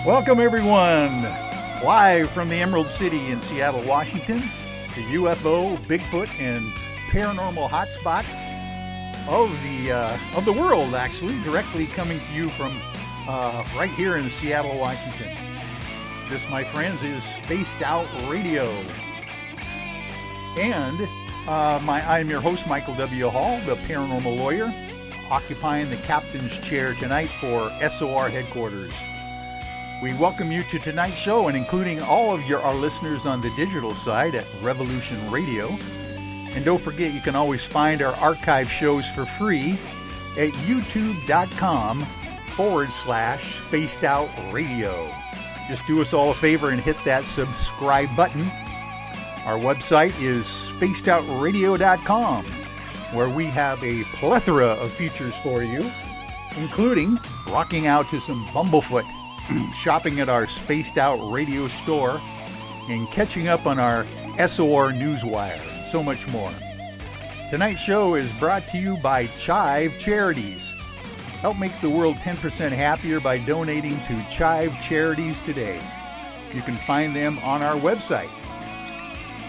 Welcome, everyone, live from the Emerald City in Seattle, Washington, the UFO, Bigfoot, and paranormal hotspot of the world, actually, directly coming to you from right here in Seattle, Washington. This, my friends, is Spaced Out Radio. And I'm your host, Michael W. Hall, the paranormal lawyer, occupying the captain's chair tonight for SOR headquarters. We welcome you to tonight's show, and including all of our listeners on the digital side at Revolution Radio. And don't forget, you can always find our archive shows for free at youtube.com/Spaced Out Radio. Just do us all a favor and hit that subscribe button. Our website is spacedoutradio.com, where we have a plethora of features for you, including rocking out to some Bumblefoot, shopping at our Spaced Out Radio store, and catching up on our SOR Newswire, and so much more. Tonight's show is brought to you by Chive Charities. Help make the world 10% happier by donating to Chive Charities today. You can find them on our website.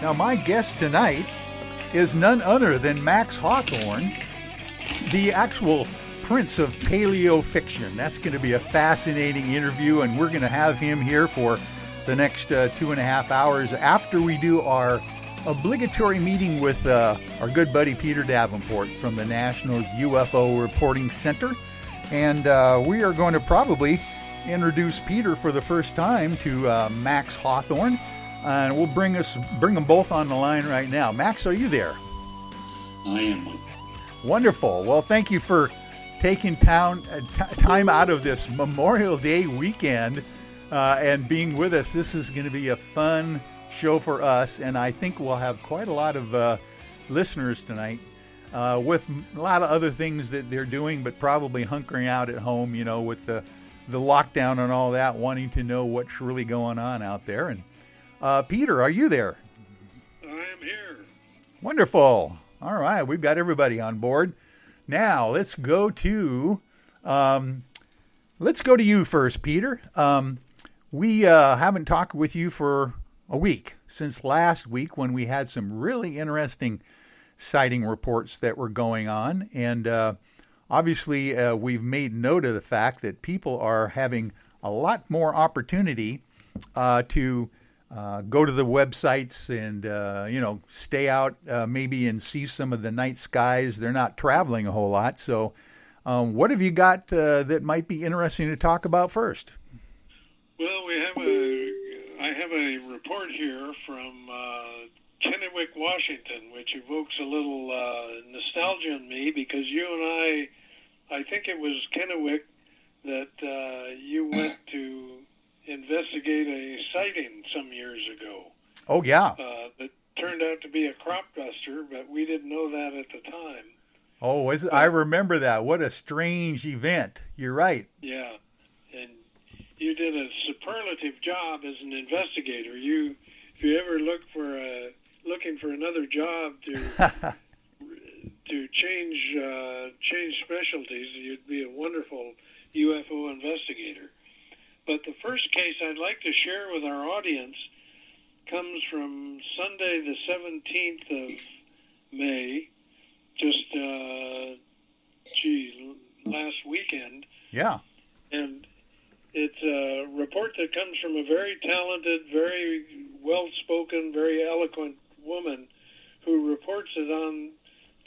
Now, my guest tonight is none other than Max Hawthorne, the actual prince of Paleo-Fiction. That's going to be a fascinating interview, and we're going to have him here for the next 2.5 hours after we do our obligatory meeting with our good buddy Peter Davenport from the National UFO Reporting Center. And we are going to probably introduce Peter for the first time to Max Hawthorne. And we'll bring them both on the line right now. Max, are you there? I am. Wonderful. Well, thank you for taking time out of this Memorial Day weekend and being with us. This is going to be a fun show for us, and I think we'll have quite a lot of listeners tonight with a lot of other things that they're doing, but probably hunkering out at home, you know, with the lockdown and all that, wanting to know what's really going on out there. And Peter, are you there? I am here. Wonderful. All right, we've got everybody on board. Now let's go to you first, Peter. We haven't talked with you for a week, since last week when we had some really interesting sighting reports that were going on. And obviously we've made note of the fact that people are having a lot more opportunity to go to the websites and, stay out maybe and see some of the night skies. They're not traveling a whole lot. So what have you got that might be interesting to talk about first? Well, I have a report here from Kennewick, Washington, which evokes a little nostalgia in me, because you and I think it was Kennewick that you went to investigate a sighting some years ago. Oh, yeah. That turned out to be a crop duster, but we didn't know that at the time. Oh, I remember that. What a strange event. You're right. Yeah. And you did a superlative job as an investigator. If you ever looking for another job to change specialties, you'd be a wonderful UFO investigator. But the first case I'd like to share with our audience comes from Sunday, the 17th of May, just, last weekend. Yeah. And it's a report that comes from a very talented, very well-spoken, very eloquent woman who reports it on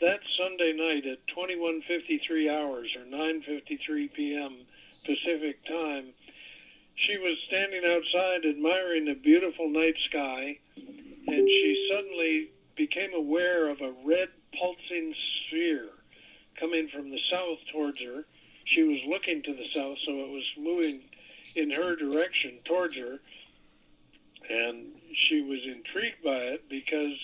that Sunday night at 21:53 hours or 9:53 p.m. Pacific time. She was standing outside admiring the beautiful night sky, and she suddenly became aware of a red pulsing sphere coming from the south towards her. She was looking to the south, so it was moving in her direction towards her, and she was intrigued by it because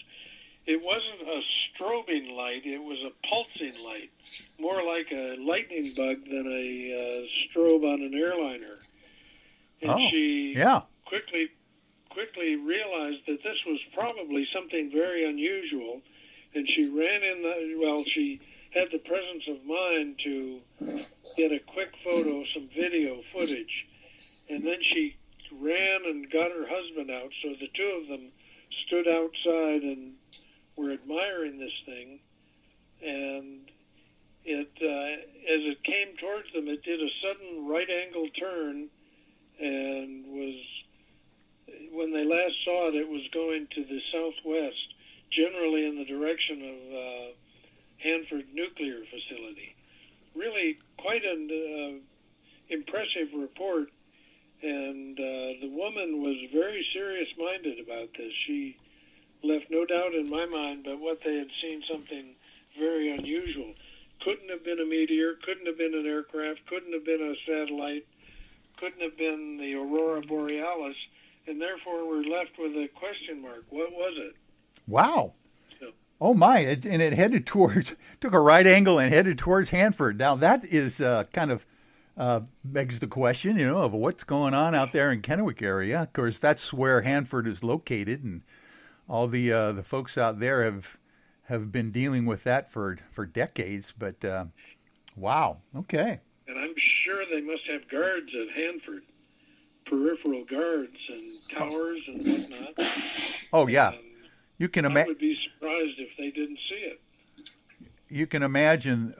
it wasn't a strobing light, it was a pulsing light, more like a lightning bug than a strobe on an airliner. And she quickly realized that this was probably something very unusual, and she ran in she had the presence of mind to get a quick photo, some video footage, And then she ran and got her husband out. So the two of them stood outside and were admiring this thing. And it, as it came towards them, it did a sudden right-angle turn and was, when they last saw it, it was going to the southwest, generally in the direction of Hanford Nuclear Facility. Really quite an impressive report, and the woman was very serious-minded about this. She left no doubt in my mind but what they had seen something very unusual. Couldn't have been a meteor, couldn't have been an aircraft, couldn't have been a satellite, couldn't have been the Aurora Borealis, and therefore we're left with a question mark. What was it? Wow. So, oh, my. And it headed towards, took a right angle and headed towards Hanford. Now, that is kind of begs the question, of what's going on out there in Kennewick area. Of course, that's where Hanford is located, and all the folks out there have been dealing with that for decades. But wow, okay. And I'm sure they must have guards at Hanford, peripheral guards and towers and whatnot. Oh yeah, you can I imagine. would be surprised if they didn't see it. You can imagine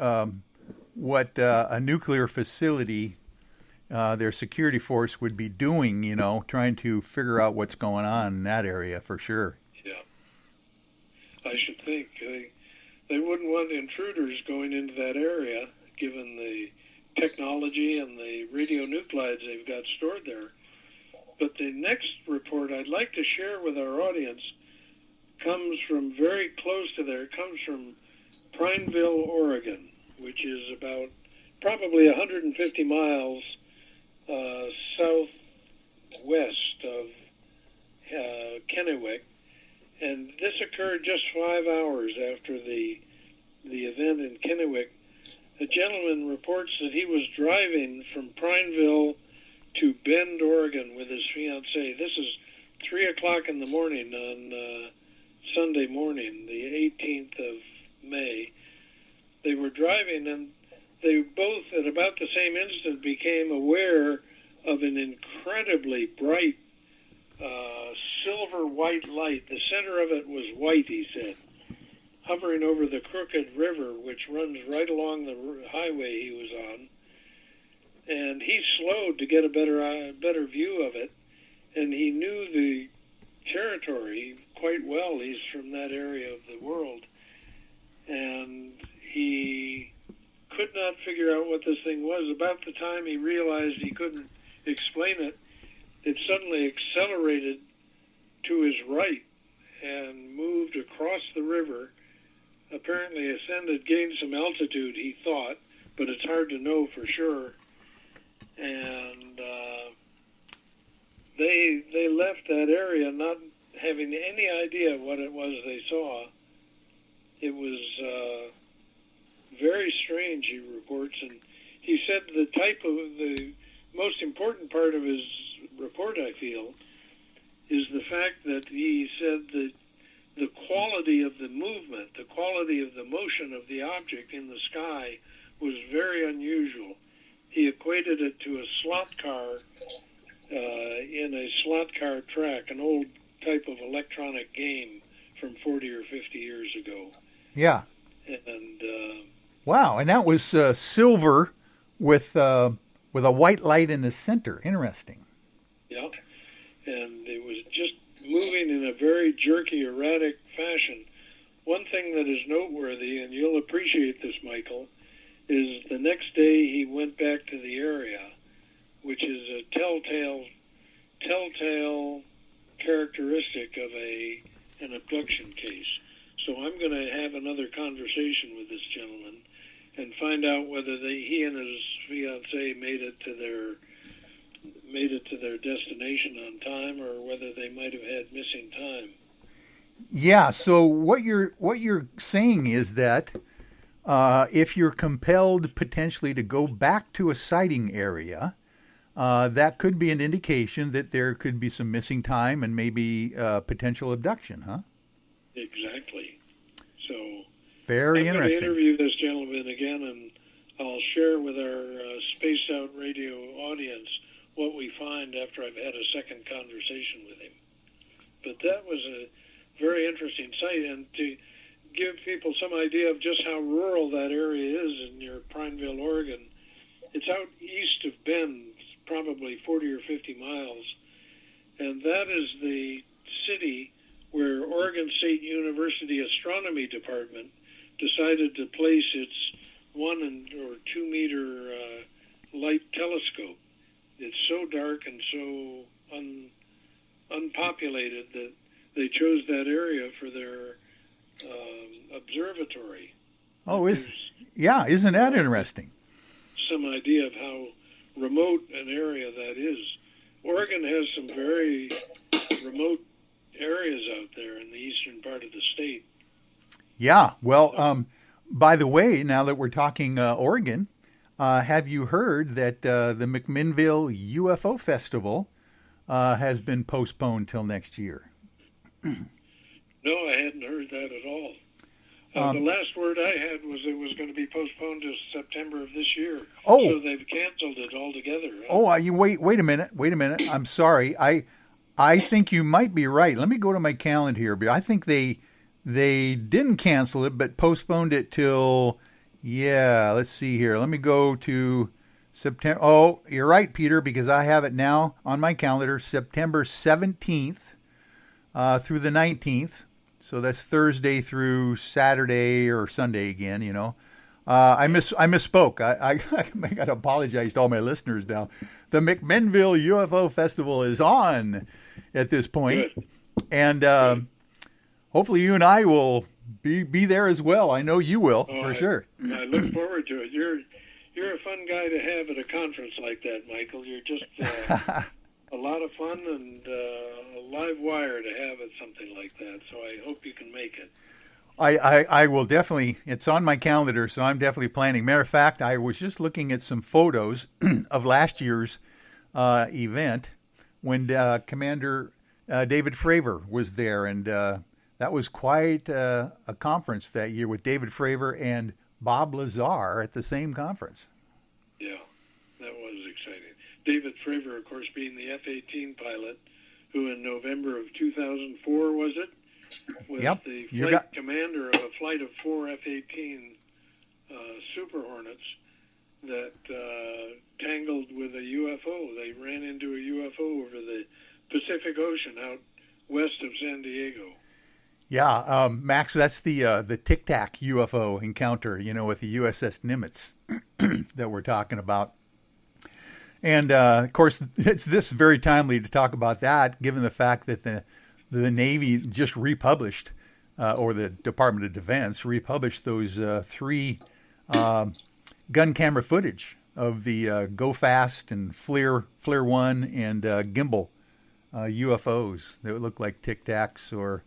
what a nuclear facility, their security force would be doing, trying to figure out what's going on in that area for sure. Yeah. I should think they wouldn't want intruders going into that area, given the technology and the radionuclides they've got stored there. But the next report I'd like to share with our audience comes from very close to there. It comes from Prineville, Oregon, which is about probably 150 miles southwest of Kennewick. And this occurred just 5 hours after the event in Kennewick. A gentleman reports that he was driving from Prineville to Bend, Oregon with his fiancée. This is 3 o'clock in the morning on Sunday morning, the 18th of May. They were driving, and they both, at about the same instant, became aware of an incredibly bright silver-white light. The center of it was white, he said, hovering over the Crooked River, which runs right along the highway he was on. And he slowed to get a better view of it, and he knew the territory quite well. He's from that area of the world, and he could not figure out what this thing was. About the time he realized he couldn't explain it, it suddenly accelerated to his right and moved across the river, apparently ascended, gained some altitude, he thought, but it's hard to know for sure. And they left that area not having any idea what it was they saw. It was very strange, he reports, and he said the most important part of his report, I feel, is the fact that he said that the quality of the movement, the quality of the motion of the object in the sky was very unusual. He equated it to a slot car in a slot car track, an old type of electronic game from 40 or 50 years ago. Yeah. And wow, and that was silver with a white light in the center. Interesting. Yeah, and it was just moving in a very jerky, erratic fashion. One thing that is noteworthy, and you'll appreciate this, Michael, is the next day he went back to the area, which is a telltale characteristic of an abduction case. So I'm going to have another conversation with this gentleman and find out whether he and his fiancée made it to their destination on time, or whether they might have had missing time. Yeah. So what you're saying is that if you're compelled potentially to go back to a sighting area, that could be an indication that there could be some missing time and maybe potential abduction, huh? Exactly. So very I'm interesting. going to interview this gentleman again, and I'll share with our Spaced Out Radio audience what we find after I've had a second conversation with him. But that was a very interesting site, and to give people some idea of just how rural that area is in near Prineville, Oregon, it's out east of Bend, probably 40 or 50 miles, and that is the city where Oregon State University Astronomy Department decided to place its 1 or 2 meter light telescope. It's so dark and so unpopulated that they chose that area for their observatory. Oh, isn't that interesting? Some idea of how remote an area that is. Oregon has some very remote areas out there in the eastern part of the state. Yeah, well, by the way, now that we're talking Oregon, have you heard that the McMinnville UFO Festival has been postponed till next year? No, I hadn't heard that at all. The last word I had was it was going to be postponed to September of this year. Oh, so they've canceled it altogether. Right? Oh, you wait a minute. I'm sorry. I think you might be right. Let me go to my calendar here. But I think they didn't cancel it, but postponed it till, let's see here. Let me go to September. Oh, you're right, Peter, because I have it now on my calendar, September 17th through the 19th. So that's Thursday through Saturday or Sunday again, you know. I misspoke. I got to apologize to all my listeners now. The McMinnville UFO Festival is on at this point. Good. And hopefully you and I will be there as well. I know you will, for sure. I look forward to it. You're a fun guy to have at a conference like that, Michael. You're just a lot of fun and a live wire to have at something like that. So I hope you can make it. I will definitely. It's on my calendar, so I'm definitely planning. Matter of fact, I was just looking at some photos of last year's event when Commander David Fravor was there, and that was quite a conference that year with David Fravor and Bob Lazar at the same conference. Yeah, that was exciting. David Fravor, of course, being the F-18 pilot, who in November of 2004, was it? Was the flight commander of a flight of 4 F-18 Super Hornets that tangled with a UFO. They ran into a UFO over the Pacific Ocean out west of San Diego. Yeah, Max, that's the Tic Tac UFO encounter, you know, with the USS Nimitz that we're talking about. And, of course, it's very timely to talk about that, given the fact that the Navy just republished, or the Department of Defense republished those 3 gun camera footage of the Go Fast and FLIR 1 and Gimbal UFOs that look like Tic Tacs. Or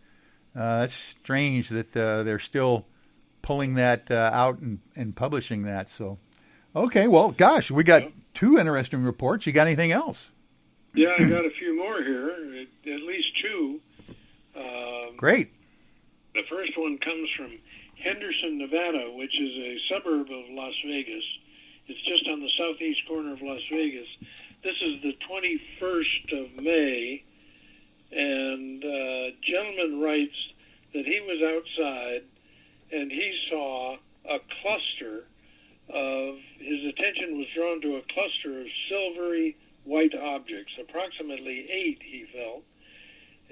that's strange that they're still pulling that out and publishing that. So, okay, well, gosh, we got 2 interesting reports. You got anything else? Yeah, I got a few more here, at least 2. Great. The first one comes from Henderson, Nevada, which is a suburb of Las Vegas. It's just on the southeast corner of Las Vegas. This is the 21st of May, and a gentleman writes that he was outside and he saw a cluster of, his attention was drawn to a cluster of silvery white objects, approximately 8, he felt.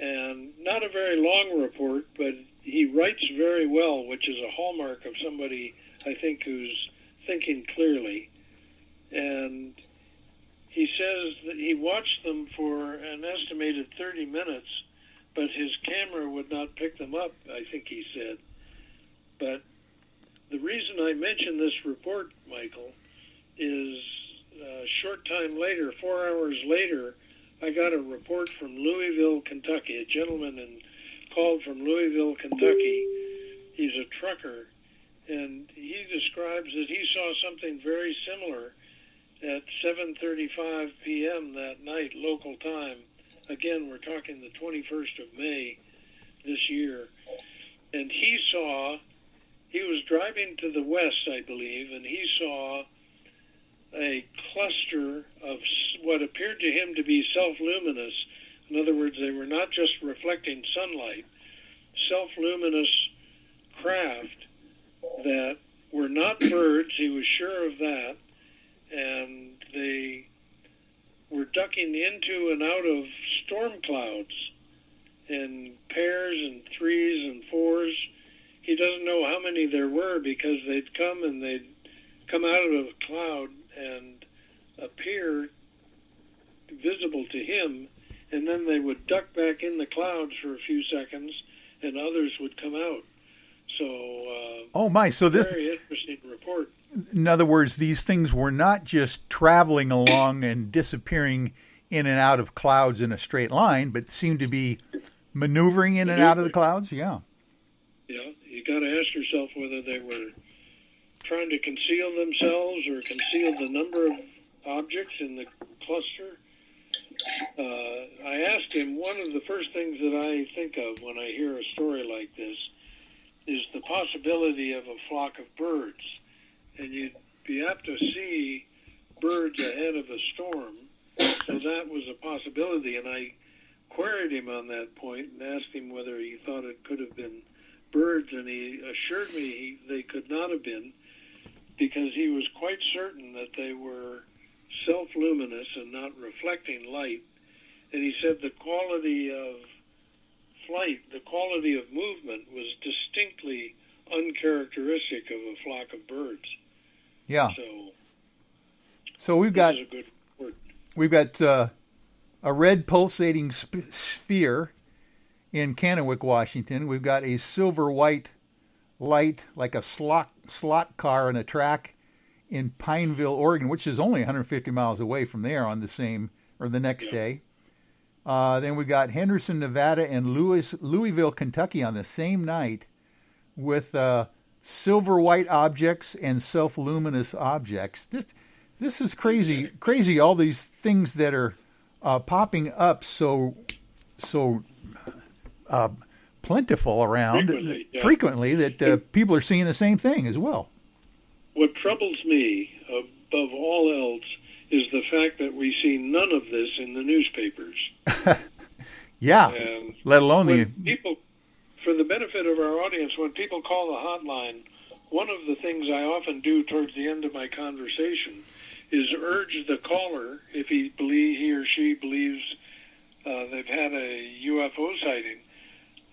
And not a very long report, but he writes very well, which is a hallmark of somebody, I think, who's thinking clearly. And he says that he watched them for an estimated 30 minutes, but his camera would not pick them up, I think he said. But the reason I mention this report, Michael, is a short time later, 4 hours later, I got a report from Louisville, Kentucky. A gentleman called from Louisville, Kentucky. He's a trucker, and he describes that he saw something very similar at 7:35 p.m. that night, local time. Again, we're talking the 21st of May this year. And he was driving to the west, I believe, and he saw a cluster of what appeared to him to be self-luminous. In other words, they were not just reflecting sunlight, self-luminous craft that were not birds. He was sure of that. And they were ducking into and out of storm clouds in pairs and threes and fours. He doesn't know how many there were because they'd come out of a cloud and appear visible to him, and then they would duck back in the clouds for a few seconds, and others would come out. So, so this very interesting report. In other words, these things were not just traveling along and disappearing in and out of clouds in a straight line, but seemed to be maneuvering in and out of the clouds. Yeah. Yeah, you got to ask yourself whether they were trying to conceal themselves or conceal the number of objects in the cluster. I asked him, one of the first things that I think of when I hear a story like this is the possibility of a flock of birds. And you'd be apt to see birds ahead of a storm. So that was a possibility. And I queried him on that point and asked him whether he thought it could have been birds. And he assured me they could not have been, because he was quite certain that they were self-luminous and not reflecting light. And he said the quality of flight, the quality of movement was distinctly uncharacteristic of a flock of birds. Yeah. So we've got a good word. We've got a red pulsating sphere in Kennewick, Washington. We've got a silver white light like a slot car on a track in Pineville, Oregon, which is only 150 miles away from there on the next day. Then we got Henderson, Nevada, and Louisville, Kentucky on the same night with silver white objects and self-luminous objects. This is crazy. Crazy, all these things that are popping up so plentiful around frequently that people are seeing the same thing as well. What troubles me above all else is the fact that we see none of this in the newspapers. Yeah, and let alone people, for the benefit of our audience, when people call the hotline, one of the things I often do towards the end of my conversation is urge the caller, if he or she believes they've had a UFO sighting,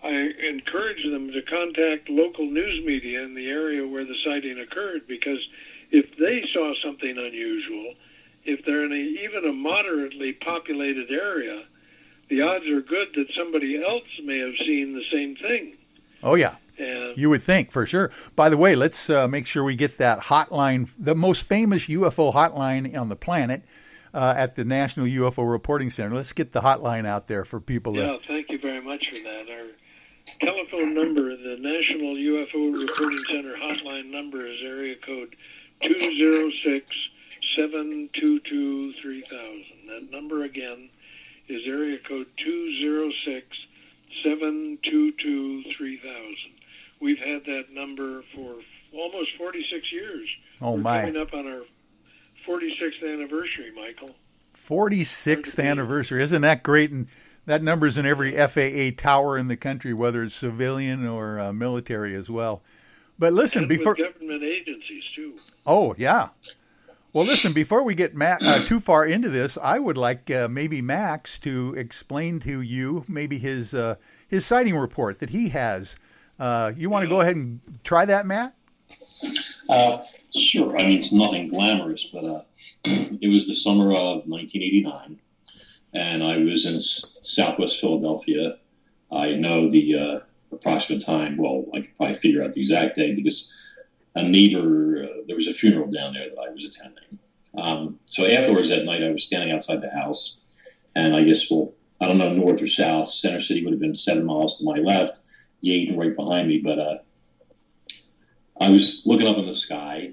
I encourage them to contact local news media in the area where the sighting occurred, because if they saw something unusual, if they're in even a moderately populated area, the odds are good that somebody else may have seen the same thing. Oh, yeah. And you would think, for sure. By the way, let's make sure we get that hotline, the most famous UFO hotline on the planet, at the National UFO Reporting Center. Let's get the hotline out there for people. Yeah, thank you very much for that. Our telephone number, the National UFO Reporting Center hotline number, is area code 206-722-3000. That number again is area code 206-722-3000. We've had that number for almost 46 years. Oh, my. We're coming up on our 46th anniversary, Michael. 46th anniversary. Isn't that great? And that number's in every FAA tower in the country, whether it's civilian or military as well. But listen, and before with government agencies too. Oh, yeah. Well, listen, before we get too far into this, I would like maybe Max to explain to you maybe his sighting report that he has. You want to go ahead and try that, Matt? Sure. I mean, it's nothing glamorous, but it was the summer of 1989, and I was in Southwest Philadelphia. I know the approximate time. Well, I could probably figure out the exact day because a neighbor, there was a funeral down there that I was attending. So afterwards that night, I was standing outside the house, and I guess, I don't know, north or south. Center City would have been 7 miles to my left, Yaden right behind me, but I was looking up in the sky.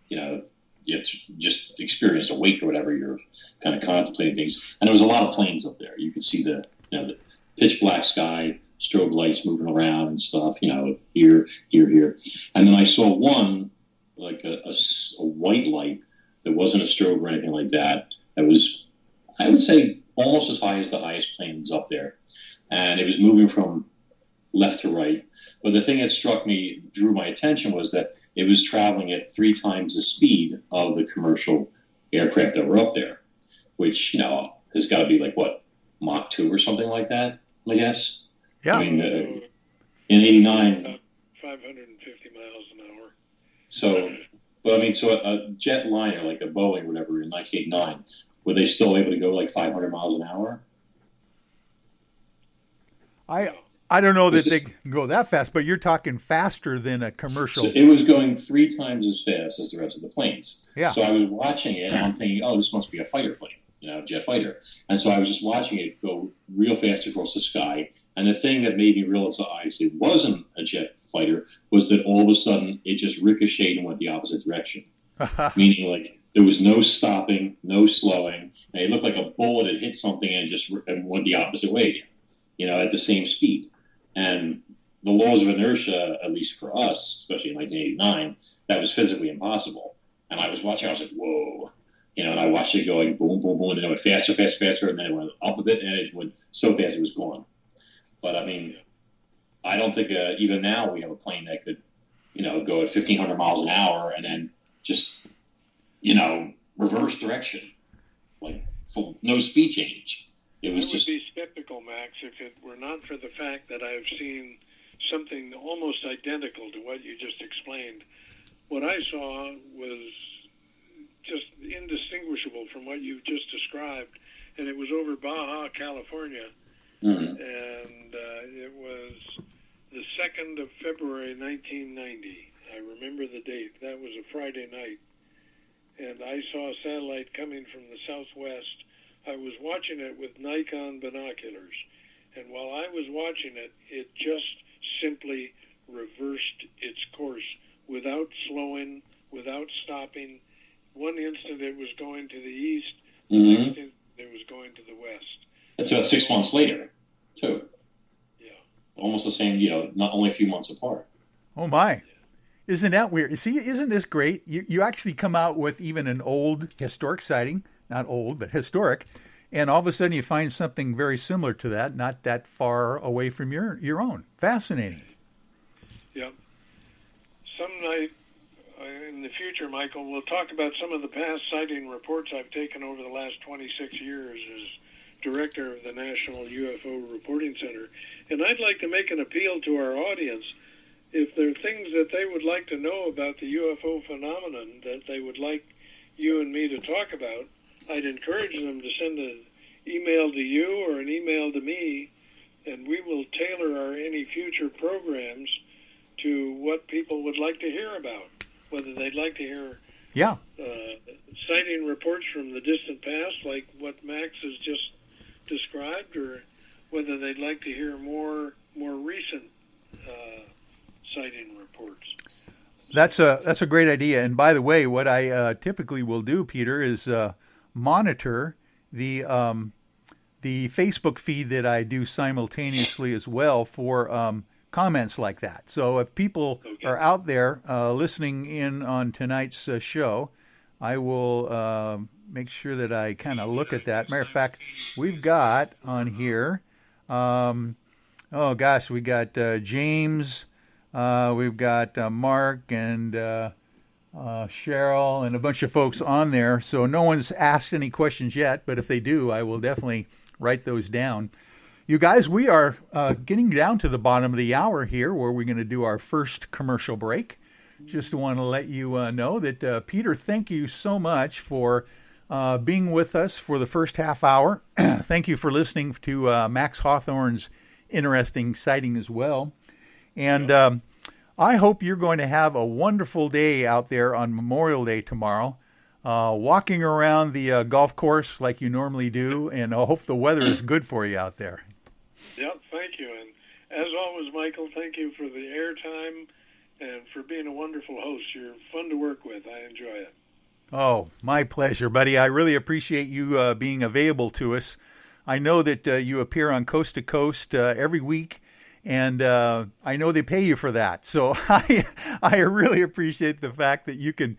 You know, you have to just experience a wake or whatever. You're kind of contemplating things. And there was a lot of planes up there. You could see the pitch black sky, strobe lights moving around and stuff, here. And then I saw one, like a white light There wasn't a strobe or anything like that. It was, I would say, almost as high as the highest planes up there. And it was moving from left to right. But the thing that struck me, drew my attention, was that it was traveling at 3 times the speed of the commercial aircraft that were up there, which, has got to be like, what, Mach 2 or something like that, I guess? Yeah. I mean, in 89... 550 miles an hour. So, but I mean, so a jet liner, like a Boeing or whatever, in 1989, were they still able to go like 500 miles an hour? I don't know that they can go that fast, but you're talking faster than a commercial. So it was going 3 times as fast as the rest of the planes. Yeah. So I was watching it, and I'm thinking, oh, this must be a fighter plane, jet fighter. And so I was just watching it go real fast across the sky. And the thing that made me realize it wasn't a jet fighter was that all of a sudden it just ricocheted and went the opposite direction. Meaning, like, there was no stopping, no slowing. And it looked like a bullet had hit something and went the opposite way again, at the same speed. And the laws of inertia, at least for us, especially in 1989, that was physically impossible. And I was watching, I was like, whoa. And I watched it going boom, boom, boom, and then it went faster, faster, faster, and then it went up a bit, and it went so fast it was gone. But, I mean, I don't think even now we have a plane that could, go at 1,500 miles an hour and then just, reverse direction, like no speed change. It was just... I would be skeptical, Max, if it were not for the fact that I've seen something almost identical to what you just explained. What I saw was just indistinguishable from what you just described, and it was over Baja, California. Mm-hmm. And it was the 2nd of February, 1990. I remember the date. That was a Friday night. And I saw a satellite coming from the southwest. I was watching it with Nikon binoculars. And while I was watching it, it just simply reversed its course without slowing, without stopping. One instant it was going to the east, the next instant it was going to the west. That's about 6 months later, too. Yeah. Almost the same, not only a few months apart. Oh, my. Isn't that weird? See, isn't this great? You actually come out with even an old historic sighting, not old, but historic, and all of a sudden you find something very similar to that, not that far away from your own. Fascinating. Yeah. Some night in the future, Michael, we'll talk about some of the past sighting reports I've taken over the last 26 years as director of the National UFO Reporting Center. And I'd like to make an appeal to our audience. If there are things that they would like to know about the UFO phenomenon that they would like you and me to talk about, I'd encourage them to send an email to you or an email to me, and we will tailor any future programs to what people would like to hear about, whether they'd like to hear sighting reports from the distant past, like what Max has just described, or whether they'd like to hear more recent sighting reports. That's a great idea. And by the way, what I typically will do, Peter, is monitor the Facebook feed that I do simultaneously as well for comments like that. So if people are out there listening in on tonight's show, I will make sure that I kind of look at that. Matter of fact, we've got on here, we got James, we've got Mark and Cheryl and a bunch of folks on there. So no one's asked any questions yet, but if they do, I will definitely write those down. You guys, we are getting down to the bottom of the hour here, where we're going to do our first commercial break. Just want to let you know that, Peter, thank you so much for being with us for the first half hour. Thank you for listening to Max Hawthorne's interesting sighting as well. And I hope you're going to have a wonderful day out there on Memorial Day tomorrow, walking around the golf course like you normally do, and I hope the weather is good for you out there. Yep, thank you. And as always, Michael, thank you for the airtime and for being a wonderful host. You're fun to work with. I enjoy it. Oh, my pleasure, buddy. I really appreciate you being available to us. I know that you appear on Coast to Coast every week, and I know they pay you for that. So I really appreciate the fact that you can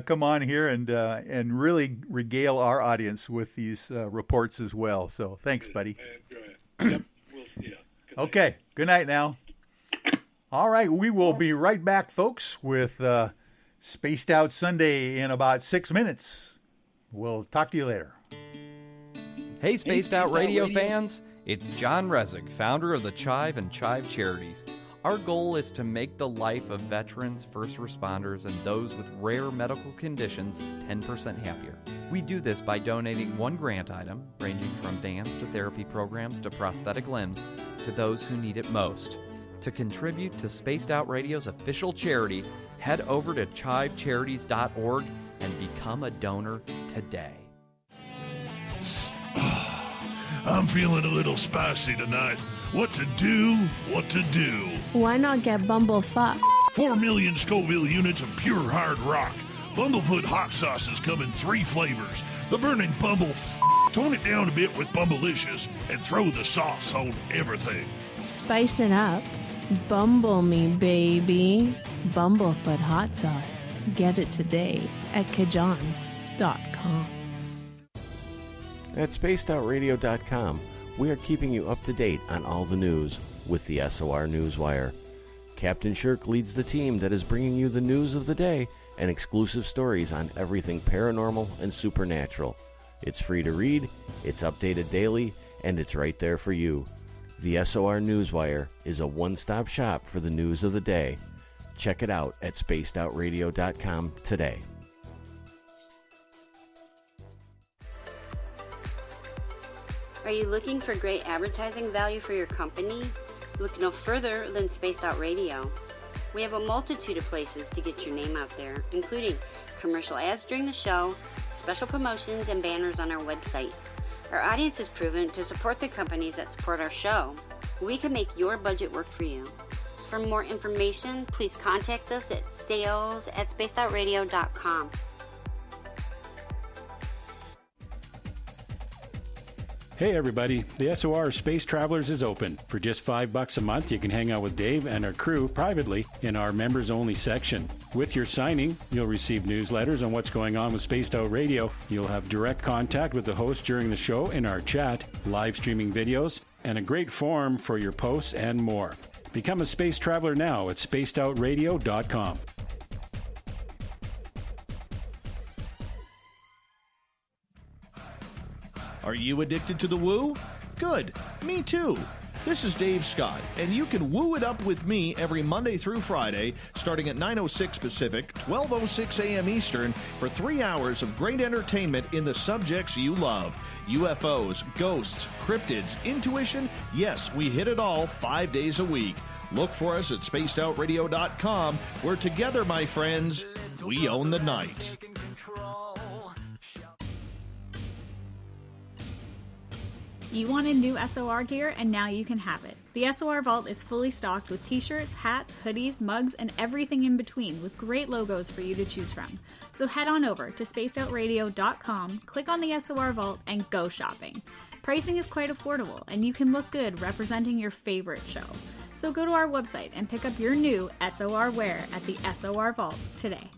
come on here and really regale our audience with these reports as well. So thanks, buddy. I enjoy it. Yep. We'll see you. Okay. Good night now. All right. We will be right back, folks, with Spaced Out Sunday in about 6 minutes. We'll talk to you later. Hey, Spaced Out Radio fans. It's John Resig, founder of the Chive and Chive Charities. Our goal is to make the life of veterans, first responders, and those with rare medical conditions 10% happier. We do this by donating one grant item, ranging from dance to therapy programs to prosthetic limbs, to those who need it most. To contribute to Spaced Out Radio's official charity, head over to chivecharities.org and become a donor today. I'm feeling a little spicy tonight. What to do? What to do? Why not get Bumblefuck? 4 million Scoville units of pure hard rock. Bumblefoot hot sauces come in 3 flavors. The burning Bumble. Tone it down a bit with Bumblicious and throw the sauce on everything. Spice it up. Bumble me, baby. Bumblefoot hot sauce. Get it today at kajans.com. At spacedoutradio.com, we are keeping you up to date on all the news with the SOR Newswire. Captain Shirk leads the team that is bringing you the news of the day and exclusive stories on everything paranormal and supernatural. It's free to read, it's updated daily, and it's right there for you. The SOR Newswire is a one-stop shop for the news of the day. Check it out at spacedoutradio.com today. Are you looking for great advertising value for your company? Look no further than Spaced Out Radio. We have a multitude of places to get your name out there, including commercial ads during the show, special promotions, and banners on our website. Our audience is proven to support the companies that support our show. We can make your budget work for you. For more information, please contact us at sales@spacedoutradio.com. Hey everybody, the SOR Space Travelers is open. For just $5 a month, you can hang out with Dave and our crew privately in our members-only section. With your signing, you'll receive newsletters on what's going on with Spaced Out Radio. You'll have direct contact with the host during the show in our chat, live streaming videos, and a great forum for your posts and more. Become a space traveler now at spacedoutradio.com. Are you addicted to the woo? Good. Me too. This is Dave Scott, and you can woo it up with me every Monday through Friday, starting at 9:06 Pacific, 12:06 a.m. Eastern, for 3 hours of great entertainment in the subjects you love. UFOs, ghosts, cryptids, intuition. Yes, we hit it all 5 days a week. Look for us at spacedoutradio.com, where together, my friends, we own the night. You wanted new SOR gear, and now you can have it. The SOR Vault is fully stocked with t-shirts, hats, hoodies, mugs, and everything in between, with great logos for you to choose from. So head on over to spacedoutradio.com, click on the SOR Vault, and go shopping. Pricing is quite affordable, and you can look good representing your favorite show. So go to our website and pick up your new SOR wear at the SOR Vault today.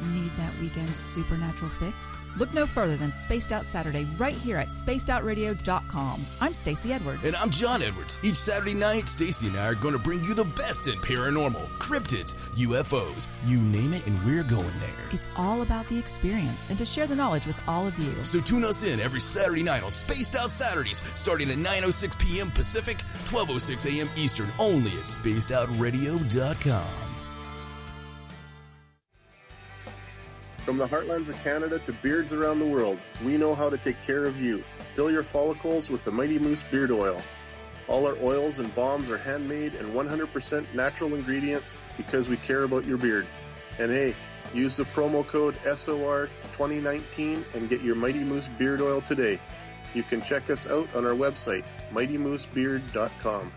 Need that weekend supernatural fix? Look no further than Spaced Out Saturday right here at spacedoutradio.com. I'm Stacey Edwards. And I'm John Edwards. Each Saturday night, Stacey and I are going to bring you the best in paranormal, cryptids, UFOs, you name it, and we're going there. It's all about the experience and to share the knowledge with all of you. So tune us in every Saturday night on Spaced Out Saturdays, starting at 9:06 p.m. Pacific, 12:06 a.m. Eastern, only at spacedoutradio.com. From the heartlands of Canada to beards around the world, we know how to take care of you. Fill your follicles with the Mighty Moose Beard Oil. All our oils and balms are handmade and 100% natural ingredients because we care about your beard. And hey, use the promo code SOR2019 and get your Mighty Moose Beard Oil today. You can check us out on our website, mightymoosebeard.com.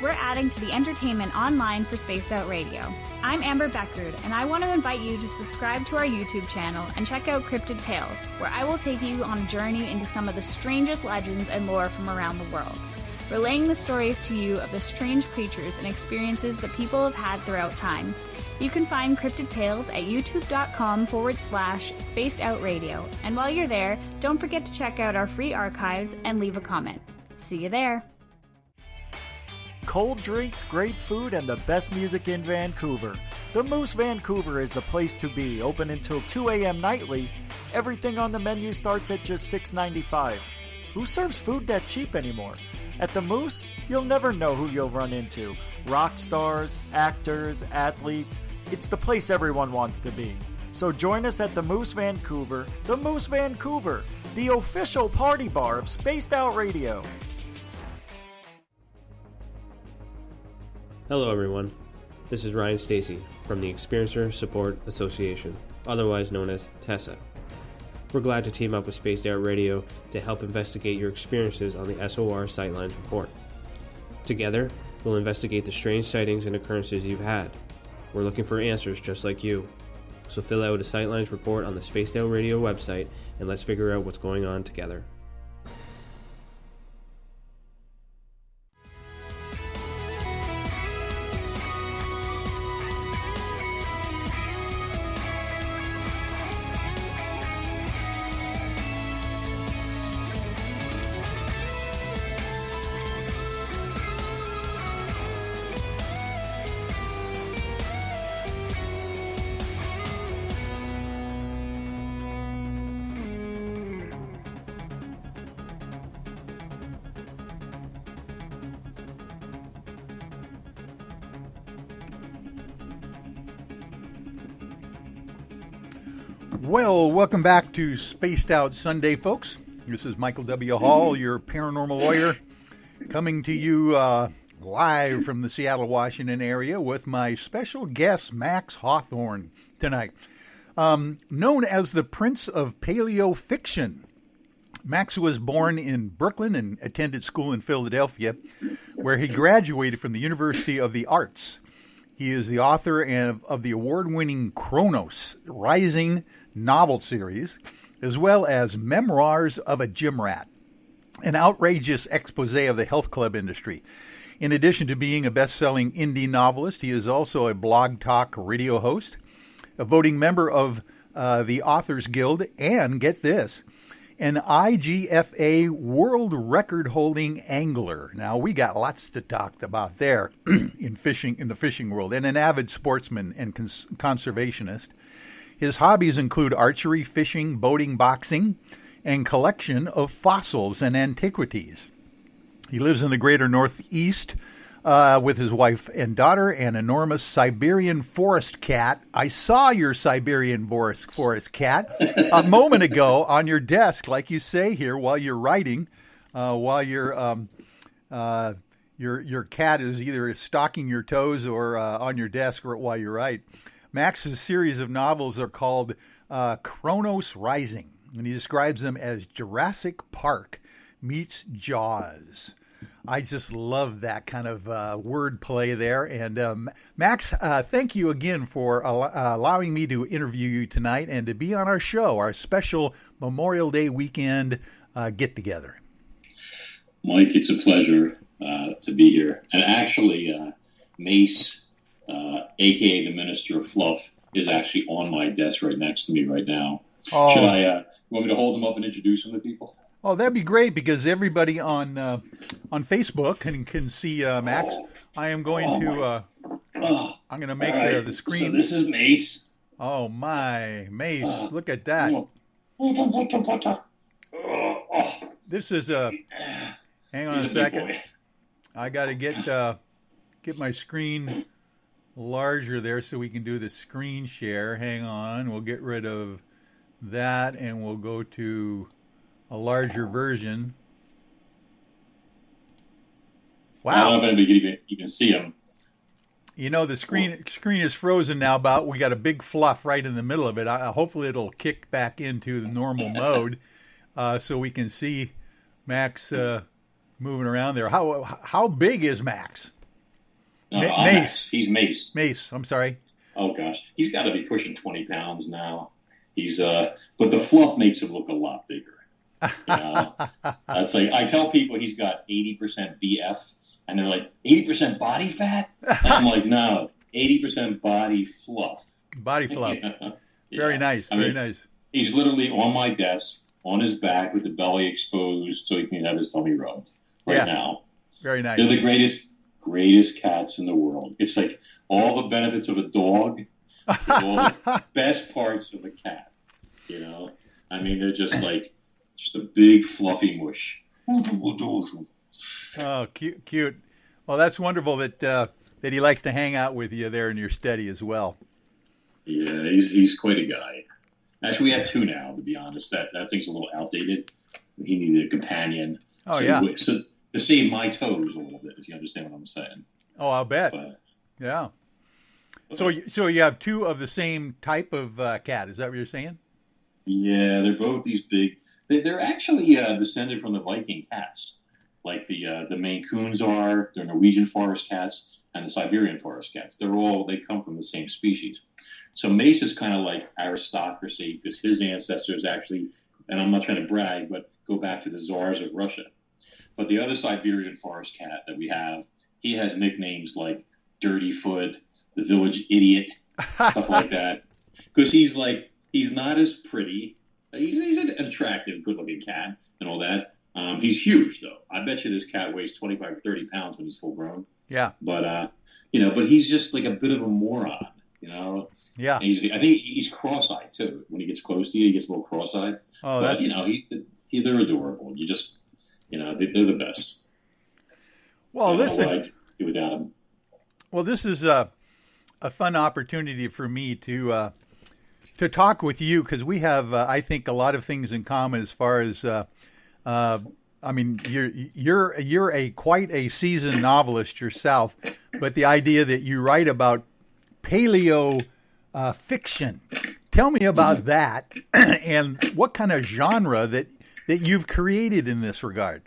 We're adding to the entertainment online for Spaced Out Radio. I'm Amber Beckard, and I want to invite you to subscribe to our YouTube channel and check out Cryptid Tales, where I will take you on a journey into some of the strangest legends and lore from around the world. relaying the stories to you of the strange creatures and experiences that people have had throughout time. You can find Cryptid Tales at youtube.com/spacedoutradio. And while you're there, don't forget to check out our free archives and leave a comment. See you there. Cold drinks, great food, and the best music in Vancouver. The Moose Vancouver is the place to be, open until 2 a.m. nightly. Everything on the menu starts at just $6.95. Who serves food that cheap anymore? At the Moose, you'll never know who you'll run into. Rock stars, actors, athletes. It's the place everyone wants to be. So join us at the Moose Vancouver, the official party bar of Spaced Out Radio. Hello everyone, this is Ryan Stacy from the Experiencer Support Association, otherwise known as TESSA. We're glad to team up with Spaced Out Radio to help investigate your experiences on the SOR Sightlines Report. Together, we'll investigate the strange sightings and occurrences you've had. We're looking for answers just like you. So fill out a Sightlines report on the Spaced Out Radio website and let's figure out what's going on together. Well, welcome back to Spaced Out Sunday, folks. This is Michael W. Hall, your paranormal lawyer, coming to you live from the Seattle, Washington area with my special guest, Max Hawthorne, tonight. Known as the Prince of Paleo-Fiction, Max was born in Brooklyn and attended school in Philadelphia, where he graduated from the University of the Arts. He is the author of the award-winning Kronos Rising novel series, as well as Memoirs of a Gym Rat, an outrageous expose of the health club industry. In addition to being a best-selling indie novelist, he is also a blog talk radio host, a voting member of the Authors Guild, and, get this, an IGFA world record-holding angler. Now, we got lots to talk about there in the fishing world, and an avid sportsman and conservationist. His hobbies include archery, fishing, boating, boxing, and collection of fossils and antiquities. He lives in the greater Northeast with his wife and daughter, an enormous Siberian forest cat. I saw your Siberian forest cat a moment ago on your desk, like you say here, while you're writing, while your cat is either stalking your toes or on your desk or while you write. Max's series of novels are called Kronos Rising, and he describes them as Jurassic Park meets Jaws. I just love that kind of wordplay there. And Max, thank you again for allowing me to interview you tonight and to be on our show, our special Memorial Day weekend get-together. Mike, it's a pleasure to be here. And actually, Mace, a.k.a. the Minister of Fluff, is actually on my desk right next to me right now. Oh. Should I, you want me to hold him up and introduce him to people? Oh, that'd be great, because everybody on Facebook can see Max. I am going to I'm going to make the screen. So this is Mace. Oh my, Mace! Look at that. This is hang on a second. I got to get my screen larger there so we can do the screen share. Hang on, we'll get rid of that and we'll go to a larger version. Wow! I don't know if anybody you can see him. You know, the screen is frozen now, but we got a big fluff right in the middle of it. Hopefully it'll kick back into the normal mode so we can see Max moving around there. How big is Max? Mace. He's Mace. Mace, I'm sorry. Oh, gosh. He's got to be pushing 20 pounds now. He's but the fluff makes him look a lot bigger. That's like, I tell people he's got 80% BF, and they're like, 80% body fat? And I'm like, no, 80% body fluff. Body fluff. Very nice. Very nice. He's literally on my desk, on his back with the belly exposed so he can have his tummy rubbed now. Very nice. They're the greatest cats in the world. It's like all the benefits of a dog, all the best parts of a cat. You know? I mean, they're just like, just a big fluffy mush. Oh, cute. Well, that's wonderful that he likes to hang out with you there in your study as well. Yeah, he's quite a guy. Actually, we have two now, to be honest. That thing's a little outdated. He needed a companion. Oh, So to save my toes a little bit, if you understand what I'm saying. Oh, I'll bet. Yeah. So you have two of the same type of cat. Is that what you're saying? Yeah, they're both these big. They're actually descended from the Viking cats, like the Maine Coons are. They're Norwegian forest cats and the Siberian forest cats. They come from the same species. So Mace is kind of like aristocracy because his ancestors actually, and I'm not trying to brag, but go back to the czars of Russia. But the other Siberian forest cat that we have, he has nicknames like Dirty Foot, the Village Idiot, stuff like that. Because he's not as pretty. He's an attractive, good-looking cat and all that. He's huge, though. I bet you this cat weighs 25 or 30 pounds when he's full grown. Yeah. But, but he's just like a bit of a moron, you know? Yeah. I think he's cross-eyed, too. When he gets close to you, he gets a little cross-eyed. Oh, but, they're adorable. You just, they're the best. Well, listen. I'd do without them. Well, this is a fun opportunity for me to talk with you because we have, I think, a lot of things in common as far as, I mean, you're quite a seasoned novelist yourself, but the idea that you write about paleo fiction, tell me about that and what kind of genre that you've created in this regard.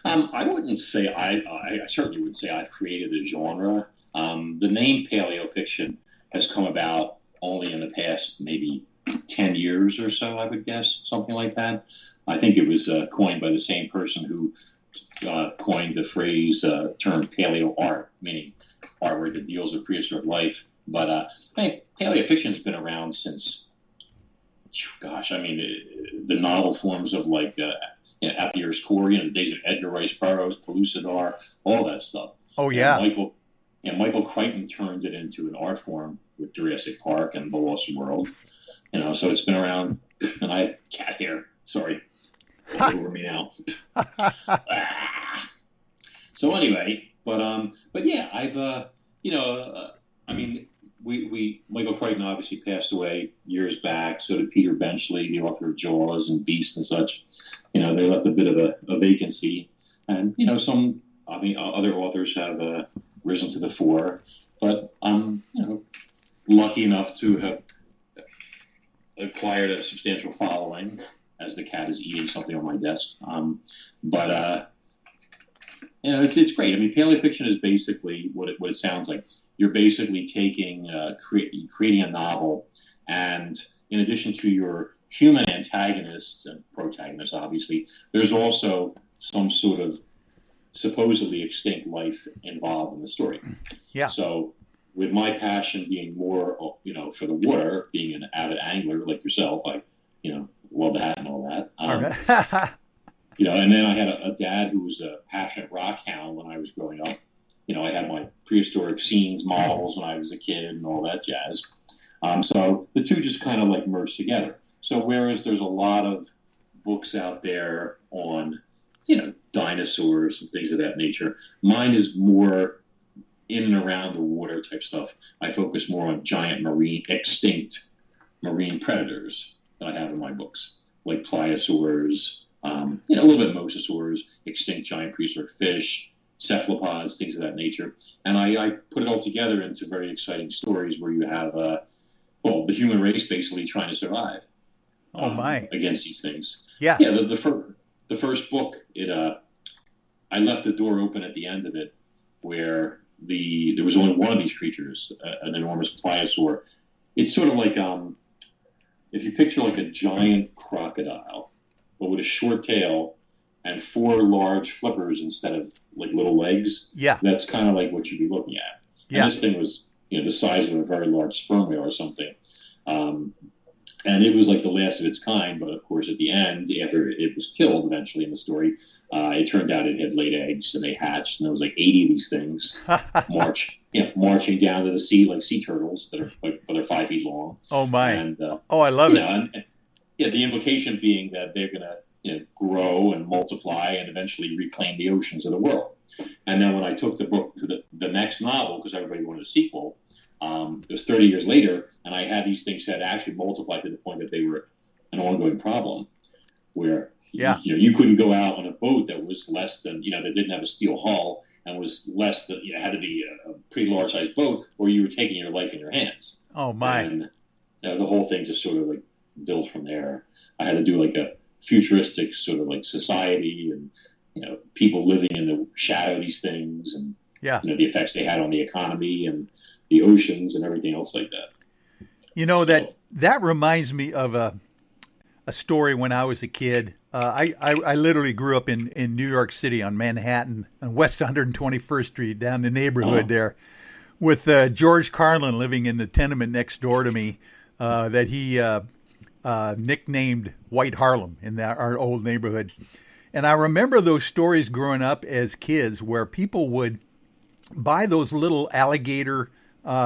I wouldn't say I certainly would say I've created a genre. The name Paleo-Fiction has come about only in the past maybe 10 years or so, I would guess, something like that. I think it was coined by the same person who coined the phrase term paleo art, meaning artwork that deals with prehistoric life. But Paleo-Fiction has been around since, the novel forms of like At the Earth's Core, the days of Edgar Rice Burroughs, Pellucidar, all that stuff. Oh, yeah. And Michael Crichton turned it into an art form with Jurassic Park and The Lost World. So it's been around. And I have cat hair. Sorry. Over me now. So anyway, but yeah, I've Michael Crichton obviously passed away years back. So did Peter Benchley, the author of Jaws and Beast and such. They left a bit of a vacancy, and some other authors have risen to the fore. But I'm lucky enough to have acquired a substantial following as the cat is eating something on my desk. It's great. I mean, Paleo-Fiction is basically what it sounds like. You're basically taking creating a novel, and in addition to your human antagonists and protagonists, obviously, there's also some sort of supposedly extinct life involved in the story. Yeah. So with my passion being more, for the water, being an avid angler like yourself, I, love that and all that. And then I had a dad who was a passionate rock hound when I was growing up. I had my prehistoric scenes models when I was a kid and all that jazz. So the two just kind of like merged together. So whereas there's a lot of books out there on, dinosaurs and things of that nature, mine is more in and around the water type stuff. I focus more on giant extinct marine predators that I have in my books, like pliosaurs, a little bit of mosasaurs, extinct giant prehistoric fish, cephalopods, things of that nature. And I put it all together into very exciting stories where you have, the human race basically trying to survive. Oh my! Against these things. Yeah. Yeah. The first book, I left the door open at the end of it, where there was only one of these creatures, an enormous pliosaur. It's sort of like if you picture like a giant crocodile, but with a short tail and 4 large flippers instead of like little legs. Yeah. That's kind of like what you'd be looking at. And this thing was, the size of a very large sperm whale or something. And it was like the last of its kind, but of course at the end, after it was killed eventually in the story, it turned out it had laid eggs and they hatched, and there was like 80 of these things marching down to the sea like sea turtles that are but they're 5 feet long. Oh my! And, I love it. And, the implication being that they're gonna grow and multiply and eventually reclaim the oceans of the world. And then when I took the book to the next novel, because everybody wanted a sequel, it was 30 years later, and I had these things that actually multiplied to the point that they were an ongoing problem, where you couldn't go out on a boat that was less than, that didn't have a steel hull and was less than, had to be a pretty large sized boat, or you were taking your life in your hands. Oh my! And the whole thing just sort of like built from there. I had to do like a futuristic sort of like society and people living in the shadow of these things, and the effects they had on the economy and the oceans and everything else like that. That reminds me of a story when I was a kid. I literally grew up in New York City on Manhattan, on West 121st Street, down the neighborhood there, with George Carlin living in the tenement next door to me that he nicknamed White Harlem in our old neighborhood. And I remember those stories growing up as kids where people would buy those little alligator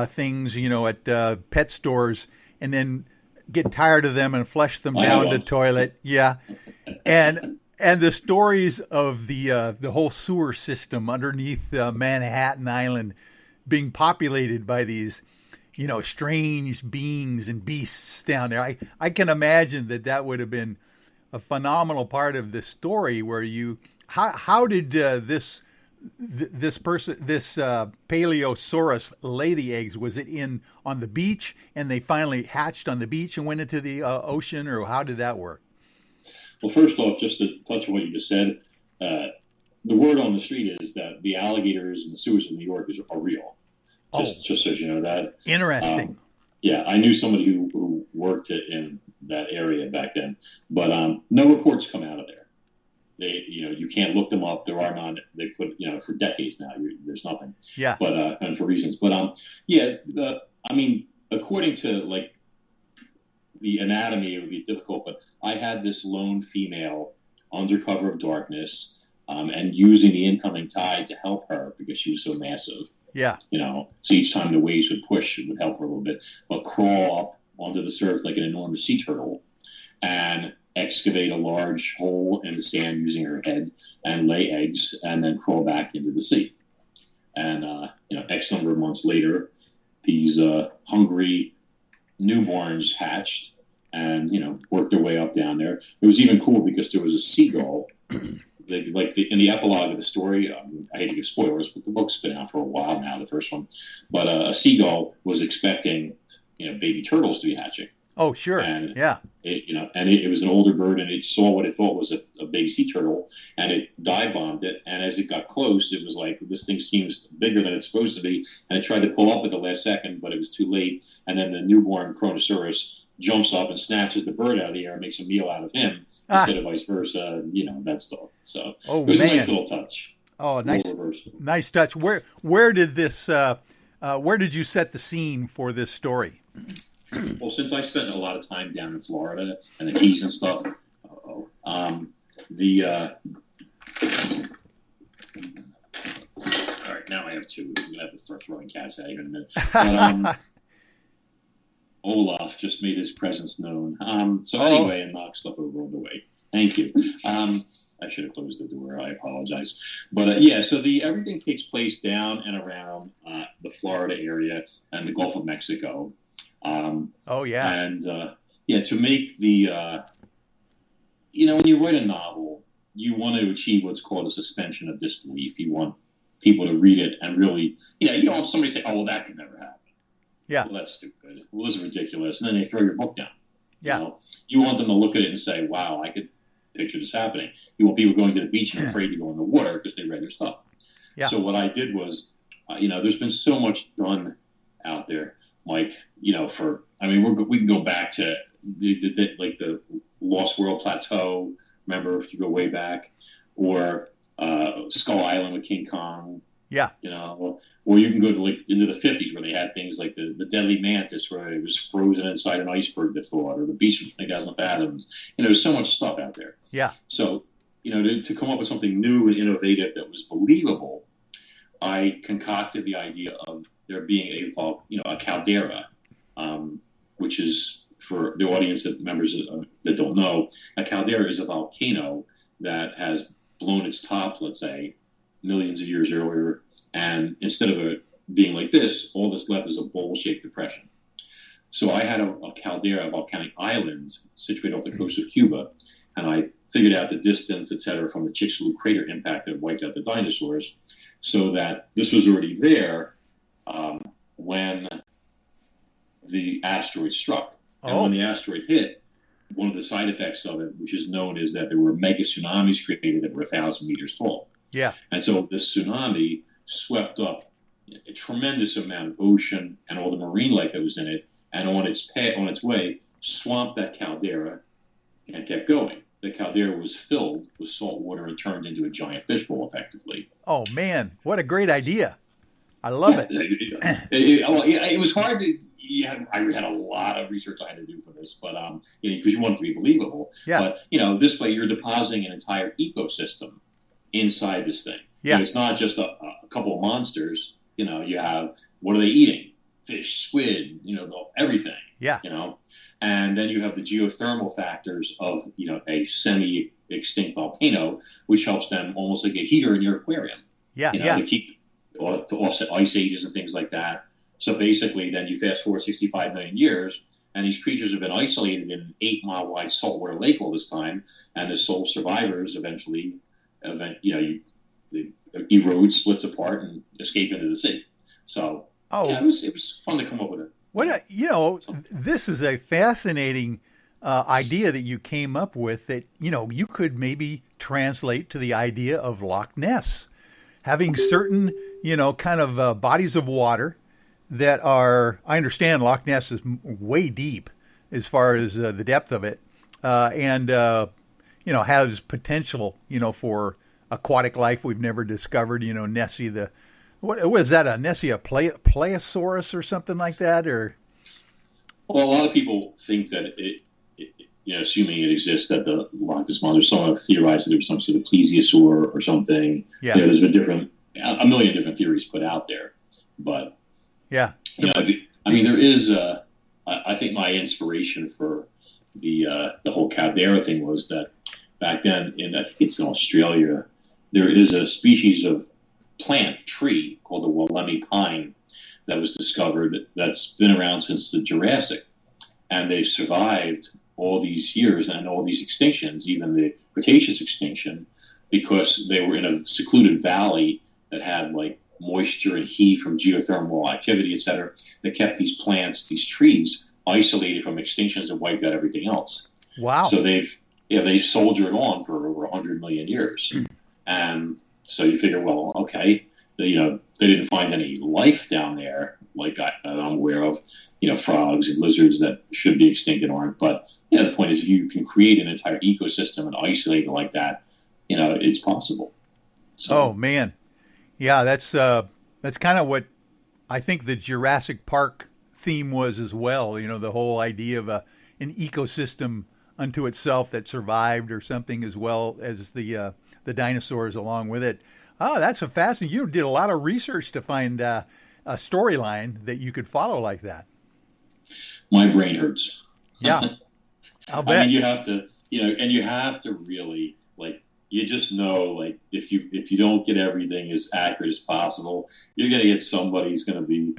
things, at pet stores, and then get tired of them and flush them down the toilet. Yeah. And the stories of the whole sewer system underneath Manhattan Island being populated by these, strange beings and beasts down there. I can imagine that would have been a phenomenal part of the story where how did this Paleosaurus lay the eggs? Was it on the beach and they finally hatched on the beach and went into the ocean, or how did that work? Well, first off, just to touch on what you just said, the word on the street is that the alligators and the sewers of New York are real. Just so you know that. Interesting. I knew somebody who worked in that area back then, but no reports come out of there. They, you can't look them up. There are none. They put, for decades now, there's nothing. Yeah. But and for reasons, but according to like the anatomy, it would be difficult. But I had this lone female under cover of darkness, and using the incoming tide to help her because she was so massive. Yeah. So each time the waves would push, it would help her a little bit, but crawl up onto the surface like an enormous sea turtle and excavate a large hole in the sand using her head and lay eggs and then crawl back into the sea. And, X number of months later, these hungry newborns hatched and, worked their way up down there. It was even cool because there was a seagull. In the epilogue of the story, I hate to give spoilers, but the book's been out for a while now, the first one. But a seagull was expecting, baby turtles to be hatching. Oh, sure. And yeah. It was an older bird, and it saw what it thought was a baby sea turtle, and it dive bombed it. And as it got close, it was like, this thing seems bigger than it's supposed to be. And it tried to pull up at the last second, but it was too late. And then the newborn Chronosaurus jumps up and snatches the bird out of the air and makes a meal out of him instead of vice versa. That stuff. So it was a nice little touch. Oh, nice touch. Where did this? Where did you set the scene for this story? Well, since I spent a lot of time down in Florida and the Keys and stuff, all right, now I have two. I'm gonna have to start throwing cats at you in a minute. But, Olaf just made his presence known. Anyway, and knocked stuff over on the way. Thank you. I should have closed the door. I apologize. But so everything takes place down and around the Florida area and the Gulf of Mexico. And to make the when you write a novel, you want to achieve what's called a suspension of disbelief. You want people to read it and really, you don't want somebody to say, "Oh, well, that could never happen." Yeah. Well, that's stupid. Well, this is ridiculous. And then they throw your book down. Yeah. You want them to look at it and say, "Wow, I could picture this happening." You want people going to the beach and afraid to go in the water because they read your stuff. Yeah. So what I did was, there's been so much done out there, Mike. We can go back to the Lost World Plateau, Remember, if you go way back, or Skull Island with King Kong. Yeah. You know, or you can go to like into the 50s where they had things like the deadly mantis where it was frozen inside an iceberg, they thought, or the beast from 1,000 fathoms. You know, there's so much stuff out there. Yeah. So, you know, to come up with something new and innovative that was believable, I concocted the idea of there being a caldera, which is, for the audience that members that don't know, a caldera is a volcano that has blown its top, let's say, millions of years earlier, and instead of it being like this, all that's left is a bowl-shaped depression. So I had a caldera, a volcanic island situated off the coast of Cuba, and I figured out the distance, etc., from the Chicxulub crater impact that wiped out the dinosaurs, so that this was already there when the asteroid struck. And when the asteroid hit, one of the side effects of it, which is known, is that there were mega tsunamis created that were 1,000 meters tall. Yeah. And so this tsunami swept up a tremendous amount of ocean and all the marine life that was in it, and on its way, swamped that caldera and kept going. The caldera was filled with salt water and turned into a giant fishbowl, effectively. Oh, man, what a great idea. I love it. It was hard to... I had a lot of research I had to do for this, but because you want it to be believable. Yeah. But this way you're depositing an entire ecosystem inside this thing. Yeah. It's not just a couple of monsters. You have, what are they eating? Fish, squid, everything. Yeah. And then you have the geothermal factors of a semi-extinct volcano, which helps them almost like a heater in your aquarium. Yeah. To offset ice ages and things like that. So basically, then you fast forward 65 million years, and these creatures have been isolated in an 8-mile-wide saltwater lake all this time, and the sole survivors eventually, the erode, splits apart, and escape into the sea. So, it was fun to come up with it. This is a fascinating idea that you came up with that, you could maybe translate to the idea of Loch Ness. Having certain, kind of bodies of water that are, I understand Loch Ness is way deep as far as the depth of it, and has potential, for aquatic life we've never discovered. Nessie, what is that? A Nessie, a Plesiosaurus or something like that, or? Well, a lot of people think that assuming it exists, that the Loch Ness monster. Some have theorized that there was some sort of plesiosaur or something. Yeah. There's been a million different theories put out there, but. Yeah. There is. I think my inspiration for the whole caldera thing was that back then, I think it's in Australia, there is a species of tree called the Wollemi pine that was discovered that's been around since the Jurassic, and they've survived all these years and all these extinctions, even the Cretaceous extinction, because they were in a secluded valley that had moisture and heat from geothermal activity, et cetera, that kept these trees isolated from extinctions that wiped out everything else. Wow. So they've soldiered on for over 100 million years. And so you figure, well, okay, they didn't find any life down there, I'm aware of, frogs and lizards that should be extinct and aren't. But, the point is, if you can create an entire ecosystem and isolate it like that, it's possible. So, oh, man. Yeah, that's kind of what I think the Jurassic Park theme was as well. The whole idea of an ecosystem unto itself that survived or something, as well as the dinosaurs along with it. Oh, that's a fascinating. You did a lot of research to find a storyline that you could follow like that. My brain hurts. Yeah, I'll bet. I mean, you have to, and you have to really you just know, if you don't get everything as accurate as possible, you're going to get somebody who's going to be,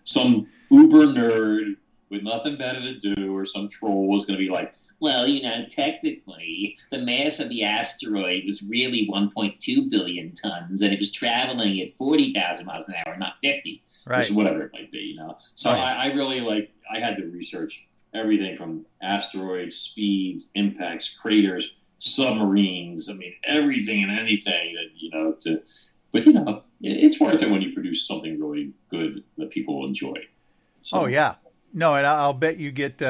some uber nerd with nothing better to do, or some troll is going to be like, well, technically, the mass of the asteroid was really 1.2 billion tons, and it was traveling at 40,000 miles an hour, not 50, right? Whatever it might be, So right. I really I had to research everything from asteroids, speeds, impacts, craters, submarines. I mean, everything and anything that but it's worth it when you produce something really good that people will enjoy. So. Oh yeah, no, and I'll bet you get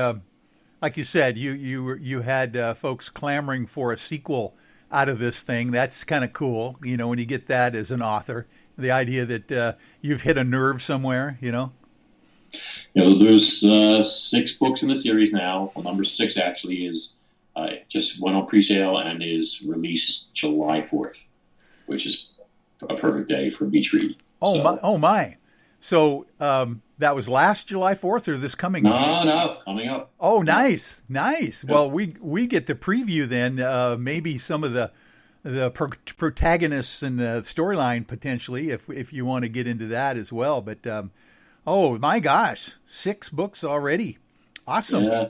like you said, you had folks clamoring for a sequel out of this thing. That's kind of cool, when you get that as an author. The idea that you've hit a nerve somewhere, There's 6 books in the series now. Well, number 6 actually is just went on pre-sale and is released July 4th, which is a perfect day for a beach read. Oh my! So that was last July 4th, or this coming? No, coming up. Oh, nice. Yes. Well, we get to preview then maybe some of the protagonists and the storyline potentially, if you want to get into that as well. But oh my gosh, 6 books already! Awesome. Yeah,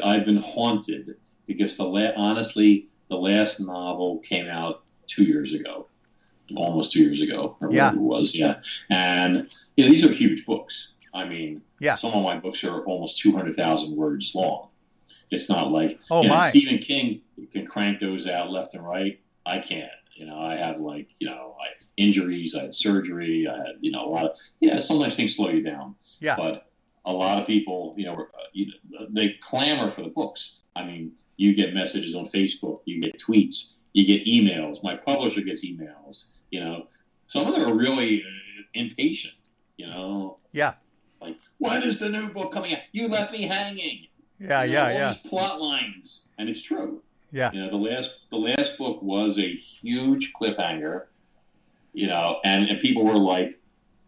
I've been haunted because honestly, the last novel came out 2 years ago, almost 2 years ago, or whatever it was. Yeah, and these are huge books. I mean, some of my books are almost 200,000 words long. It's not like Stephen King can crank those out left and right. I can't. I have I have injuries, I had surgery, I had a lot of sometimes things slow you down. Yeah. But a lot of people, they clamor for the books. I mean, you get messages on Facebook, you get tweets, you get emails. My publisher gets emails. Some of them are really impatient. Yeah. Like, when is the new book coming out? You left me hanging. Yeah. All these plot lines, and it's true. Yeah. The last book was a huge cliffhanger. And people were like,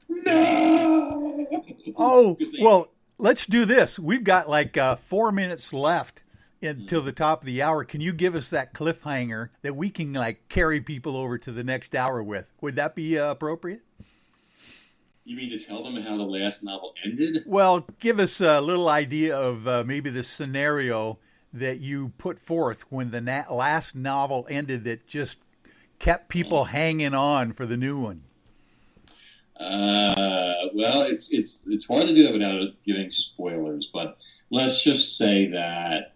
no. Oh, well, let's do this. We've got 4 minutes left until the top of the hour. Can you give us that cliffhanger that we can carry people over to the next hour with? Would that be appropriate? You mean to tell them how the last novel ended? Well, give us a little idea of maybe the scenario that you put forth when the last novel ended that just kept people hanging on for the new one. Well, it's hard to do that without giving spoilers, but let's just say that.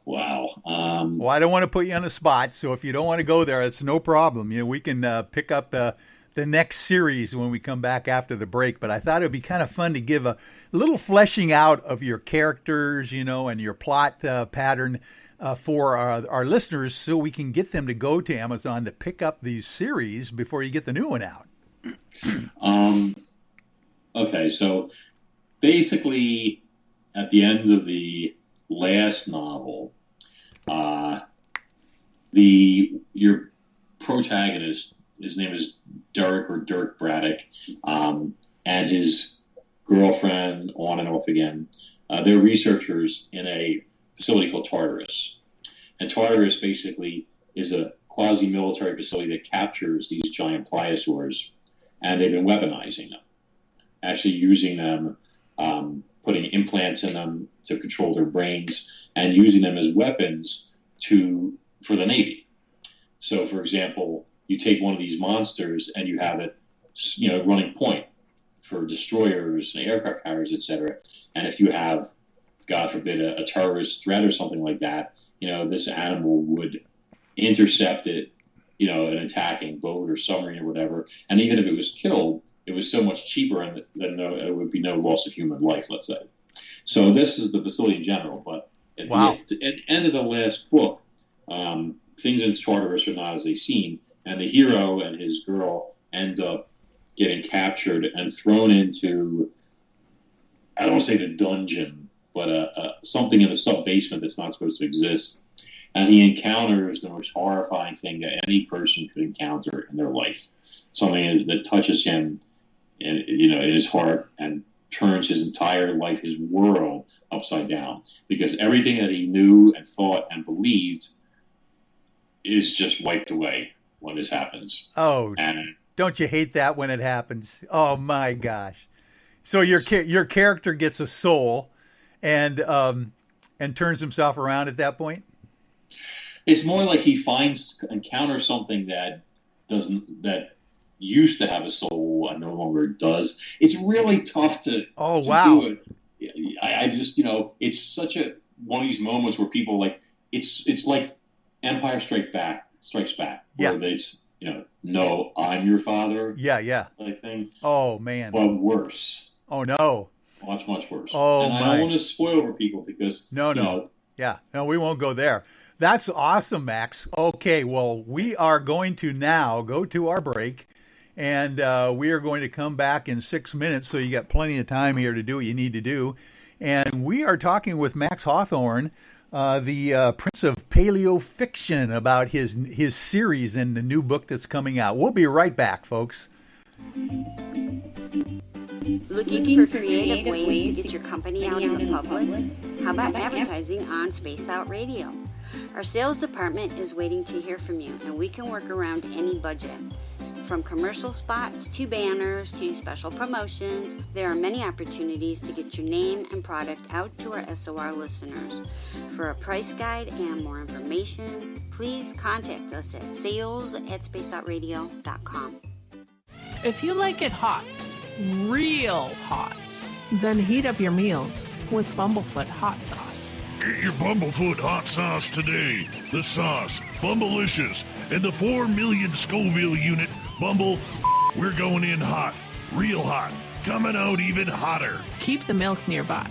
Wow. Well, I don't want to put you on the spot, so if you don't want to go there, it's no problem. We can pick up the next series when we come back after the break. But I thought it would be kind of fun to give a little fleshing out of your characters, and your plot pattern for our listeners, so we can get them to go to Amazon to pick up these series before you get the new one out. Okay, so basically, at the end of the last novel, your protagonist, his name is Dirk Braddock, and his girlfriend, on and off again, they're researchers in a facility called Tartarus. And Tartarus basically is a quasi-military facility that captures these giant pliosaurs, and they've been weaponizing them, actually using them, putting implants in them to control their brains, and using them as weapons for the Navy. So, for example, you take one of these monsters and you have it, running point for destroyers, aircraft carriers, etc. And if you have, God forbid, a terrorist threat or something like that, this animal would intercept it, an attacking boat or submarine or whatever. And even if it was killed, it was so much cheaper, and then there would be no loss of human life, let's say. So this is the facility in general. But at the end of the last book, things in Tartarus are not as they seem, and the hero and his girl end up getting captured and thrown into, I don't want to say the dungeon, but something in the sub-basement that's not supposed to exist. And he encounters the most horrifying thing that any person could encounter in their life. Something that touches him in his heart and turns his entire life, his world, upside down. Because everything that he knew and thought and believed is just wiped away when this happens. Oh, and don't you hate that when it happens? Oh my gosh! So your character gets a soul, and turns himself around at that point. It's more like he encounters something that used to have a soul and no longer does. It's really tough to. Oh, wow! Do it. I just it's such one of these moments where people it's like Empire Strikes Back, where they no, I'm your father. Yeah. Like thing. Oh man. But worse. Oh no. Much, much worse. Oh, and I don't want to spoil for people because, No, we won't go there. That's awesome, Max. Okay, well, we are going to now go to our break, and we are going to come back in 6 minutes, so you got plenty of time here to do what you need to do. And we are talking with Max Hawthorne, the Prince of Paleo-Fiction, about his series and the new book that's coming out. We'll be right back, folks. Looking for creative ways to get your company out in the public? How about advertising on Spaced Out Radio? Our sales department is waiting to hear from you, and we can work around any budget. From commercial spots to banners to special promotions, there are many opportunities to get your name and product out to our SOR listeners. For a price guide and more information, please contact us at sales@spacedoutradio.com. If you like it hot, real hot, then heat up your meals with Bumblefoot hot sauce. Get your Bumblefoot hot sauce today. The sauce, Bumblicious, and the 4 million Scoville unit Bumble. We're going in hot, real hot, coming out even hotter. Keep the milk nearby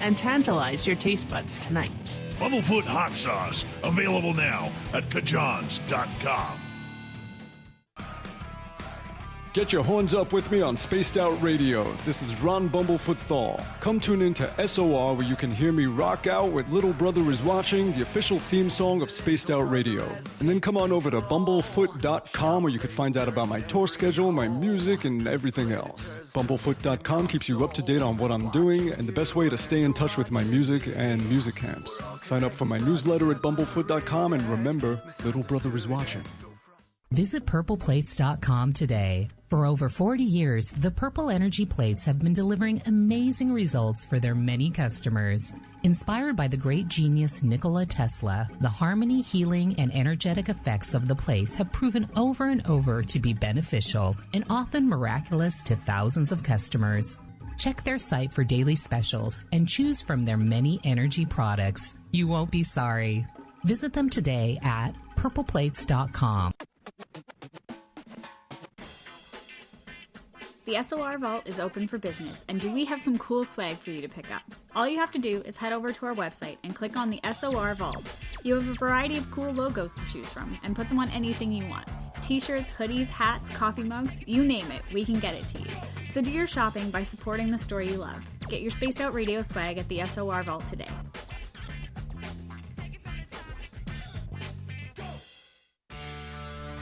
and tantalize your taste buds tonight. Bumblefoot hot sauce, available now at kajans.com. Get your horns up with me on Spaced Out Radio. This is Ron Bumblefoot Thal. Come tune in to SOR where you can hear me rock out with Little Brother Is Watching, the official theme song of Spaced Out Radio. And then come on over to bumblefoot.com where you can find out about my tour schedule, my music, and everything else. Bumblefoot.com keeps you up to date on what I'm doing and the best way to stay in touch with my music and music camps. Sign up for my newsletter at bumblefoot.com and remember, Little Brother Is Watching. Visit purpleplates.com today. For over 40 years, the Purple Energy Plates have been delivering amazing results for their many customers. Inspired by the great genius Nikola Tesla, the harmony, healing, and energetic effects of the plates have proven over and over to be beneficial and often miraculous to thousands of customers. Check their site for daily specials and choose from their many energy products. You won't be sorry. Visit them today at purpleplates.com. The SOR Vault is open for business, and do we have some cool swag for you to pick up? All you have to do is head over to our website and click on the SOR Vault. You have a variety of cool logos to choose from, and put them on anything you want. T-shirts, hoodies, hats, coffee mugs, you name it, we can get it to you. So do your shopping by supporting the store you love. Get your Spaced Out Radio swag at the SOR Vault today.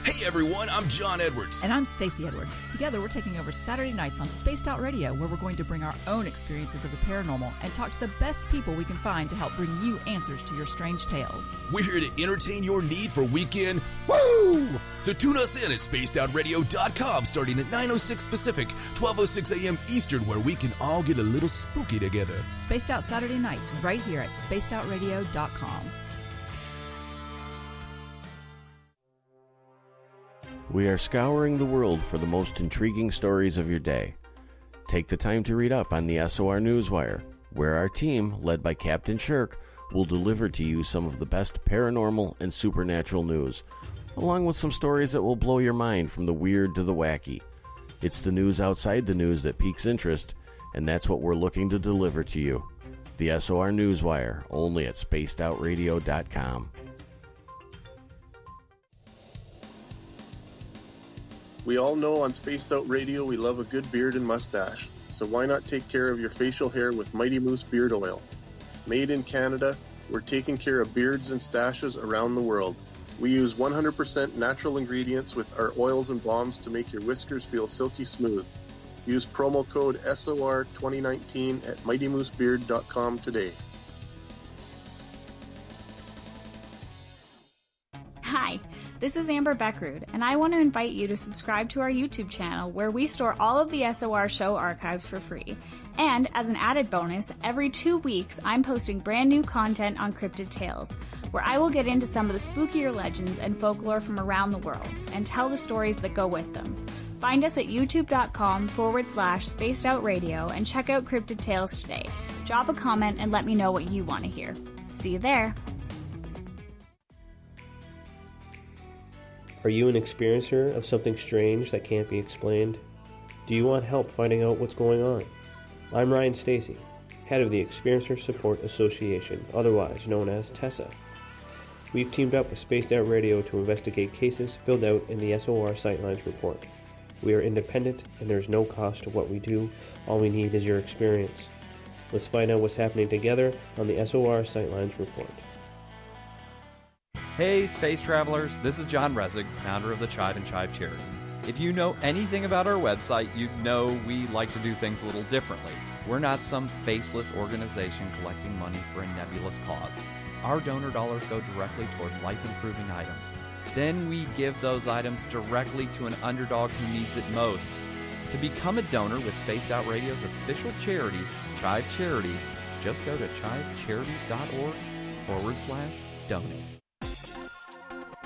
Hey everyone, I'm John Edwards. And I'm Stacey Edwards. Together we're taking over Saturday nights on Spaced Out Radio, where we're going to bring our own experiences of the paranormal and talk to the best people we can find to help bring you answers to your strange tales. We're here to entertain your need for weekend woo! So tune us in at spacedoutradio.com starting at 9:06 Pacific, 12:06 a.m. Eastern, where we can all get a little spooky together. Spaced Out Saturday nights right here at spacedoutradio.com. We are scouring the world for the most intriguing stories of your day. Take the time to read up on the SOR Newswire, where our team, led by Captain Shirk, will deliver to you some of the best paranormal and supernatural news, along with some stories that will blow your mind from the weird to the wacky. It's the news outside the news that piques interest, and that's what we're looking to deliver to you. The SOR Newswire, only at spacedoutradio.com. We all know on Spaced Out Radio we love a good beard and mustache, so why not take care of your facial hair with Mighty Moose Beard Oil? Made in Canada, we're taking care of beards and stashes around the world. We use 100% natural ingredients with our oils and balms to make your whiskers feel silky smooth. Use promo code SOR2019 at mightymoosebeard.com today. Hi, this is Amber Beckrud, and I want to invite you to subscribe to our YouTube channel where we store all of the SOR show archives for free. And as an added bonus, every 2 weeks I'm posting brand new content on Cryptid Tales, where I will get into some of the spookier legends and folklore from around the world and tell the stories that go with them. Find us at youtube.com/spacedoutradio and check out Cryptid Tales today. Drop a comment and let me know what you want to hear. See you there. Are you an experiencer of something strange that can't be explained? Do you want help finding out what's going on? I'm Ryan Stacy, head of the Experiencer Support Association, otherwise known as TESSA. We've teamed up with Spaced Out Radio to investigate cases filled out in the SOR Sightlines report. We are independent and there's no cost to what we do. All we need is your experience. Let's find out what's happening together on the SOR Sightlines report. Hey, space travelers, this is John Resig, founder of the Chive and Chive Charities. If you know anything about our website, you'd know we like to do things a little differently. We're not some faceless organization collecting money for a nebulous cause. Our donor dollars go directly toward life-improving items. Then we give those items directly to an underdog who needs it most. To become a donor with Spaced Out Radio's official charity, Chive Charities, just go to chivecharities.org/donate.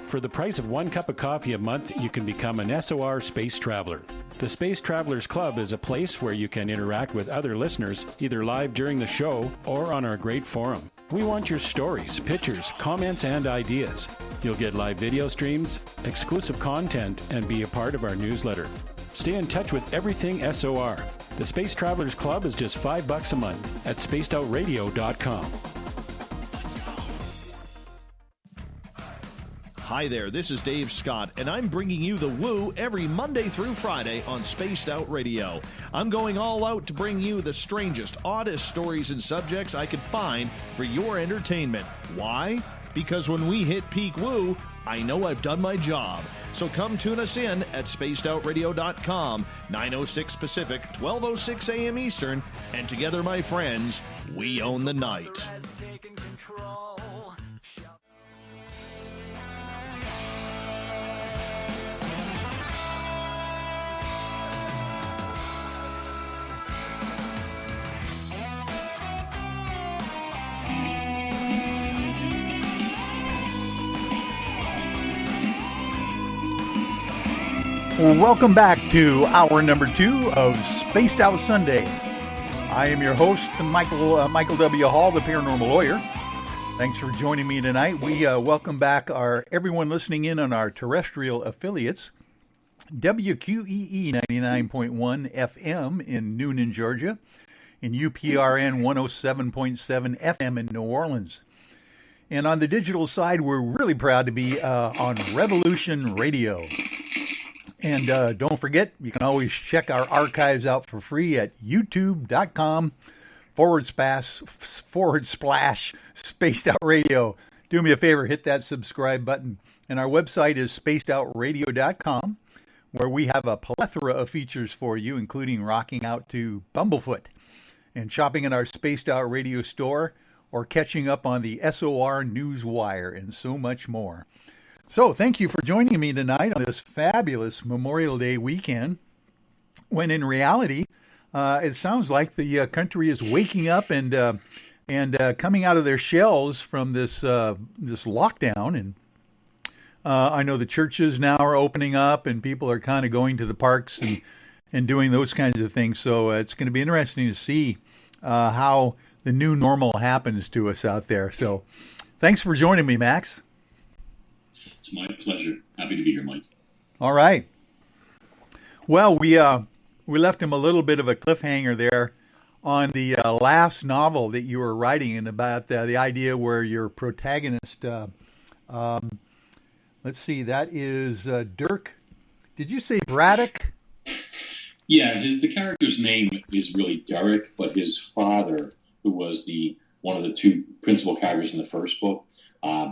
For the price of 1 cup of coffee a month, you can become an SOR Space Traveler. The Space Travelers Club is a place where you can interact with other listeners, either live during the show or on our great forum. We want your stories, pictures, comments, and ideas. You'll get live video streams, exclusive content, and be a part of our newsletter. Stay in touch with everything SOR. The Space Travelers Club is just $5 a month at spacedoutradio.com. Hi there, this is Dave Scott, and I'm bringing you the Woo every Monday through Friday on Spaced Out Radio. I'm going all out to bring you the strangest, oddest stories and subjects I could find for your entertainment. Why? Because when we hit peak Woo, I know I've done my job. So come tune us in at spacedoutradio.com, 9:06 Pacific, 12:06 a.m. Eastern, and together, my friends, we own the night. Welcome back to hour number 2 of Spaced Out Sunday. I am your host, Michael W. Hall, the Paranormal Lawyer. Thanks for joining me tonight. We welcome back everyone listening in on our terrestrial affiliates. WQEE 99.1 FM in Noonan, Georgia, and UPRN 107.7 FM in New Orleans. And on the digital side, we're really proud to be on Revolution Radio. And don't forget, you can always check our archives out for free at youtube.com// Spaced Out Radio. Do me a favor, hit that subscribe button. And our website is spacedoutradio.com, where we have a plethora of features for you, including rocking out to Bumblefoot and shopping in our Spaced Out Radio store or catching up on the SOR Newswire and so much more. So thank you for joining me tonight on this fabulous Memorial Day weekend, when in reality, it sounds like the country is waking up and coming out of their shells from this lockdown. And I know the churches now are opening up and people are kind of going to the parks and doing those kinds of things. So it's going to be interesting to see how the new normal happens to us out there. So thanks for joining me, Max. It's my pleasure. Happy to be here, Mike. All right. Well, we left him a little bit of a cliffhanger there on the last novel that you were writing, and about the idea where your protagonist, let's see, that is Dirk. Did you say Braddock? Yeah, the character's name is really Derek, but his father, who was one of the two principal characters in the first book,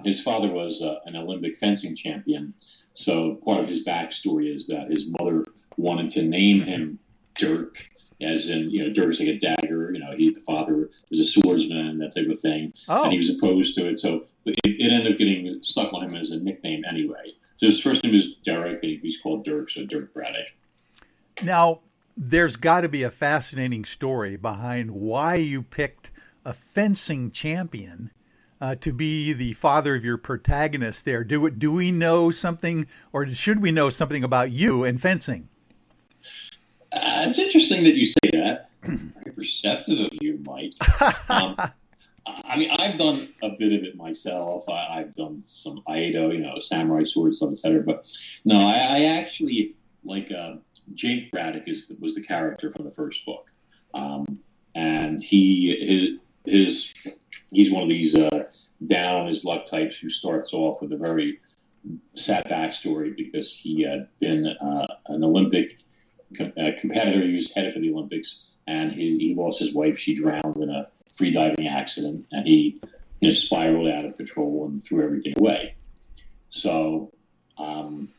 his father was an Olympic fencing champion. So part of his backstory is that his mother wanted to name him Dirk, as in, Dirk's like a dagger. The father was a swordsman, that type of thing. Oh. And he was opposed to it. So it ended up getting stuck on him as a nickname anyway. So his first name is Derek, and he's called Dirk, so Dirk Braddock. Now, there's got to be a fascinating story behind why you picked a fencing champion to be the father of your protagonist there. Do we know something, or should we know something about you and fencing? It's interesting that you say that. Very perceptive of you, Mike. I've done a bit of it myself. I've done some Aido, samurai sword stuff, etc. But no, I actually like Jake Braddock was the character from the first book, and he's one of these down on his luck types who starts off with a very sad backstory because he had been an Olympic competitor. He was headed for the Olympics, and he lost his wife. She drowned in a free diving accident, and he spiraled out of control and threw everything away. So, and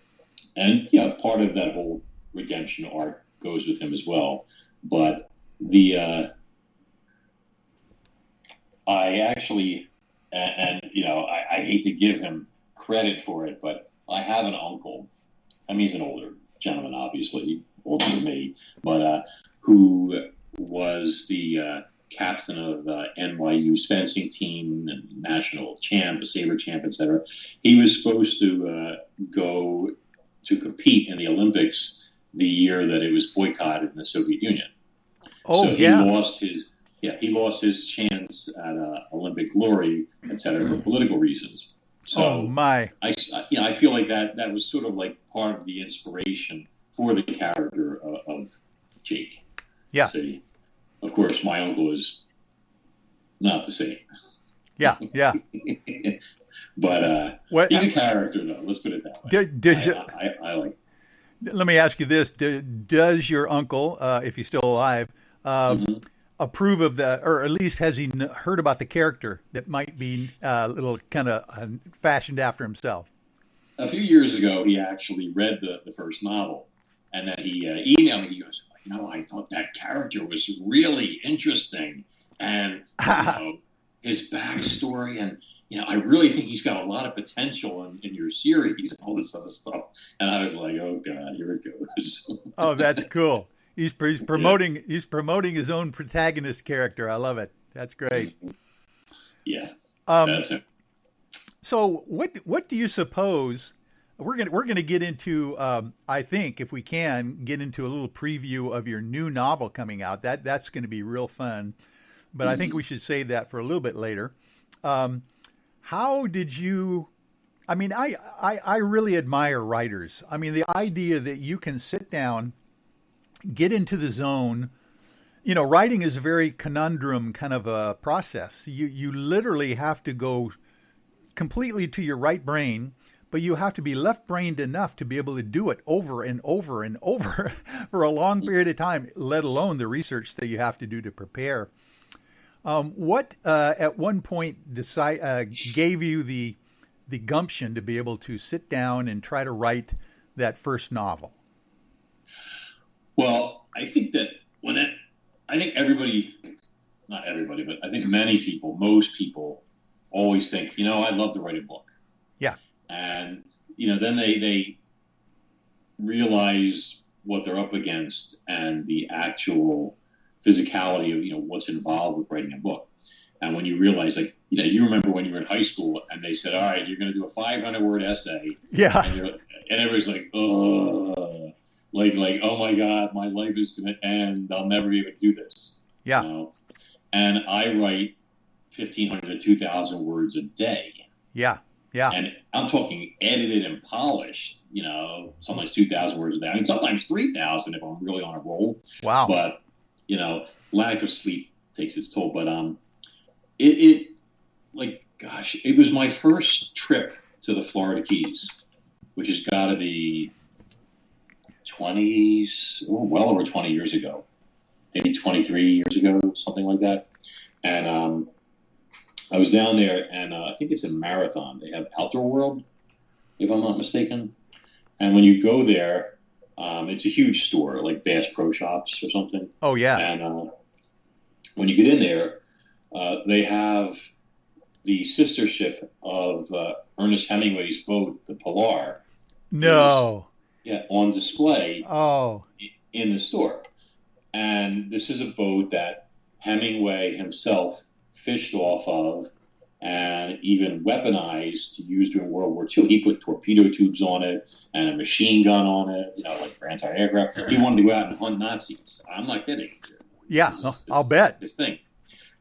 part of that whole redemption arc goes with him as well. But I actually, I hate to give him credit for it, but I have an uncle. I mean, he's an older gentleman, obviously, older than me, but who was the captain of NYU's fencing team and national champ, a saber champ, etc. He was supposed to go to compete in the Olympics the year that it was boycotted in the Soviet Union. Oh, so he lost his chance at Olympic glory, etc., for political reasons. So I feel like that was sort of like part of the inspiration for the character of Jake. Yeah. See, of course, my uncle is not the same. Yeah, yeah. But he's a character, though. Let's put it that way. I like. Let me ask you this: does your uncle, if he's still alive, approve of that, or at least has he heard about the character that might be a little kind of fashioned after himself? A few years ago, he actually read the first novel, and then he emailed me. He goes, I thought that character was really interesting, and his backstory, and I really think he's got a lot of potential in your series and all this other stuff. And I was like, oh God, here it goes. Oh, that's cool. He's promoting his own protagonist character. I love it. That's great. Yeah. That's it. So what do you suppose? We're gonna get into I think if we can get into a little preview of your new novel coming out. That's going to be real fun. But I think we should save that for a little bit later. How did you? I mean, I really admire writers. I mean, the idea that you can sit down, get into the zone. Writing is a very conundrum kind of a process. You literally have to go completely to your right brain, but you have to be left-brained enough to be able to do it over and over and over for a long period of time, let alone the research that you have to do to prepare. What at one point gave you the gumption to be able to sit down and try to write that first novel? Well, I think that I think everybody, not everybody, but I think many people, most people, always think, I'd love to write a book. Yeah. And, then they realize what they're up against and the actual physicality of, what's involved with writing a book. And when you realize, you remember when you were in high school and they said, all right, you're going to do a 500-word essay. Yeah. And everybody's like, oh, like, oh my God, my life is going to end. I'll never be able to do this. Yeah. And I write 1,500 to 2,000 words a day. Yeah. Yeah. And I'm talking edited and polished, sometimes 2,000 words a day. I mean, sometimes 3,000 if I'm really on a roll. Wow. But, lack of sleep takes its toll. But it was my first trip to the Florida Keys, which has got to be well over 20 years ago, maybe 23 years ago, something like that. And I was down there, and I think it's in Marathon. They have Outdoor World, if I'm not mistaken. And when you go there, it's a huge store, like Bass Pro Shops or something. Oh, yeah. And when you get in there, they have the sister ship of Ernest Hemingway's boat, the Pilar. No. On display in the store. And this is a boat that Hemingway himself fished off of and even weaponized to use during World War II. He put torpedo tubes on it and a machine gun on it, like for anti-aircraft. He wanted to go out and hunt Nazis. I'm not kidding. Yeah, I'll bet. This thing.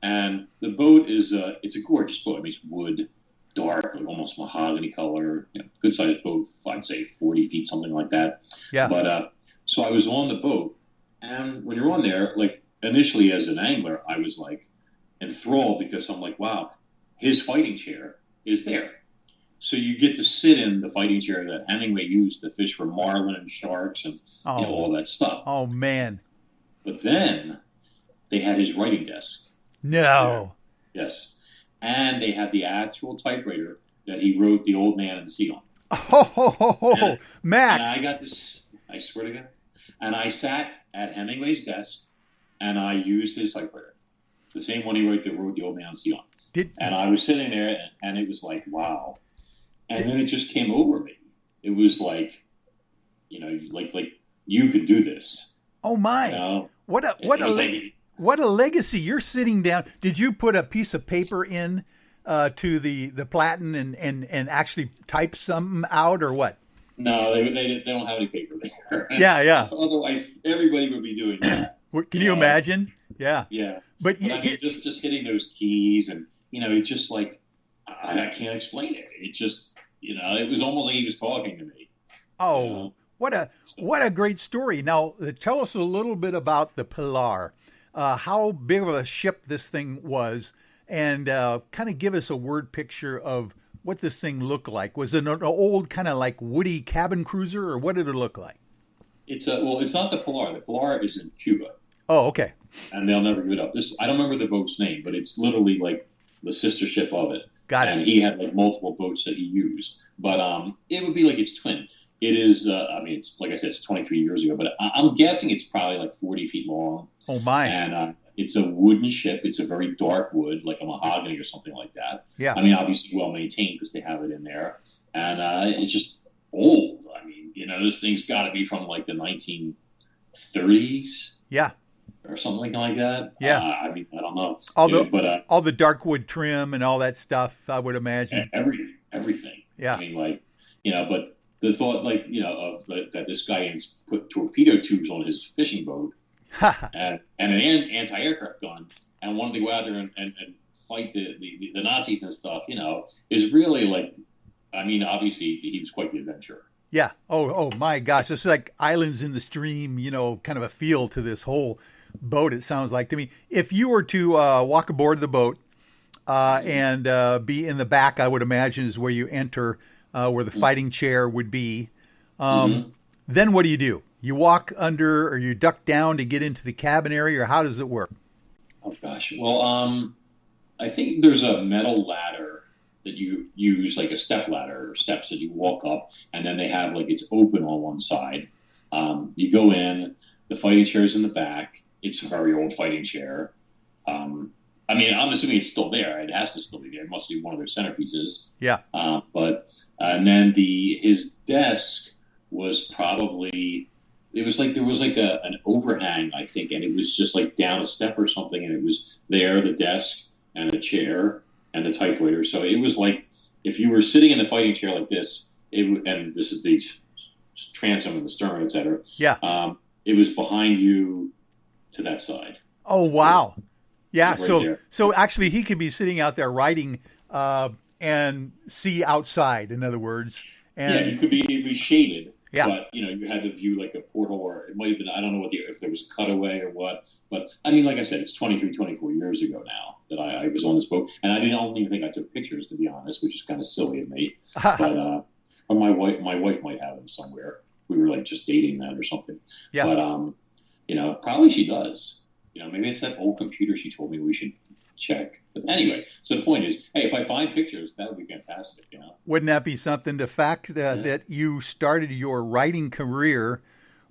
And the boat is, it's a gorgeous boat. I mean, it's wood, dark, like almost mahogany color, good sized boat, I'd say 40 feet, something like that. Yeah. But So I was on the boat, and when you're on there, like initially as an angler, I was like enthralled because I'm like, wow, his fighting chair is there. So you get to sit in the fighting chair that Hemingway used to fish for marlin and sharks and all that stuff. Oh, man. But then they had his writing desk. No. Yes. And they had the actual typewriter that he wrote The Old Man and the Sea on. Oh, Max. And I got this, I swear to God. And I sat at Hemingway's desk and I used his typewriter. The same one he wrote The Old Man and the Sea on. And I was sitting there and it was like, wow. And then it just came over me. It was like, like you could do this. Oh my! What a legacy! You're sitting down. Did you put a piece of paper in to the platen and actually type something out or what? No, they don't have any paper there. Yeah. Otherwise, everybody would be doing that. Can you imagine? Yeah. Yeah. But I mean, just hitting those keys and it's just like I can't explain it. It just it was almost like he was talking to me. Oh, what a great story! Now, tell us a little bit about the Pilar. How big of a ship this thing was, and kind of give us a word picture of what this thing looked like. Was it an old kind of like woody cabin cruiser, or what did it look like? It's not the Pilar. The Pilar is in Cuba. Oh, okay. And they'll never give it up. I don't remember the boat's name, but it's literally like the sister ship of it. Got it. And he had like multiple boats that he used, but it would be like its twin. It is. It's like I said, it's 23 years ago, but I'm guessing it's probably like 40 feet long. Oh my! And it's a wooden ship. It's a very dark wood, like a mahogany or something like that. Yeah. I mean, obviously well maintained because they have it in there, and it's just old. I mean, this thing's got to be from like the 1930s. Yeah. Or something like that. Yeah. I don't know. All the dark wood trim and all that stuff, I would imagine. Everything. Yeah. I mean, but the thought, that this guy put torpedo tubes on his fishing boat and an anti-aircraft gun and wanted to go out there and fight the Nazis and stuff, is really like, obviously he was quite the adventurer. Yeah. Oh my gosh. It's like islands in the stream, kind of a feel to this whole boat, it sounds like to me. If you were to walk aboard the boat and be in the back, I would imagine is where you enter, where the fighting chair would be. Then what do? You walk under or you duck down to get into the cabin area, or how does it work? Oh gosh. Well, I think there's a metal ladder that you use, like a step ladder or steps that you walk up, and then they have like it's open on one side. You go in, the fighting chair is in the back. It's a very old fighting chair. I'm assuming it's still there. It has to still be there. It must be one of their centerpieces. Yeah. And then his desk was probably, it was like there was like an overhang, I think, and it was just like down a step or something, and it was there, the desk and the chair and the typewriter. So it was like if you were sitting in the fighting chair like this, and this is the transom and the stern, et cetera. Yeah. It was behind you to that side. Oh, wow. Yeah. Right so actually he could be sitting out there writing and see outside, in other words. And you could be shaded. Yeah. But, you had to view like a portal, or it might have been, I don't know if there was a cutaway or what. But, like I said, it's 24 years ago now that I was on this boat. And I don't even think I took pictures, to be honest, which is kind of silly of me. But my wife might have them somewhere. We were like just dating then or something. Yeah. But, probably she does. Maybe it's that old computer she told me we should check. But anyway, so the point is, hey, if I find pictures, that would be fantastic, Wouldn't that be something? The fact that you started your writing career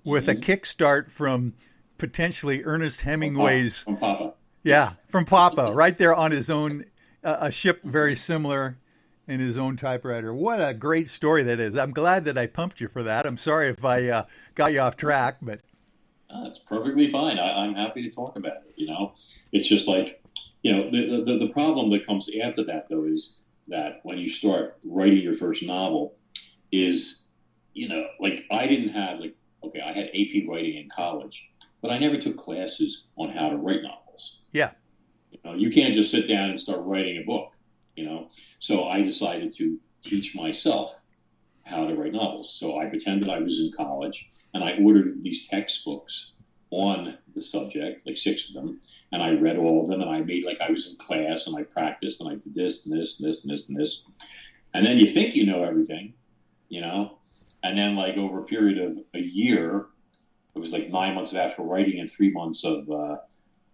with a kickstart from potentially Ernest Hemingway's... From Papa. Yeah, from Papa, right there on his own, a ship very similar in his own typewriter. What a great story that is. I'm glad that I pumped you for that. I'm sorry if I got you off track, but... It's perfectly fine. I'm happy to talk about it, It's just like, the problem that comes after that, though, is that when you start writing your first novel is, like I didn't have, I had AP writing in college, but I never took classes on how to write novels. Yeah. You can't just sit down and start writing a book, So I decided to teach myself how to write novels. So I pretended I was in college, and I ordered these textbooks on the subject, like 6 of them, and I read all of them, and I made like I was in class, and I practiced, and I did this and this and this and this and this. And then you think you know everything, you know, and then like over a period of a year, it was like 9 months of actual writing and 3 months of, a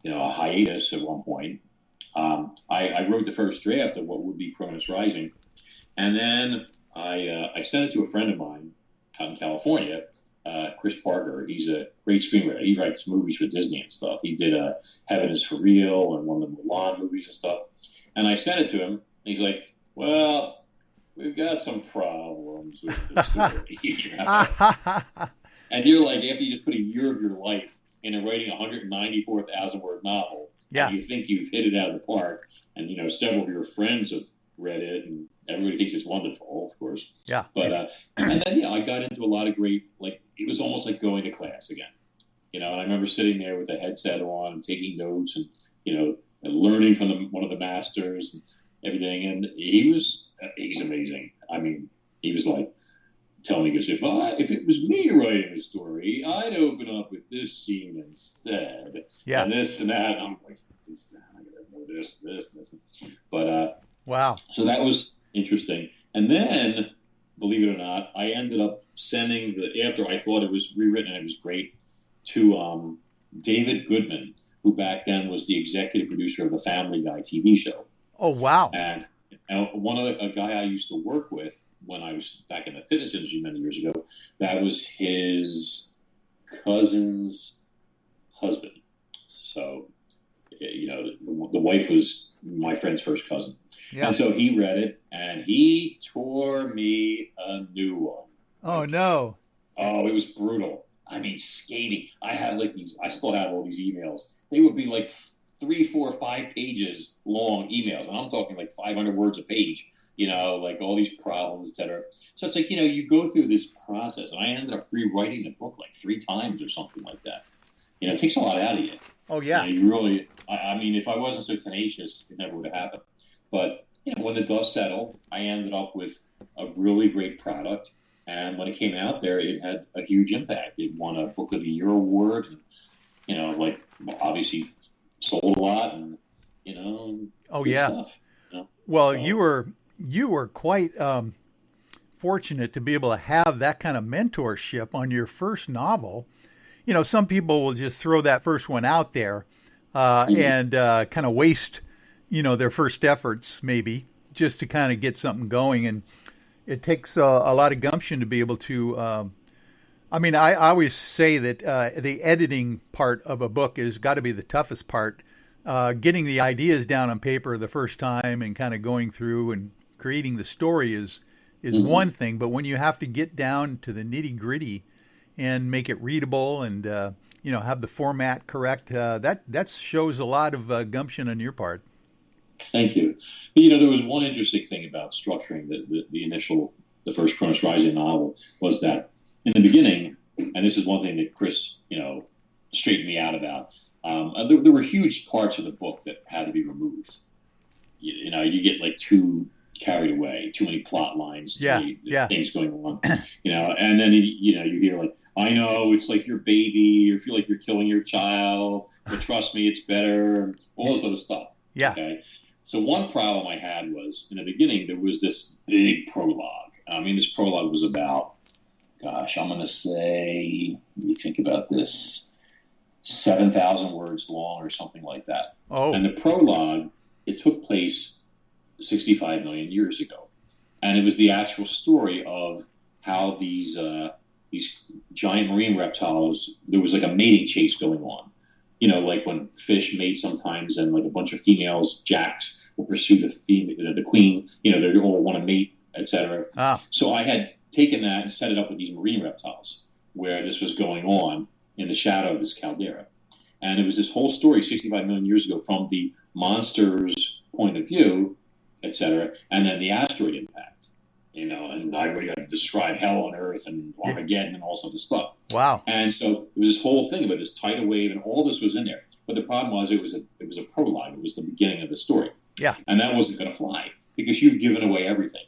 hiatus at one point. I wrote the first draft of what would be Cronus Rising. And then I sent it to a friend of mine out in California, Chris Parker. He's a great screenwriter. He writes movies for Disney and stuff. He did Heaven is for Real and one of the Mulan movies and stuff. And I sent it to him. And he's like, well, we've got some problems with the story. You know? And you're like, after you just put a year of your life into writing a 194,000-word novel, and you think you've hit it out of the park, and, you know, several of your friends have read it, and everybody thinks it's wonderful, of course. Yeah. But, and then, I got into a lot of great, like, it was almost like going to class again. You know, and I remember sitting there with a headset on and taking notes and, you know, and learning from one of the masters and everything. And he's amazing. I mean, he was like, telling me, he goes, if it was me writing a story, I'd open up with this scene instead. Yeah. And this and that. And I'm like, I gotta know this. But wow. So that was interesting. And then, believe it or not, I ended up sending after I thought it was rewritten and it was great, to David Goodman, who back then was the executive producer of the Family Guy TV show. Oh, wow. And a guy I used to work with when I was back in the fitness industry many years ago, that was his cousin's husband. So, you know, the wife was my friend's first cousin. Yeah. And so he read it, and he tore me a new one. Oh, no. Oh, it was brutal. I mean, scathing. I still have all these emails. They would be like 3, 4, 5 pages long emails, and I'm talking like 500 words a page. You know, like all these problems, et cetera. So it's like, you know, you go through this process, and I ended up rewriting the book like 3 times or something like that. You know, it takes a lot out of you. Oh, yeah. You really, I mean, if I wasn't so tenacious, it never would have happened. But, you know, when the dust settled, I ended up with a really great product. And when it came out there, it had a huge impact. It won a Book of the Year award. And, you know, like, obviously sold a lot and, you know. Oh, yeah. Stuff, you know? Well, you were quite fortunate to be able to have that kind of mentorship on your first novel. You know, some people will just throw that first one out there and kind of waste, you know, their first efforts maybe just to kind of get something going. And it takes a lot of gumption to be able to, I mean, I always say that the editing part of a book has got to be the toughest part. Getting the ideas down on paper the first time and kind of going through and creating the story is one thing, but when you have to get down to the nitty gritty and make it readable and you know, have the format correct, that shows a lot of gumption on your part. Thank you. But, you know, there was one interesting thing about structuring the first Cronus Rising novel was that in the beginning, and this is one thing that Chris, you know, straightened me out about. There were huge parts of the book that had to be removed. You know, you get like too carried away, too many plot lines, things going on. You know, and then you hear like, I know it's like your baby, you feel like you're killing your child, but trust me, it's better. All this other stuff. Yeah. Okay. So one problem I had was in the beginning there was this big prologue. I mean, this prologue was about, gosh, I'm going to say, let me think about this. 7,000 words long or something like that. Oh. And the prologue, it took place 65 million years ago. And it was the actual story of how these giant marine reptiles, there was like a mating chase going on. You know, like when fish mate sometimes and like a bunch of females, jacks, will pursue the queen, you know, they all want to mate, etc. Ah. So I had taken that and set it up with these marine reptiles where this was going on in the shadow of this caldera. And it was this whole story 65 million years ago from the monster's point of view, et cetera, and then the asteroid impact, you know, and I really had to describe hell on Earth and Armageddon and all sorts of stuff. Wow. And so it was this whole thing about this tidal wave and all this was in there. But the problem was it was a prologue. It was the beginning of the story. Yeah. And that wasn't going to fly because you've given away everything.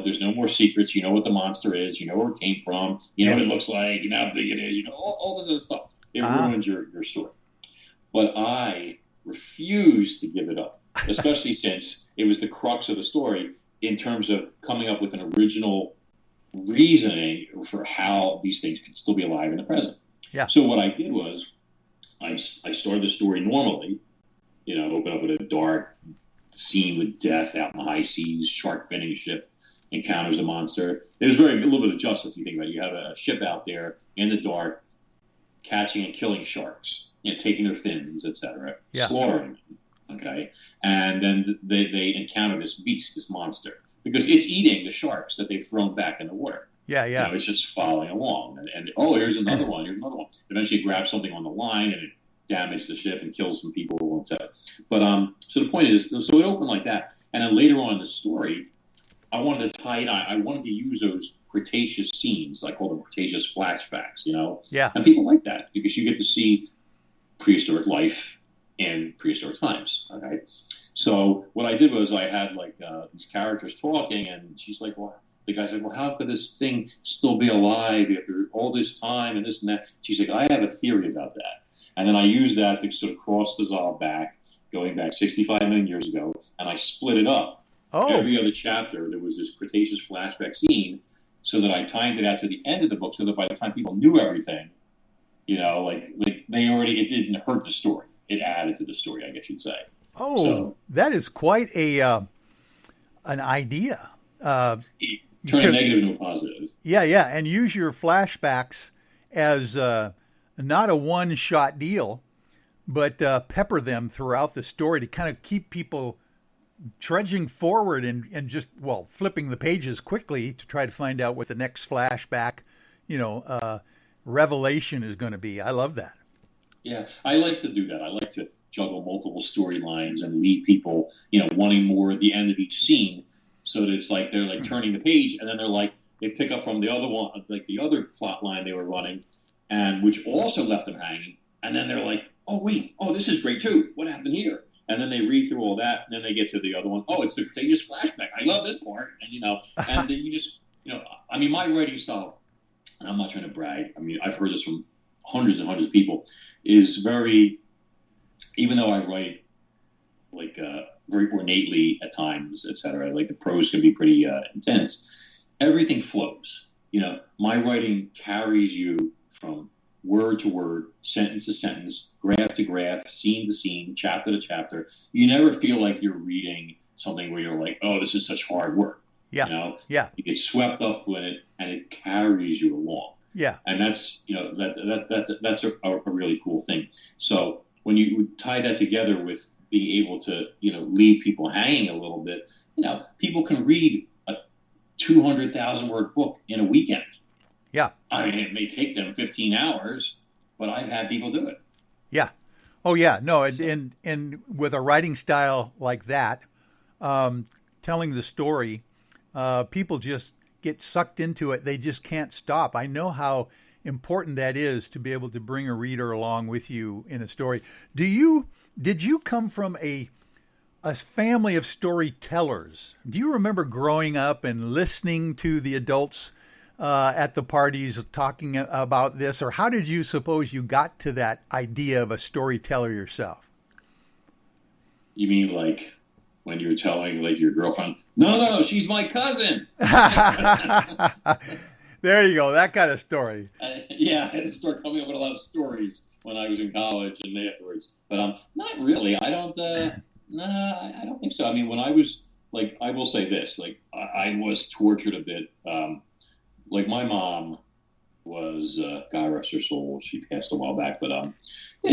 There's no more secrets. You know what the monster is. You know where it came from. You know what it looks like. You know how big it is. You know all this other stuff. It ruins your story. But I refuse to give it up, especially since it was the crux of the story in terms of coming up with an original reasoning for how these things could still be alive in the present. Yeah. So what I did was I started the story normally, open up with a dark scene with death out in the high seas, shark finning ship encounters a monster. There's a little bit of justice if you think about it. You have a ship out there in the dark catching and killing sharks, taking their fins, etc., slaughtering them. Okay, and then they encounter this beast, this monster, because it's eating the sharks that they've thrown back in the water. Yeah. It's just following along, and here's another one. Here's another one. Eventually, it grabs something on the line and it damages the ship and kills some people, etc. But so the point is, so it opened like that, and then later on in the story, I wanted to tie it. I wanted to use those Cretaceous scenes. I call them Cretaceous flashbacks. Yeah. And people like that because you get to see prehistoric life in prehistoric times. Okay. So what I did was I had these characters talking, and she's like, "Well," the guy's like, "Well, how could this thing still be alive after all this time and this and that?" She's like, "I have a theory about that." And then I used that to sort of cross dissolve back, going back 65 million years ago, and I split it up. Oh. Every other chapter, there was this Cretaceous flashback scene, so that I timed it out to the end of the book, so that by the time people knew everything, it didn't hurt the story. It added to the story, I guess you'd say. Oh, so, that is quite an idea. Turn a negative into a positive. Yeah, and use your flashbacks as not a one-shot deal, but pepper them throughout the story to kind of keep people trudging forward and just, flipping the pages quickly to try to find out what the next flashback, revelation is going to be. I love that. Yeah, I like to do that. I like to juggle multiple storylines and leave people, wanting more at the end of each scene, so that it's like they're turning the page, and then they pick up from the other one, the other plot line they were running, and which also left them hanging, and then they're like, "Oh wait, this is great too. What happened here?" And then they read through all that, and then they get to the other one. Oh, it's the Cretaceous flashback. I love this part, and and then you just, my writing style, and I'm not trying to brag. I mean, I've heard this from hundreds and hundreds of people, is very, even though I write very ornately at times, etc. The prose can be pretty intense. Everything flows. My writing carries you from word to word, sentence to sentence, graph to graph, scene to scene, chapter to chapter. You never feel like you're reading something where you're like, "Oh, this is such hard work." Yeah. You get swept up with it, and it carries you along. Yeah. And that's that's a really cool thing. So when you tie that together with being able to leave people hanging a little bit, people can read a 200,000 word book in a weekend. Yeah. I mean, it may take them 15 hours, but I've had people do it. Yeah. Oh yeah. No, and with a writing style like that, telling the story, people just get sucked into it. They just can't stop. I know how important that is to be able to bring a reader along with you in a story. Did you come from a family of storytellers? Do you remember growing up and listening to the adults at the parties talking about this, or how did you suppose you got to that idea of a storyteller yourself? You mean when you were telling your girlfriend, no, she's my cousin. There you go, that kind of story. Yeah, I had to start coming up with a lot of stories when I was in college and afterwards. But not really. I don't. I don't think so. I mean, when I was I will say this: I was tortured a bit. My mom was, God rest her soul, she passed a while back, but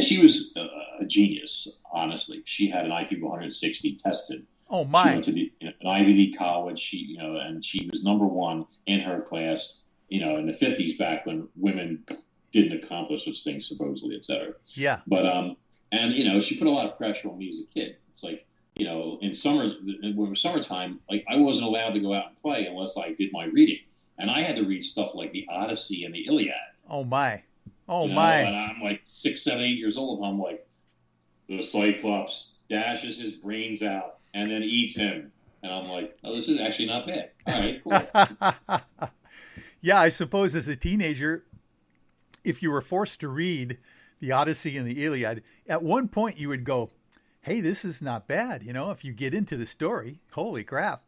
she was a genius. Honestly, she had an IQ of 160 tested. Oh my! She went to an Ivy League college. She and she was number one in her class. In the 50s, back when women didn't accomplish such things, supposedly, et cetera. Yeah. But and she put a lot of pressure on me as a kid. It's in summer, when it was summertime, I wasn't allowed to go out and play unless I did my reading. And I had to read stuff like the Odyssey and the Iliad. Oh my. My. And I'm 6, 7, 8 years old. And I'm the Cyclops dashes his brains out and then eats him. And I'm like, oh, this is actually not bad. All right, cool. Yeah, I suppose as a teenager, if you were forced to read the Odyssey and the Iliad, at one point you would go, hey, this is not bad. You know, if you get into the story, holy crap.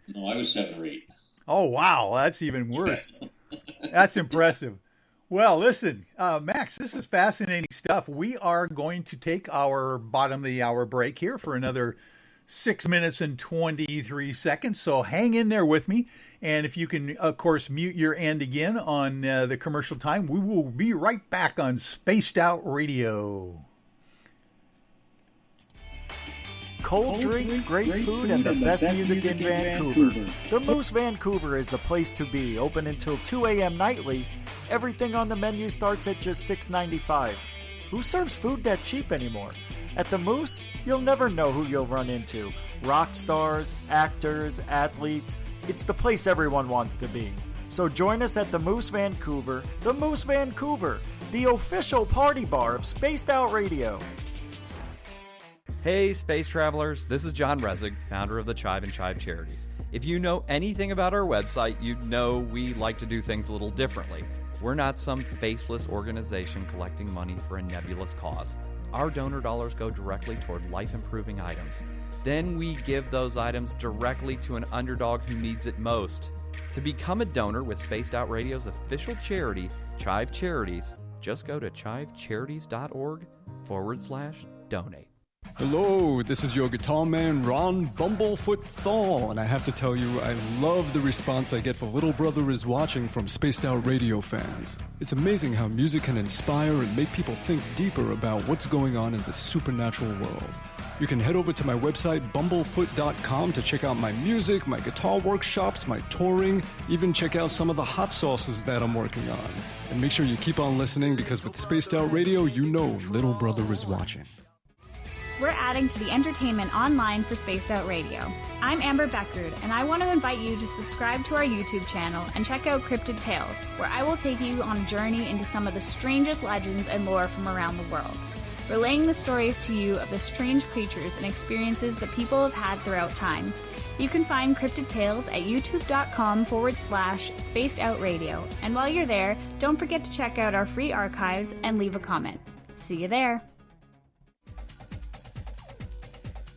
No, I was 7 or 8. Oh, wow. That's even worse. That's impressive. Well, listen, Max, this is fascinating stuff. We are going to take our bottom of the hour break here for another 6 minutes and 23 seconds. So hang in there with me. And if you can, of course, mute your end again on the commercial time, we will be right back on Spaced Out Radio. Cold drinks, great food, and the best music in Vancouver. The Moose Vancouver is the place to be, open until 2 a.m. nightly. Everything on the menu starts at just $6.95. Who serves food that cheap anymore? At the Moose, you'll never know who you'll run into. Rock stars, actors, athletes. It's the place everyone wants to be. So join us at the Moose Vancouver, the official party bar of Spaced Out Radio. Hey, space travelers, this is John Resig, founder of the Chive and Chive Charities. If you know anything about our website, you know we like to do things a little differently. We're not some faceless organization collecting money for a nebulous cause. Our donor dollars go directly toward life-improving items. Then we give those items directly to an underdog who needs it most. To become a donor with Spaced Out Radio's official charity, Chive Charities, just go to chivecharities.org/donate. Hello, this is your guitar man, Ron Bumblefoot Thaw, and I have to tell you, I love the response I get for Little Brother is Watching from Spaced Out Radio fans. It's amazing how music can inspire and make people think deeper about what's going on in this supernatural world. You can head over to my website, bumblefoot.com, to check out my music, my guitar workshops, my touring, even check out some of the hot sauces that I'm working on. And make sure you keep on listening, because with Spaced Out Radio, you know Little Brother is watching. We're adding to the entertainment online for Spaced Out Radio. I'm Amber Beckrud, and I want to invite you to subscribe to our YouTube channel and check out Cryptid Tales, where I will take you on a journey into some of the strangest legends and lore from around the world, relaying the stories to you of the strange creatures and experiences that people have had throughout time. You can find Cryptid Tales at youtube.com/Spaced Out Radio. And while you're there, don't forget to check out our free archives and leave a comment. See you there.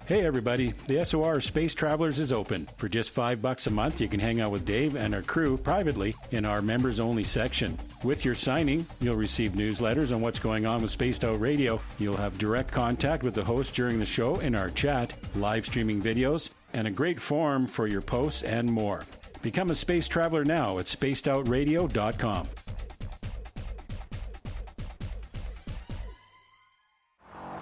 Hey everybody, the SOR Space Travelers is open. For just $5 a month, you can hang out with Dave and our crew privately in our members-only section. With your signing, you'll receive newsletters on what's going on with Spaced Out Radio. You'll have direct contact with the host during the show in our chat, live streaming videos, and a great forum for your posts and more. Become a space traveler now at spacedoutradio.com.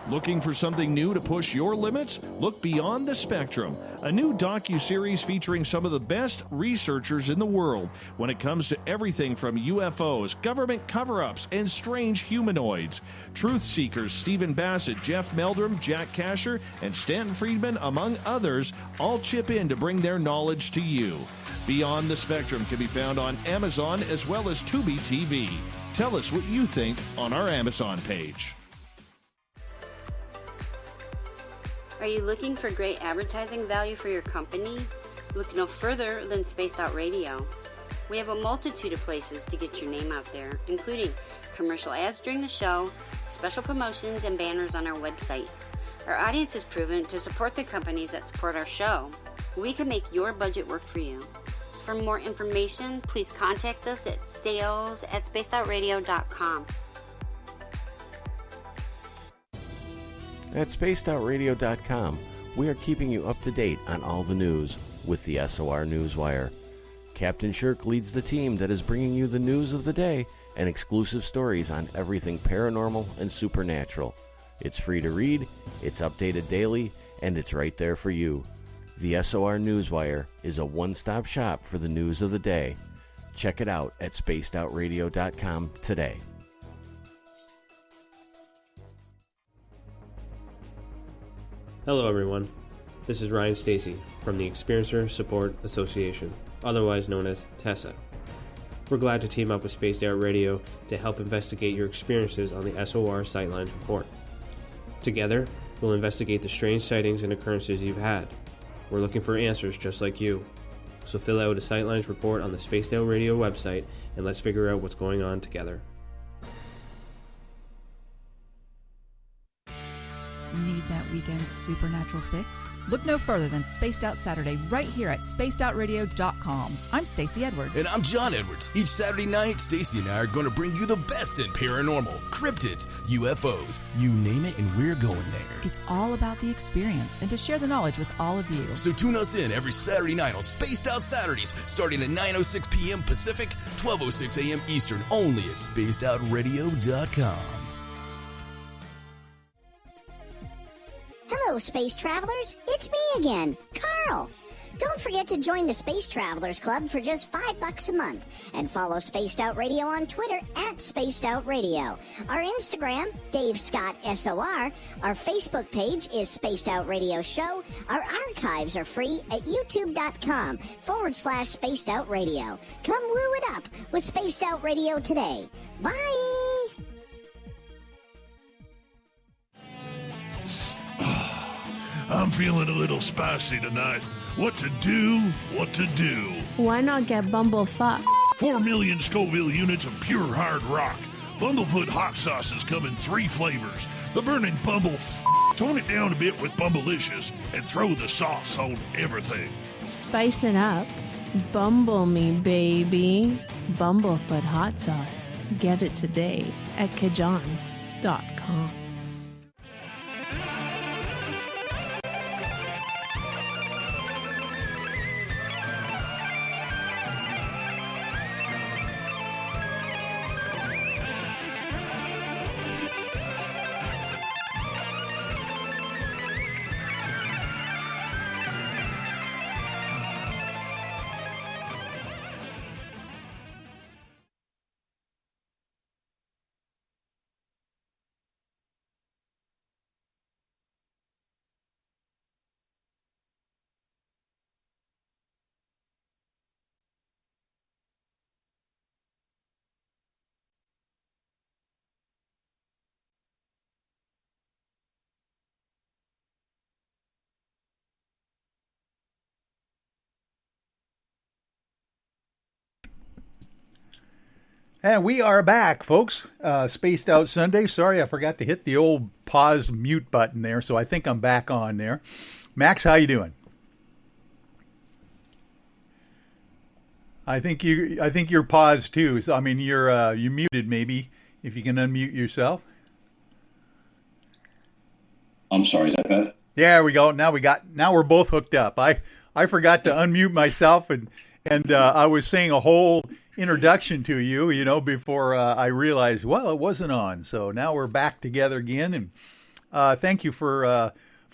Looking for something new to push your limits? Look Beyond the Spectrum, a new docuseries featuring some of the best researchers in the world when it comes to everything from UFOs, government cover-ups, and strange humanoids. Truth seekers Stephen Bassett, Jeff Meldrum, Jack Kasher, and Stanton Friedman, among others, all chip in to bring their knowledge to you. Beyond the Spectrum can be found on Amazon as well as Tubi TV. Tell us what you think on our Amazon page. Are you looking for great advertising value for your company? Look no further than Spaced Out Radio. We have a multitude of places to get your name out there, including commercial ads during the show, special promotions, and banners on our website. Our audience is proven to support the companies that support our show. We can make your budget work for you. So for more information, please contact us at sales@spacedoutradio.com. At spacedoutradio.com, we are keeping you up to date on all the news with the SOR Newswire. Captain Shirk leads the team that is bringing you the news of the day and exclusive stories on everything paranormal and supernatural. It's free to read, it's updated daily, and it's right there for you. The SOR Newswire is a one-stop shop for the news of the day. Check it out at spacedoutradio.com today. Hello everyone, this is Ryan Stacy from the Experiencer Support Association, otherwise known as TESSA. We're glad to team up with Spaced Out Radio to help investigate your experiences on the SOR Sightlines Report. Together, we'll investigate the strange sightings and occurrences you've had. We're looking for answers just like you. So fill out a Sightlines report on the Spaced Out Radio website, and let's figure out what's going on together. Need that weekend supernatural fix? Look no further than Spaced Out Saturday right here at spacedoutradio.com. I'm Stacey Edwards. And I'm John Edwards. Each Saturday night, Stacey and I are going to bring you the best in paranormal, cryptids, UFOs, you name it, and we're going there. It's all about the experience and to share the knowledge with all of you. So tune us in every Saturday night on Spaced Out Saturdays, starting at 9:06 p.m. Pacific, 12:06 a.m. Eastern, only at spacedoutradio.com. Hello, space travelers. It's me again, Carl. Don't forget to join the Space Travelers Club for just $5 a month and follow Spaced Out Radio on Twitter at Spaced Out Radio. Our Instagram, Dave Scott SOR. Our Facebook page is Spaced Out Radio Show. Our archives are free at youtube.com/Spaced Out Radio. Come woo it up with Spaced Out Radio today. Bye! I'm feeling a little spicy tonight. What to do? What to do? Why not get bumblefuck? 4 million Scoville units of pure hard rock. Bumblefoot hot sauces come in 3 flavors. The burning bumble. Tone it down a bit with Bumblicious and throw the sauce on everything. Spice it up. Bumble me, baby. Bumblefoot hot sauce. Get it today at kajans.com. And we are back, folks. Spaced Out Sunday. Sorry, I forgot to hit the old pause mute button there, so I think I'm back on there. Max, how you doing? I think you're paused too. So, I mean, you're muted. Maybe if you can unmute yourself. I'm sorry, is that bad? There we go. Now we're both hooked up. I forgot to unmute myself and I was saying a whole introduction to you, before I realized, well, it wasn't on. So now we're back together again, and thank you for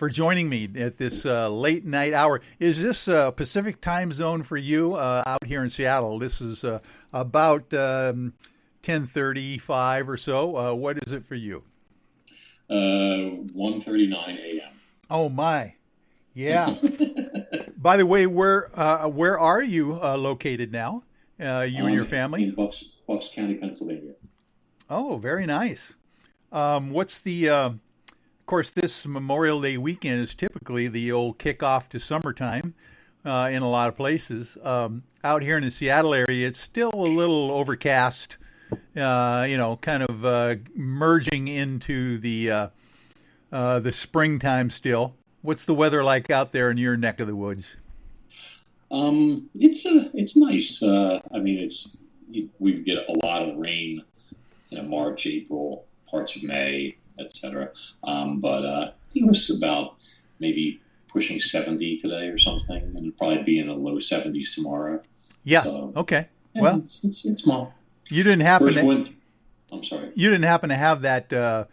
joining me at this late night hour. Is this Pacific time zone for you out here in Seattle? This is about 10:35 or so. What is it for you? 1:39 a.m. Oh my, yeah. By the way, where are you located now? You and your family? In Bucks County, Pennsylvania. Oh, very nice. What's the, of course, this Memorial Day weekend is typically the old kickoff to summertime in a lot of places. Out here in the Seattle area, it's still a little overcast, kind of merging into the springtime still. What's the weather like out there in your neck of the woods? It's nice. We get a lot of rain in March, April, parts of May, etc. But I think it was about maybe pushing 70 today or something, and it'll probably be in the low 70s tomorrow. Yeah. So, okay. Yeah, well, it's small. You didn't happen I'm sorry. You didn't happen to have that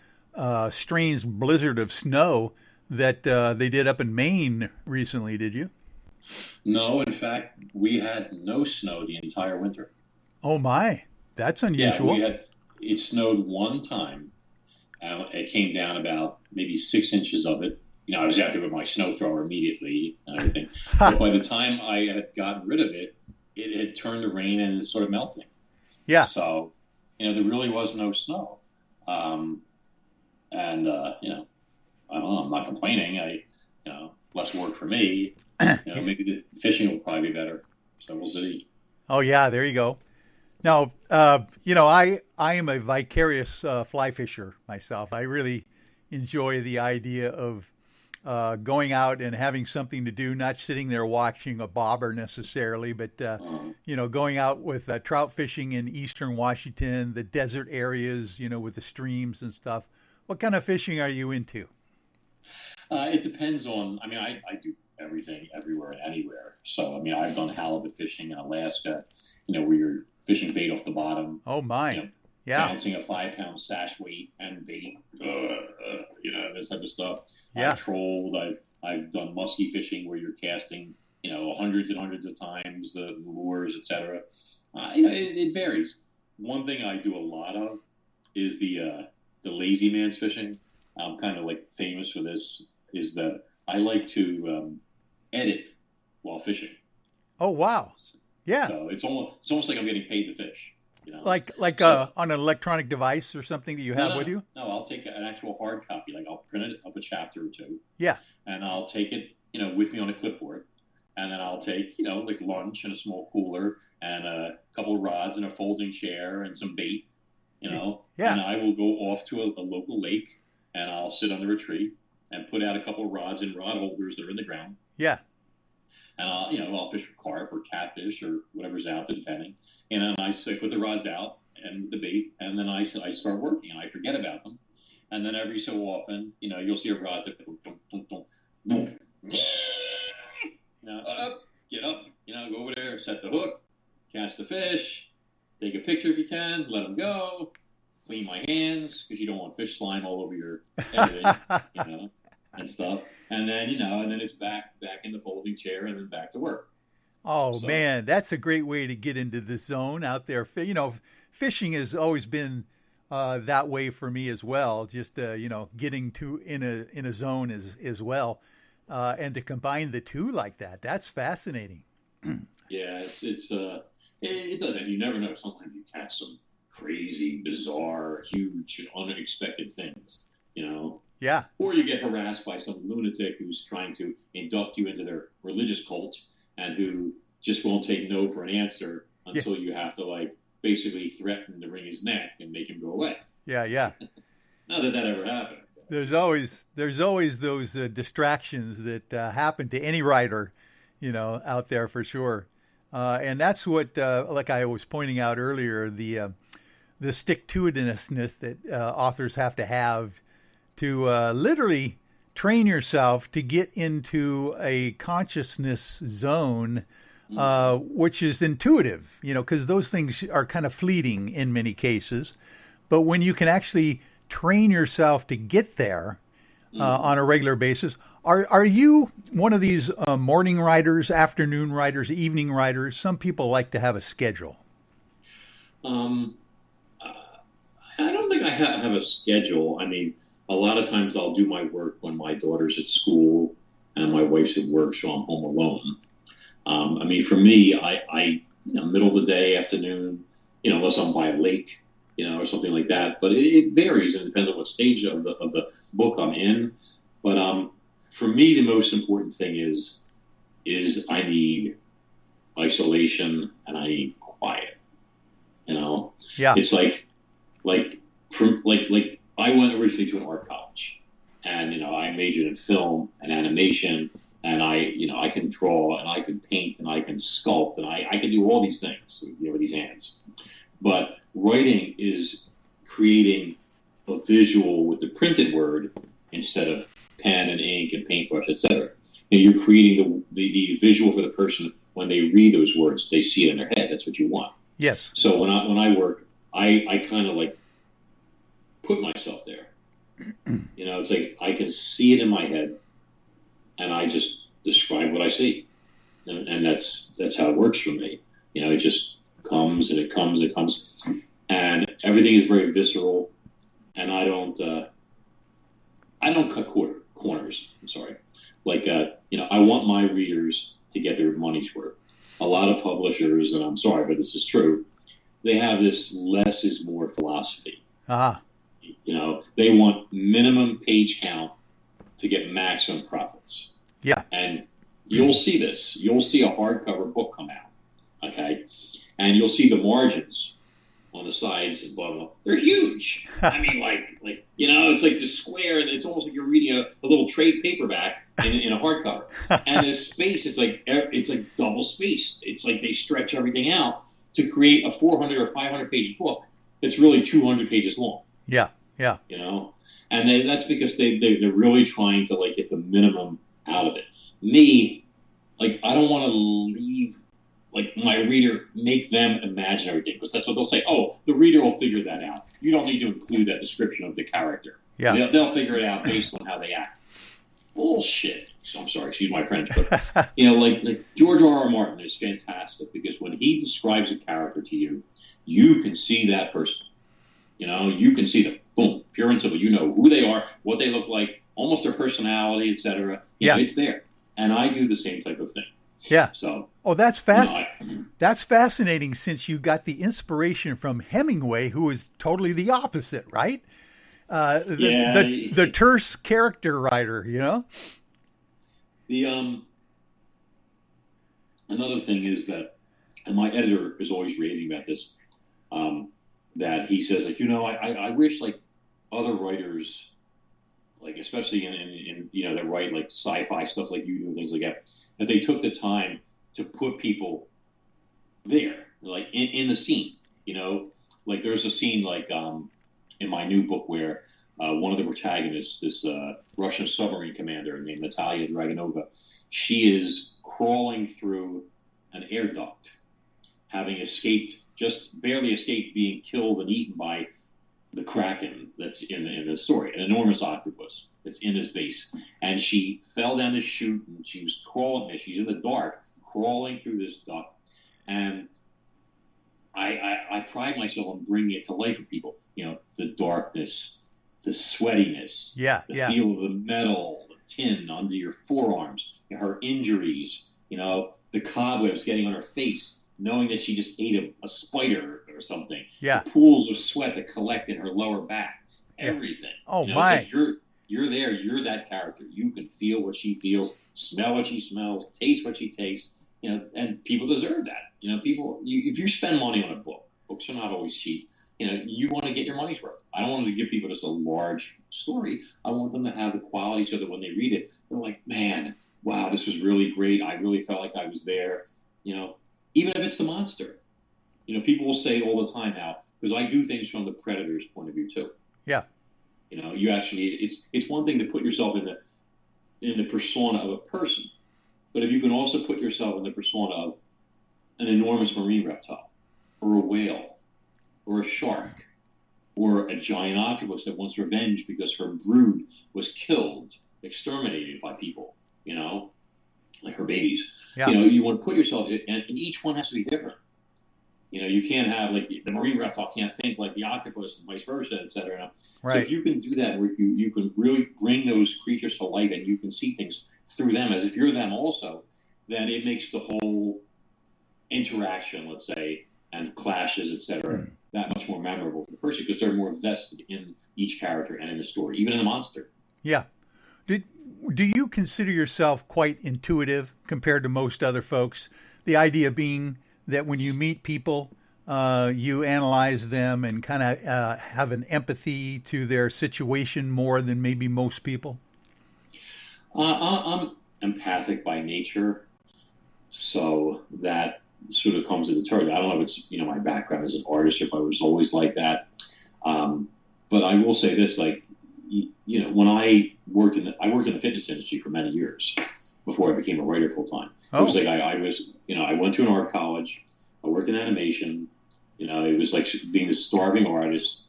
strange blizzard of snow that they did up in Maine recently, did you? No, in fact, we had no snow the entire winter. Oh my, that's unusual. Yeah, it snowed one time. It came down about maybe 6 inches of it. I was out there with my snow thrower immediately and everything. But by the time I had gotten rid of it, it had turned to rain and it's sort of melting. Yeah. So, there really was no snow. I don't know, I'm not complaining. less work for me. Maybe the fishing will probably be better. So we'll see. Oh yeah, there you go. Now, I am a vicarious fly fisher myself. I really enjoy the idea of going out and having something to do, not sitting there watching a bobber necessarily, but going out with trout fishing in eastern Washington, the desert areas, with the streams and stuff. What kind of fishing are you into? It depends on. I do everything, everywhere and anywhere. So I've done halibut fishing in Alaska, where you're fishing bait off the bottom. Oh my! Yeah. Bouncing a 5-pound sash weight and bait, this type of stuff. Yeah. I've trolled. I've done muskie fishing where you're casting, hundreds and hundreds of times the lures, etc. It varies. One thing I do a lot of is the lazy man's fishing. I'm kind of like famous for this. Is that I like to edit while fishing. Oh wow! Yeah. So it's almost like I'm getting paid to fish. Like on an electronic device or something that you have with you? No, I'll take an actual hard copy. Like I'll print it up a chapter or two. Yeah. And I'll take it, with me on a clipboard. And then I'll take, like lunch and a small cooler and a couple of rods and a folding chair and some bait, Yeah. And I will go off to a local lake and I'll sit under a tree and put out a couple of rods and rod holders that are in the ground. Yeah. And I'll fish for carp or catfish or whatever's out there, depending. And then I put the rods out and the bait, and then I start working, and I forget about them. And then every so often, you'll see a rod that boom, boom, boom, boom. Get up, go over there, set the hook, catch the fish, take a picture if you can, let them go, clean my hands because you don't want fish slime all over your editing, and stuff. And then, and then it's back in the folding chair and then back to work. Oh, so, man, that's a great way to get into the zone out there. Fishing has always been that way for me as well. Just, getting in a zone as well. And to combine the two like that, that's fascinating. Yeah, it does. And you never know. Sometimes you catch some crazy, bizarre, huge, unexpected things, Yeah. Or you get harassed by some lunatic who's trying to induct you into their religious cult and who just won't take no for an answer until you have to basically threaten to wring his neck and make him go away. Yeah. Not that ever happened. There's always those distractions that happen to any writer, out there for sure. And that's what, like I was pointing out earlier, the stick-to-itiveness that authors have to literally train yourself to get into a consciousness zone, which is intuitive, because those things are kind of fleeting in many cases. But when you can actually train yourself to get there on a regular basis, are you one of these morning writers, afternoon writers, evening writers? Some people like to have a schedule. I don't think I have a schedule. A lot of times I'll do my work when my daughter's at school and my wife's at work, so I'm home alone. For me, I middle of the day, afternoon, unless I'm by a lake, or something like that. But it varies and it depends on what stage of the book I'm in. But for me, the most important thing is I need isolation and I need quiet. Yeah. It's like I went originally to an art college, and I majored in film and animation, and I can draw and I can paint and I can sculpt and I can do all these things with these hands. But writing is creating a visual with the printed word instead of pen and ink and paintbrush, etc. You're creating the visual for the person when they read those words. They see it in their head. That's what you want. Yes. So when I work, I kind of put myself there. It's like I can see it in my head, and I just describe what I see, and that's how it works for me. It just comes and it comes, and everything is very visceral, and I don't cut corners. I'm sorry. I want my readers to get their money's worth. A lot of publishers, and I'm sorry, but this is true, they have this less is more philosophy. Ah. They want minimum page count to get maximum profits. Yeah. And you'll see this. You'll see a hardcover book come out, okay? And you'll see the margins on the sides and blah, blah, blah. They're huge. I mean, it's like the square, and it's almost like you're reading a little trade paperback in a hardcover. And the space is it's like double spaced. It's like they stretch everything out to create a 400 or 500 page book that's really 200 pages long. Yeah, yeah. And that's because they're really trying to get the minimum out of it. Me, I don't want to leave my reader, make them imagine everything, because that's what they'll say. Oh, the reader will figure that out. You don't need to include that description of the character. Yeah. They'll figure it out based on how they act. Bullshit. So I'm sorry, excuse my French, but George R.R. Martin is fantastic, because when he describes a character to you, you can see that person. You can see them. Boom, pure and simple. You know who they are, what they look like, almost their personality, etc. It's there. And I do the same type of thing. Yeah. So. Oh, that's that's fascinating, since you got the inspiration from Hemingway, who is totally the opposite, right? The terse character writer, The another thing is that, and my editor is always raving about this, that he says I wish other writers, especially in that write sci-fi stuff like you do, things like that they took the time to put people there, in the scene. There's a scene in my new book where one of the protagonists, this Russian submarine commander named Natalia Dragunova, she is crawling through an air duct, having just barely escaped being killed and eaten by the Kraken that's in the story, an enormous octopus that's in his base. And she fell down this chute, and she was crawling. She's in the dark, crawling through this duct. And I pride myself on bringing it to life for people. The darkness, the sweatiness, the feel of the metal, the tin under your forearms, her injuries, the cobwebs getting on her face, knowing that she just ate a spider or something. Yeah. The pools of sweat that collect in her lower back. Everything. Oh, my. It's you're there. You're that character. You can feel what she feels, smell what she smells, taste what she tastes. And people deserve that. People. If you spend money on a book, books are not always cheap. You want to get your money's worth. I don't want to give people just a large story. I want them to have the quality so that when they read it, they're like, man, wow, this was really great. I really felt like I was there. Even if it's the monster. People will say all the time how, because I do things from the predator's point of view too. Yeah. You actually, it's one thing to put yourself in the persona of a person, but if you can also put yourself in the persona of an enormous marine reptile, or a whale, or a shark, or a giant octopus that wants revenge because her brood was killed, exterminated by people, like her babies. Yeah. You want to put yourself, and each one has to be different. You can't have the marine reptile can't think like the octopus and vice versa, et cetera. Right. So if you can do that, where you can really bring those creatures to life, and you can see things through them as if you're them also, then it makes the whole interaction, let's say, and clashes, et cetera, that much more memorable for the person, because they're more vested in each character and in the story, even in the monster. Yeah. Do you consider yourself quite intuitive compared to most other folks? The idea being that when you meet people, you analyze them and kind of have an empathy to their situation more than maybe most people? I'm empathic by nature, so that sort of comes to the term. I don't know if it's my background as an artist or if I was always like that, but I will say this: when I worked in the fitness industry for many years before I became a writer full time. It was I went to an art college. I worked in animation. It was like being the starving artist,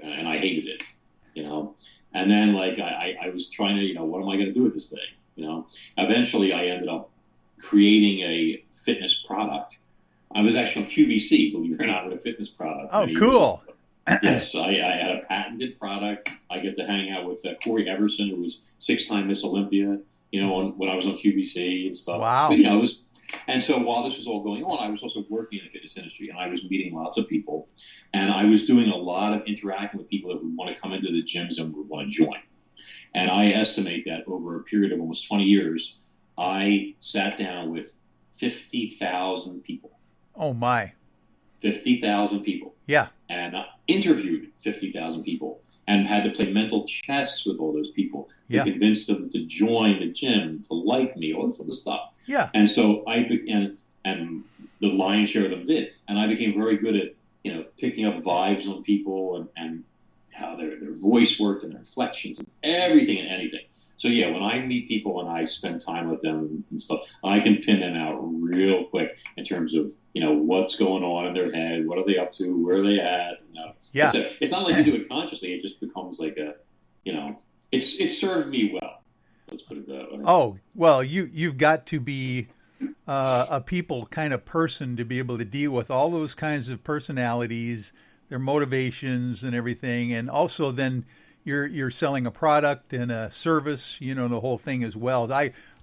and I hated it. And then I was trying to, what am I going to do with this thing? Eventually I ended up creating a fitness product. I was actually on QVC, believe it or not, with a fitness product. Oh, cool. Yes, I had a patented product. I get to hang out with Corey Everson, who was 6-time Miss Olympia, when I was on QVC and stuff. Wow. But, and so while this was all going on, I was also working in the fitness industry, and I was meeting lots of people, and I was doing a lot of interacting with people that would want to come into the gyms and would want to join. And I estimate that over a period of almost 20 years, I sat down with 50,000 people. Oh, my. 50,000 people. Yeah. And interviewed 50,000 people and had to play mental chess with all those people to convince them to join the gym, to like me, all this other stuff. Yeah. And so and the lion's share of them did. And I became very good at, picking up vibes on people and how their voice worked and their inflections and everything and anything. So, yeah, when I meet people and I spend time with them and stuff, I can pin them out real quick in terms of, what's going on in their head, what are they up to, where are they at, Yeah. It's not like you do it consciously. It just becomes like it served me well. Let's put it that way. Oh, well, you've got to be a people kind of person to be able to deal with all those kinds of personalities, their motivations and everything. And also then you're selling a product and a service, the whole thing as well.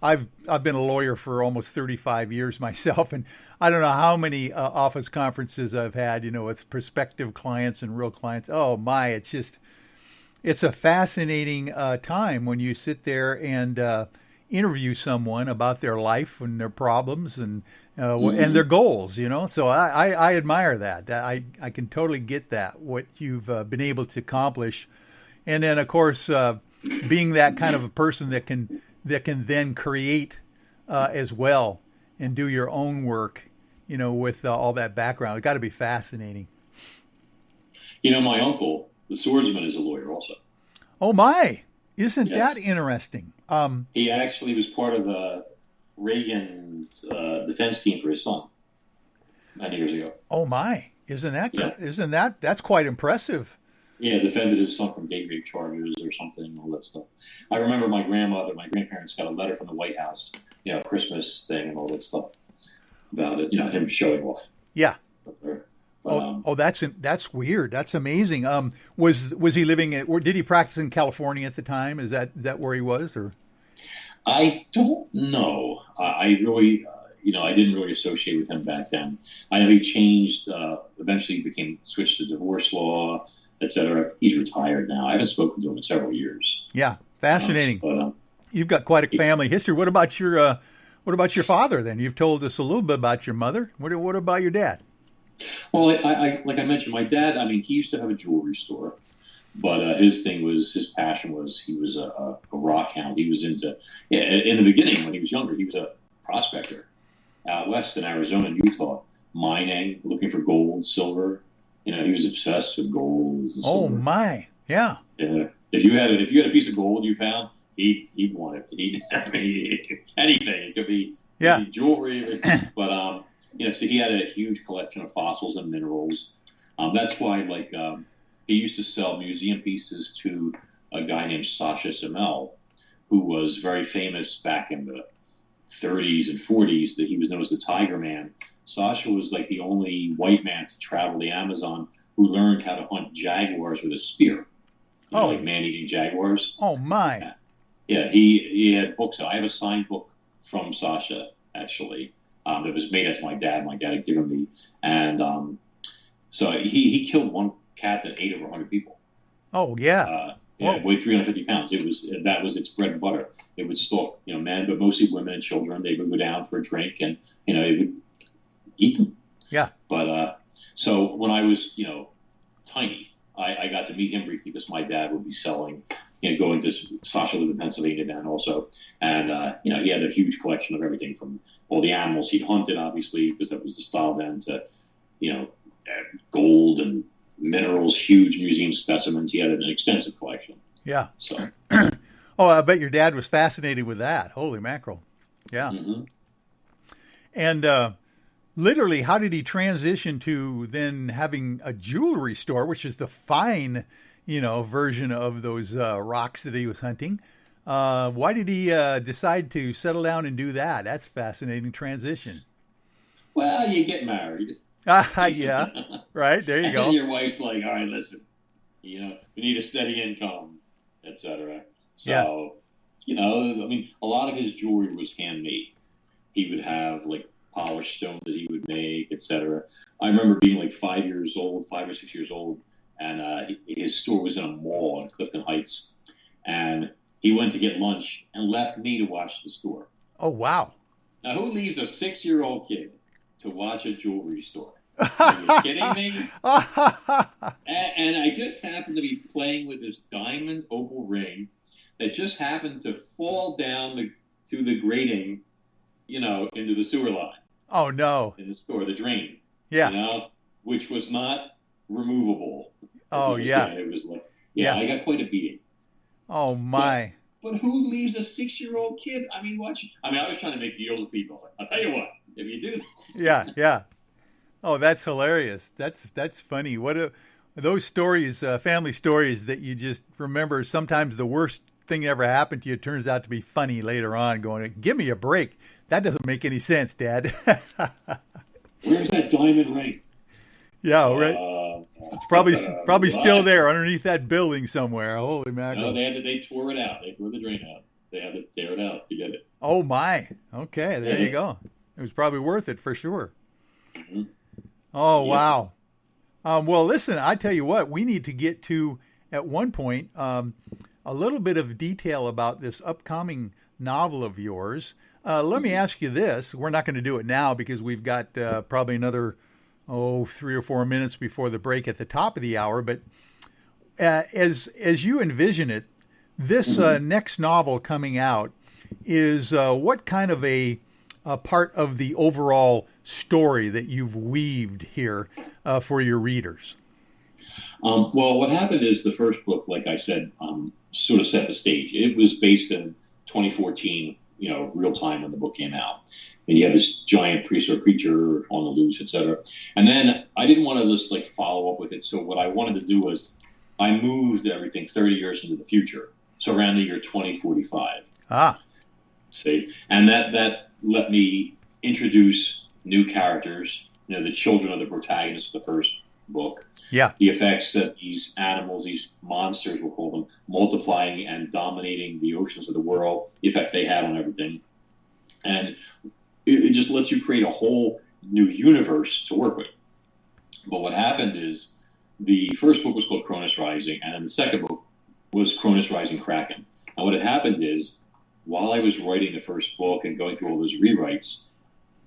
I've been a lawyer for almost 35 years myself, and I don't know how many office conferences I've had, with prospective clients and real clients. Oh my, it's a fascinating time when you sit there and interview someone about their life and their problems and their goals, So I admire that. I can totally get that, what you've been able to accomplish. And then, of course, being that kind of a person that can then create as well and do your own work, with all that background. It's got to be fascinating. My uncle, the swordsman, is a lawyer also. Oh, my. Isn't that interesting? He actually was part of Reagan's defense team for his son many years ago. Oh, my. Isn't that that's quite impressive. Yeah, defended his son from date rape charges or something, all that stuff. I remember my grandparents got a letter from the White House, Christmas thing and all that stuff about it, him showing off. Yeah. But, that's weird. That's amazing. Was he living or did he practice in California at the time? Is that where he was, or? I don't know. I really, I didn't really associate with him back then. I know he changed, eventually switched to divorce law, etc. He's retired now. I haven't spoken to him in several years. Yeah, fascinating. You've got quite a family history. What about your father then? You've told us a little bit about your mother. What about your dad? Well, I like I mentioned, my dad. I mean, he used to have a jewelry store, but his passion was he was a rock hound. He was into in the beginning when he was younger. He was a prospector out west in Arizona and Utah, mining, looking for gold, silver. He was obsessed with gold. And oh my, yeah. Yeah. If you had a piece of gold you found, he'd want it. Anything. It could be jewelry, but so he had a huge collection of fossils and minerals. That's why, he used to sell museum pieces to a guy named Sasha Simmel, who was very famous back in the 30s and 40s. That he was known as the Tiger Man. Sasha was like the only white man to travel the Amazon who learned how to hunt jaguars with a spear. Like man-eating jaguars. Oh, my. Yeah, he had books. I have a signed book from Sasha, actually, that was made as my dad. My dad had given me. And so he killed one cat that ate over 100 people. Oh, yeah. It weighed 350 pounds. That was its bread and butter. It would stalk, men, but mostly women and children. They would go down for a drink and, it would eat them. Yeah. But so when I was, tiny, I got to meet him briefly because my dad would be selling, going to Sasha lived in Pennsylvania then also. And, he had a huge collection of everything from all the animals he'd hunted, obviously, because that was the style then, to, gold and minerals, huge museum specimens. He had an extensive collection. Yeah. So. Oh, I bet your dad was fascinated with that. Holy mackerel. Yeah. Mm-hmm. And, literally, how did he transition to then having a jewelry store, which is the fine, version of those rocks that he was hunting? Why did he decide to settle down and do that? That's a fascinating transition. Well, you get married. Yeah, right. There you go. And your wife's like, all right, listen, we need a steady income, etc. So, a lot of his jewelry was handmade. He would have polished stones that he would make, etc. I remember being 5 or 6 years old, and his store was in a mall in Clifton Heights, and he went to get lunch and left me to watch the store. Oh, wow. Now, who leaves a 6-year-old kid to watch a jewelry store? Are you kidding me? And I just happened to be playing with this diamond opal ring that just happened to fall down through the grating, into the sewer line. Oh, no. In the store, the drain. Yeah. Which was not removable. Oh, yeah. It was like, I got quite a beating. Oh, my. But who leaves a 6-year-old kid? I mean, I was trying to make deals with people. I'll tell you what, if you do that. Yeah. Oh, that's hilarious. That's funny. Those stories, family stories that you just remember, sometimes the worst thing ever happened to you turns out to be funny later on, going, give me a break. That doesn't make any sense, Dad. Where's that diamond ring? Yeah, right. It's probably still there underneath that building somewhere. Holy mackerel. No, they tore it out. They tore the drain out. They had to tear it out to get it. Oh, my. Okay, there you go. It was probably worth it for sure. Mm-hmm. Oh, wow. Well, listen, I tell you what, we need to get to, at one point, a little bit of detail about this upcoming novel of yours. Let me ask you this. We're not going to do it now because we've got probably another, 3 or 4 minutes before the break at the top of the hour. But as you envision it, this next novel coming out is what kind of a part of the overall story that you've weaved here for your readers? Well, what happened is the first book, like I said, sort of set the stage. It was based in 2014, real time when the book came out. And you had this giant prehistoric creature on the loose, etc. And then I didn't want to just follow up with it. So what I wanted to do was I moved everything 30 years into the future. So around the year 2045. See? And that let me introduce new characters, the children of the protagonist of the first book. Yeah. The effects that these animals, these monsters, we'll call them, multiplying and dominating the oceans of the world, the effect they had on everything. And it just lets you create a whole new universe to work with. But what happened is the first book was called Cronus Rising, and then the second book was Cronus Rising Kraken. And what had happened is, while I was writing the first book and going through all those rewrites,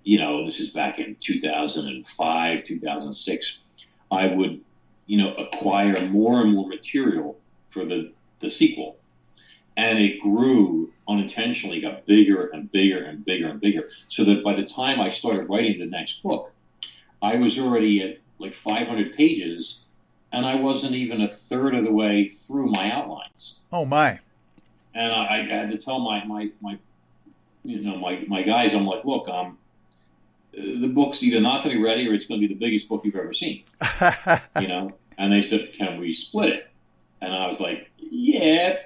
this is back in 2005, 2006, I would, acquire more and more material for the sequel. And it grew unintentionally, got bigger and bigger and bigger and bigger. So that by the time I started writing the next book, I was already at 500 pages, and I wasn't even a third of the way through my outlines. Oh, my. And I had to tell my guys, I'm like, look, the book's either not going to be ready or it's going to be the biggest book you've ever seen. And they said, can we split it? And I was like, yeah.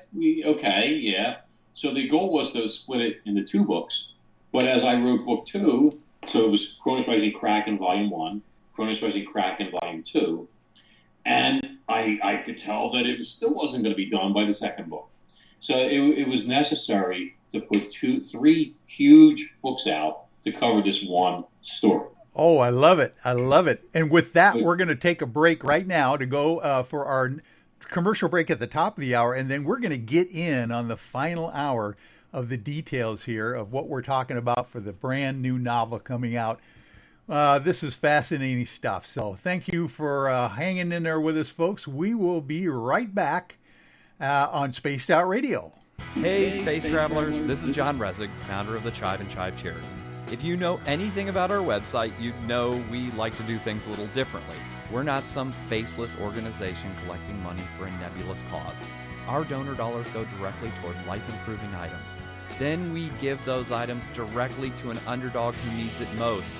So the goal was to split it into 2 books. But as I wrote book 2, so it was Cronus Rising Kraken Volume 1, Cronus Rising Kraken Volume 2, and I could tell that it still wasn't going to be done by the second book. So it was necessary to put 3 huge books out to cover this one story. Oh, I love it. I love it. And with that, we're going to take a break right now to go for our commercial break at the top of the hour. And then we're going to get in on the final hour of the details here of what we're talking about for the brand new novel coming out. This is fascinating stuff. So thank you for hanging in there with us, folks. We will be right back on Spaced Out Radio. Hey, Space Travelers. This is John Resig, founder of the Chive and Chive Charities. If you know anything about our website, you'd know we like to do things a little differently. We're not some faceless organization collecting money for a nebulous cause. Our donor dollars go directly toward life-improving items. Then we give those items directly to an underdog who needs it most.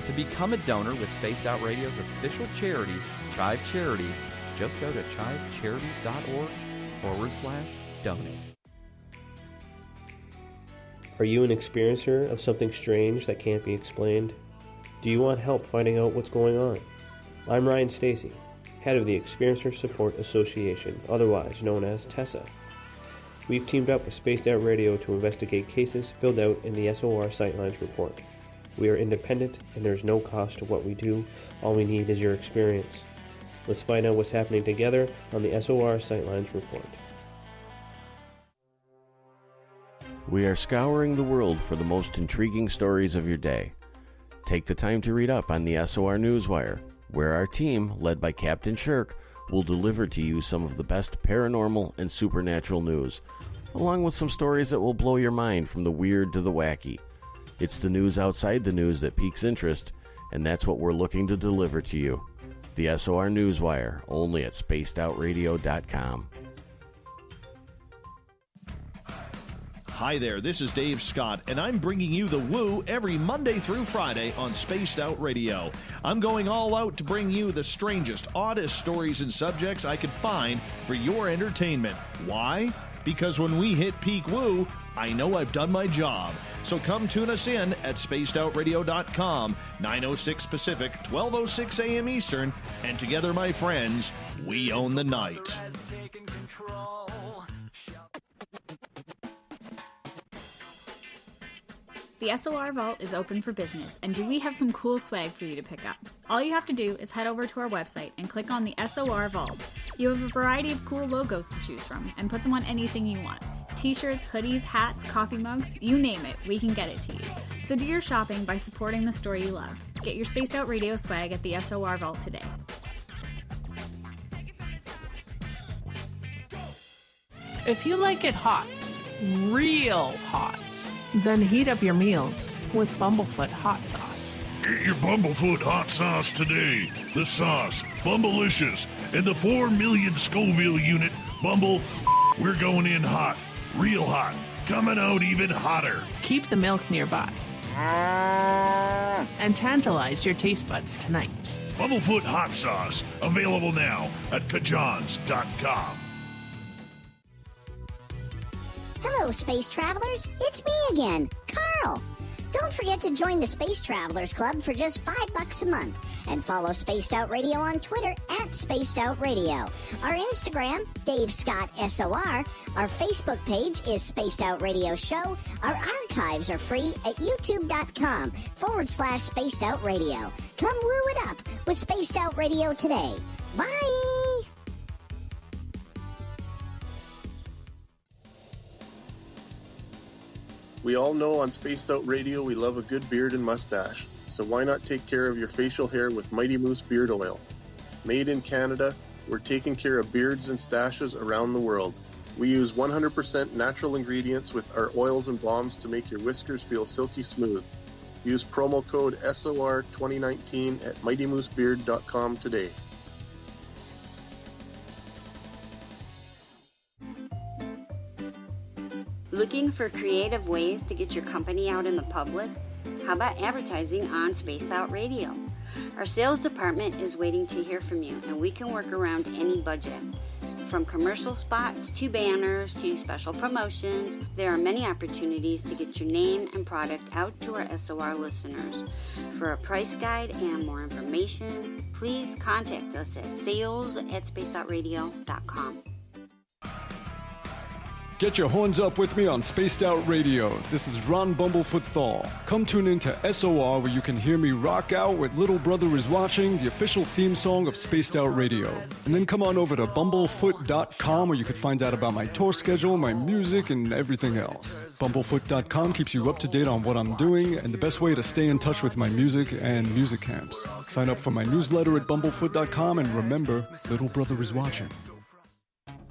To become a donor with Spaced Out Radio's official charity, Chive Charities, just go to chivecharities.org/donate. Are you an experiencer of something strange that can't be explained? Do you want help finding out what's going on? I'm Ryan Stacy, head of the Experiencer Support Association, otherwise known as TESSA. We've teamed up with Spaced Out Radio to investigate cases filled out in the SOR Sightlines report. We are independent and there's no cost to what we do. All we need is your experience. Let's find out what's happening together on the SOR Sightlines report. We are scouring the world for the most intriguing stories of your day. Take the time to read up on the SOR Newswire, where our team, led by Captain Shirk, will deliver to you some of the best paranormal and supernatural news, along with some stories that will blow your mind from the weird to the wacky. It's the news outside the news that piques interest, and that's what we're looking to deliver to you. The SOR Newswire, only at spacedoutradio.com. Hi there, this is Dave Scott, and I'm bringing you the Woo every Monday through Friday on Spaced Out Radio. I'm going all out to bring you the strangest, oddest stories and subjects I could find for your entertainment. Why? Because when we hit peak Woo, I know I've done my job. So come tune us in at spacedoutradio.com, 9:06 Pacific, 12:06 a.m. Eastern, and together, my friends, we own the night. The SOR Vault is open for business, and do we have some cool swag for you to pick up? All you have to do is head over to our website and click on the SOR Vault. You have a variety of cool logos to choose from, and put them on anything you want. T-shirts, hoodies, hats, coffee mugs, you name it, we can get it to you. So do your shopping by supporting the store you love. Get your Spaced Out Radio swag at the SOR Vault today. If you like it hot, real hot, then heat up your meals with Bumblefoot hot sauce. Get your Bumblefoot hot sauce today. The sauce, Bumblicious, and the 4 million Scoville unit Bumble. We're going in hot, real hot, coming out even hotter. Keep the milk nearby and tantalize your taste buds tonight. Bumblefoot hot sauce, available now at kajans.com. Hello, space travelers. It's me again, Carl. Don't forget to join the Space Travelers Club for just $5 a month and follow Spaced Out Radio on Twitter at Spaced Out Radio. Our Instagram, Dave Scott SOR. Our Facebook page is Spaced Out Radio Show. Our archives are free at youtube.com/Spaced Out Radio. Come woo it up with Spaced Out Radio today. Bye! We all know on Spaced Out Radio we love a good beard and mustache, so why not take care of your facial hair with Mighty Moose Beard Oil? Made in Canada, we're taking care of beards and stashes around the world. We use 100% natural ingredients with our oils and balms to make your whiskers feel silky smooth. Use promo code SOR2019 at MightyMooseBeard.com today. Looking for creative ways to get your company out in the public? How about advertising on Spaced Out Radio? Our sales department is waiting to hear from you, and we can work around any budget. From commercial spots to banners to special promotions, there are many opportunities to get your name and product out to our SOR listeners. For a price guide and more information, please contact us at sales@spacedoutradio.com. Get your horns up with me on Spaced Out Radio. This is Ron Bumblefoot Thal. Come tune in to SOR where you can hear me rock out with Little Brother is Watching, the official theme song of Spaced Out Radio. And then come on over to bumblefoot.com where you can find out about my tour schedule, my music, and everything else. Bumblefoot.com keeps you up to date on what I'm doing and the best way to stay in touch with my music and music camps. Sign up for my newsletter at bumblefoot.com and remember, Little Brother is Watching.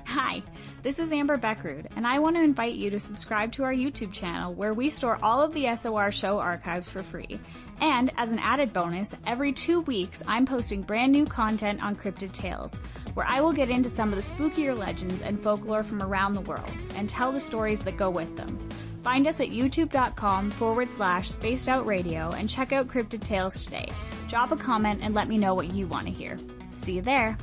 Hi, this is Amber Beckrud, and I want to invite you to subscribe to our YouTube channel where we store all of the SOR show archives for free. And as an added bonus, every 2 weeks I'm posting brand new content on Cryptid Tales, where I will get into some of the spookier legends and folklore from around the world and tell the stories that go with them. Find us at youtube.com/Spaced Out Radio and check out Cryptid Tales today. Drop a comment and let me know what you want to hear. See you there.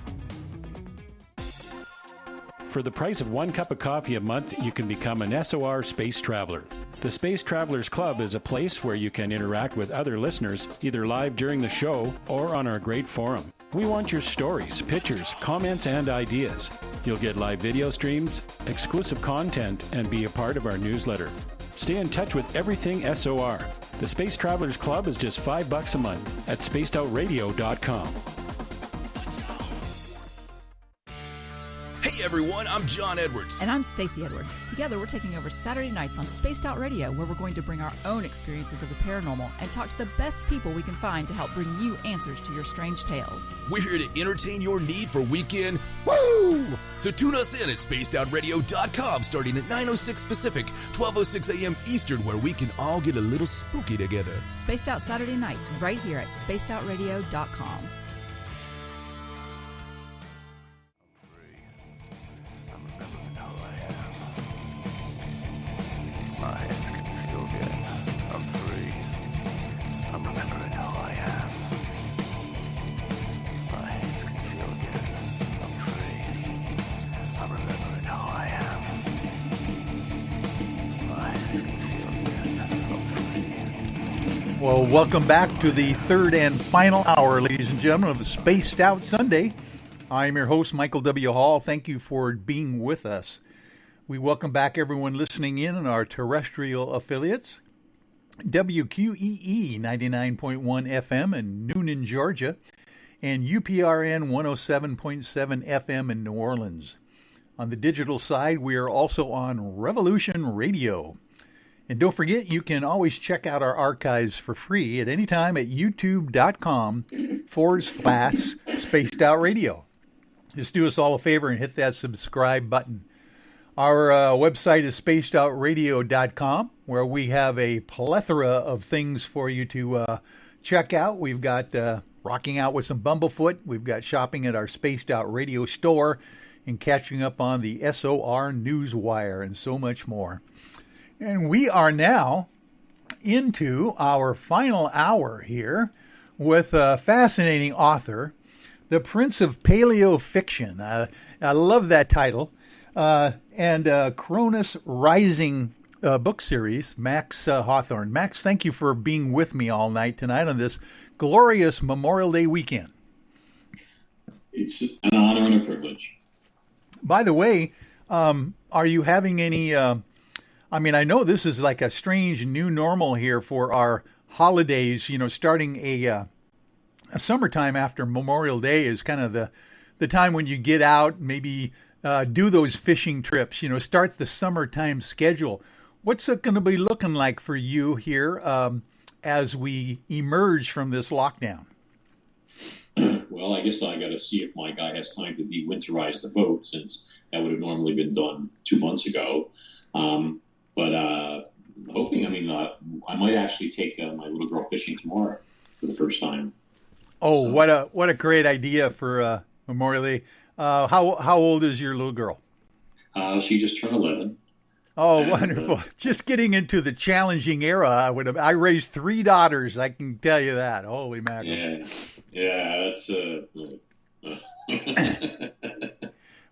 For the price of 1 cup of coffee a month, you can become an SOR Space Traveler. The Space Travelers Club is a place where you can interact with other listeners, either live during the show or on our great forum. We want your stories, pictures, comments, and ideas. You'll get live video streams, exclusive content, and be a part of our newsletter. Stay in touch with everything SOR. The Space Travelers Club is just $5 a month at spacedoutradio.com. Hey Hey everyone, I'm John Edwards. And I'm Stacey Edwards. Together we're taking over Saturday nights on Spaced Out Radio, where we're going to bring our own experiences of the paranormal and talk to the best people we can find to help bring you answers to your strange tales. We're here to entertain your need for weekend woo! So tune us in at spacedoutradio.com starting at 9:06 Pacific, 12:06 a.m. Eastern, where we can all get a little spooky together. Spaced Out Saturday nights right here at spacedoutradio.com. My hands can feel good. I'm free. I'm remembering who I am. My hands can feel good. I'm free. I'm remembering who I am. My hands can feel good. I'm free. Well, welcome back to the third and final hour, ladies and gentlemen, of the Spaced Out Sunday. I'm your host, Michael W. Hall. Thank you for being with us. We welcome back everyone listening in on our terrestrial affiliates, WQEE 99.1 FM in Noonan, Georgia, and UPRN 107.7 FM in New Orleans. On the digital side, we are also on Revolution Radio. And don't forget, you can always check out our archives for free at any time at youtube.com/Spaced Out Radio. Just do us all a favor and hit that subscribe button. Our website is spacedoutradio.com, where we have a plethora of things for you to check out. We've got rocking out with some Bumblefoot. We've got shopping at our Spaced Out Radio store and catching up on the SOR Newswire and so much more. And we are now into our final hour here with a fascinating author, the Prince of Paleo-Fiction. I love that title. And Cronus Rising book series, Max Hawthorne. Max, thank you for being with me all night tonight on this glorious Memorial Day weekend. It's an honor and a privilege. By the way, are you having any, I mean, I know this is like a strange new normal here for our holidays, you know, starting a summertime after Memorial Day is kind of the time when you get out, maybe do those fishing trips, you know, start the summertime schedule. What's it going to be looking like for you here as we emerge from this lockdown? Well, I guess I got to see if my guy has time to de-winterize the boat, since that would have normally been done 2 months ago. But hoping, I mean, I might actually take my little girl fishing tomorrow for the first time. Oh, so. What a great idea for Memorial Day. How old is your little girl? She just turned 11. Oh, and, wonderful! Just getting into the challenging era. I raised 3 daughters. I can tell you that. Holy mackerel! Yeah, that's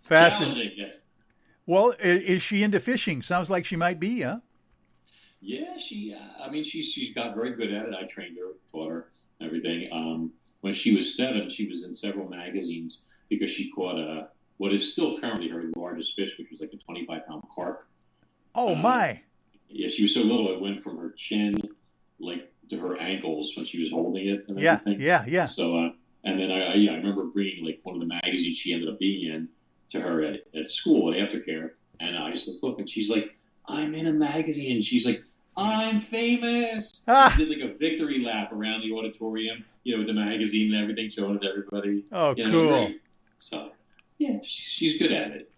fascinating. Yes. Well, is she into fishing? Sounds like she might be, huh? Yeah, I mean, she's got very good at it. I trained her, taught her everything. When she was 7, she was in several magazines because she caught what is still currently her largest fish, which was like a 25-pound carp. Oh, my. Yeah, she was so little it went from her chin like to her ankles when she was holding it. And yeah. So, and then I remember bringing like one of the magazines she ended up being in to her at school at aftercare. And I just looked and she's like, I'm in a magazine. And she's like, I'm famous. She did like a victory lap around the auditorium, you know, with the magazine and everything, showing it to everybody. Oh, you know, cool. So, yeah, she's good at it.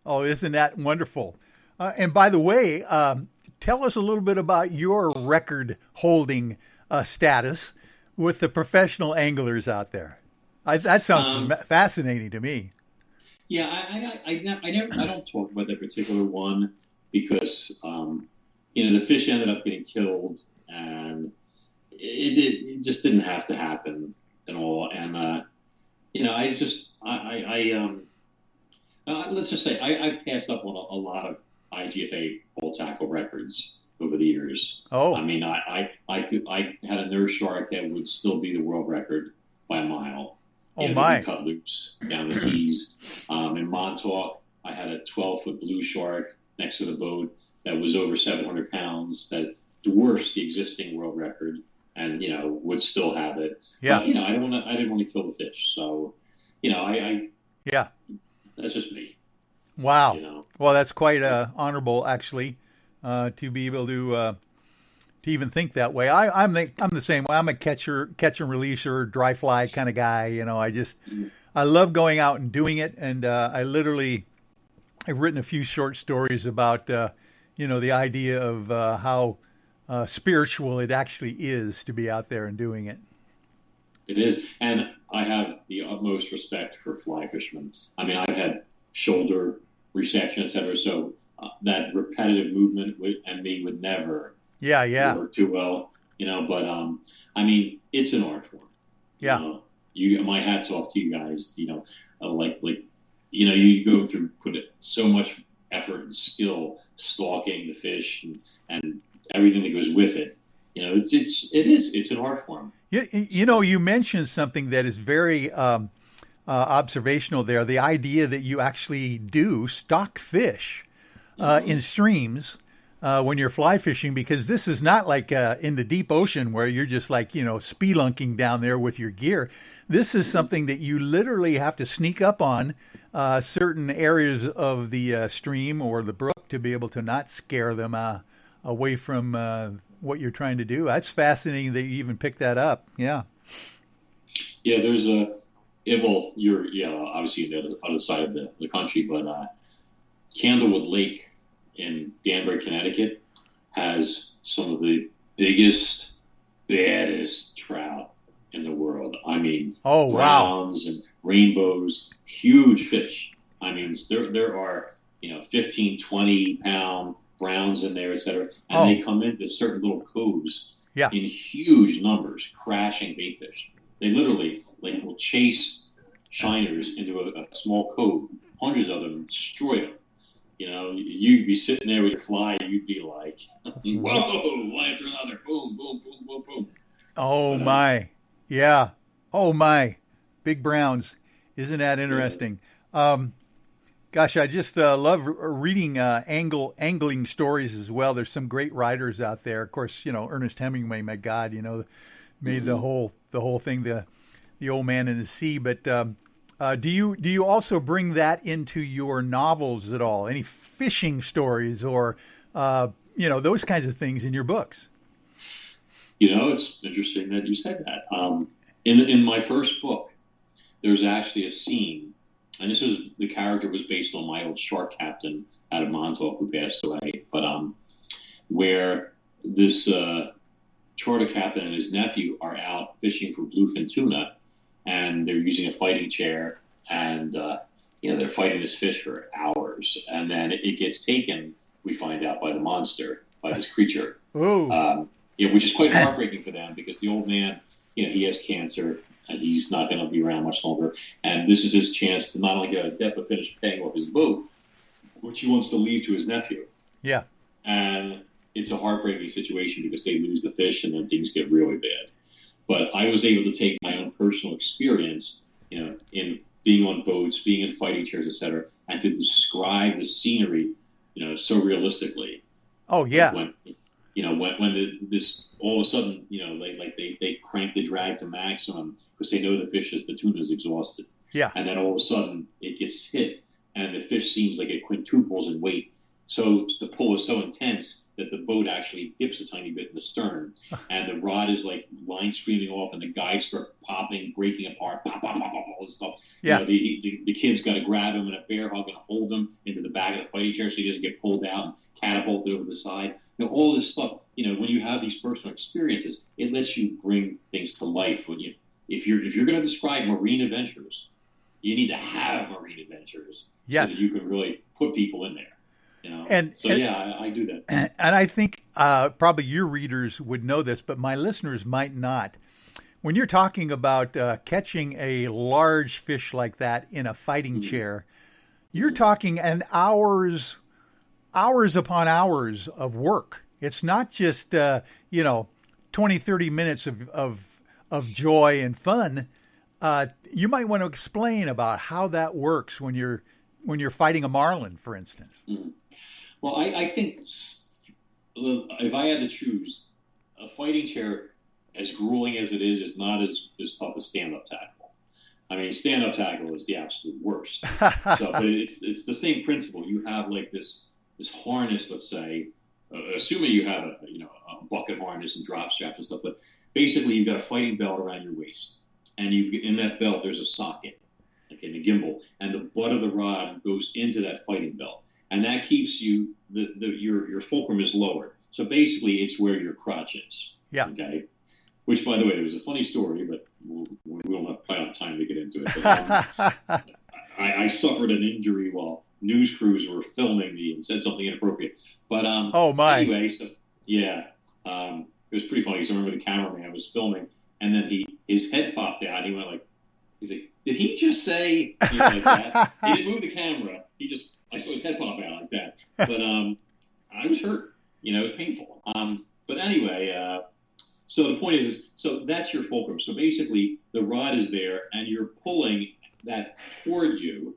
Oh, isn't that wonderful? And by the way, tell us a little bit about your record-holding status with the professional anglers out there. That sounds fascinating to me. Yeah, I don't talk about that particular one because you know, the fish ended up getting killed, and it just didn't have to happen at all. And you know, let's just say I've passed up on a lot of IGFA bull tackle records over the years. Oh, I mean, I had a nurse shark that would still be the world record by a mile. Oh, my! Cut loose down the keys. In Montauk, I had a 12-foot blue shark next to the boat that was over 700 pounds that dwarfs the existing world record, and you know would still have it. Yeah. But, you know, I didn't want to kill the fish, so you know, yeah, that's just me. Wow. You know? Well, that's quite honorable, actually, to be able to even think that way. I'm the same way. I'm a catch and releaser, dry fly kind of guy. You know, I love going out and doing it. And I've written a few short stories about, the idea of how spiritual it actually is to be out there and doing it. It is. And I have the utmost respect for fly fishermen. I mean, I've had shoulder resection, et cetera. So that repetitive movement would never work too well, but I mean, it's an art form. Yeah. My hat's off to you guys, you go through, so much effort and skill stalking the fish and everything that goes with it. It's an art form. You mentioned something that is very observational there. The idea that you actually do stock fish in streams when you're fly fishing, because this is not like in the deep ocean where you're just like, spelunking down there with your gear. This is something that you literally have to sneak up on certain areas of the stream or the brook to be able to not scare them away from what you're trying to do. That's fascinating that you even picked that up. Yeah. Yeah, there's you're obviously on the other side of the country, but Candlewood Lake in Danbury, Connecticut has some of the biggest, baddest trout in the world. I mean, browns and rainbows, huge fish. I mean, there are 15, 20 pound browns in there, et cetera, and they come into certain little coves in huge numbers, crashing bait fish. They literally will chase shiners into a small cove, hundreds of them, destroy them. You'd be sitting there with your fly, and you'd be like, whoa, one after another, boom, boom, boom, boom, boom. Oh, my. Yeah. Oh, my. Big browns. Isn't that interesting? Gosh, I just love reading angling stories as well. There's some great writers out there. Of course, Ernest Hemingway, my God, made the whole thing, the Old Man in the Sea. But do you also bring that into your novels at all? Any fishing stories or those kinds of things in your books? It's interesting that you said that. In my first book, there's actually a scene. And the character was based on my old shark captain out of Montauk who passed away. But where this charter captain and his nephew are out fishing for bluefin tuna, and they're using a fighting chair, and they're fighting this fish for hours, and then it gets taken. We find out by the monster, by this creature. Which is quite heartbreaking for them because the old man, he has cancer. And he's not going to be around much longer. And this is his chance to not only get a debt, but finish paying off his boat, which he wants to leave to his nephew. Yeah. And it's a heartbreaking situation because they lose the fish and then things get really bad. But I was able to take my own personal experience, in being on boats, being in fighting chairs, et cetera, and to describe the scenery, so realistically. Oh, yeah. When this all of a sudden, they crank the drag to maximum because they know the tuna is exhausted. Yeah. And then all of a sudden it gets hit and the fish seems like it quintuples in weight. So the pull is so intense that the boat actually dips a tiny bit in the stern and the rod is like line streaming off and the guides start popping, breaking apart, pop, pop, pop, pop, all this stuff. Yeah. The kid's got to grab him in a bear hug and hold him into the back of the fighting chair so he doesn't get pulled out and catapulted over the side. All this stuff, when you have these personal experiences, it lets you bring things to life. If you're going to describe marine adventures, you need to have marine adventures. Yes. So that you can really put people in there. I do that. And I think probably your readers would know this, but my listeners might not. When you're talking about catching a large fish like that in a fighting chair, you're talking hours upon hours of work. It's not just 20, 30 minutes of joy and fun. You might want to explain about how that works when you're fighting a marlin, for instance. Mm-hmm. Well, I think if I had to choose, a fighting chair, as grueling as it is not as tough as stand-up tackle. I mean, stand-up tackle is the absolute worst. So, but it's the same principle. You have like this harness, let's say, assuming you have a bucket harness and drop straps and stuff, but basically you've got a fighting belt around your waist, and in that belt there's a socket, okay, the gimbal, and the butt of the rod goes into that fighting belt, and that keeps you your fulcrum is lowered. So basically, it's where your crotch is. Yeah. Okay. Which, by the way, there was a funny story, but we don't probably have time to get into it. But, I suffered an injury while news crews were filming me and said something inappropriate. But oh my! Anyway, so yeah, it was pretty funny. So I remember the cameraman was filming, and then his head popped out. He went like, he's like, "Did he just say?" Like that? He didn't move the camera. I saw his head pop out like that. But I was hurt. It was painful. But anyway. So the point is, so that's your fulcrum. So basically, the rod is there, and you're pulling that toward you,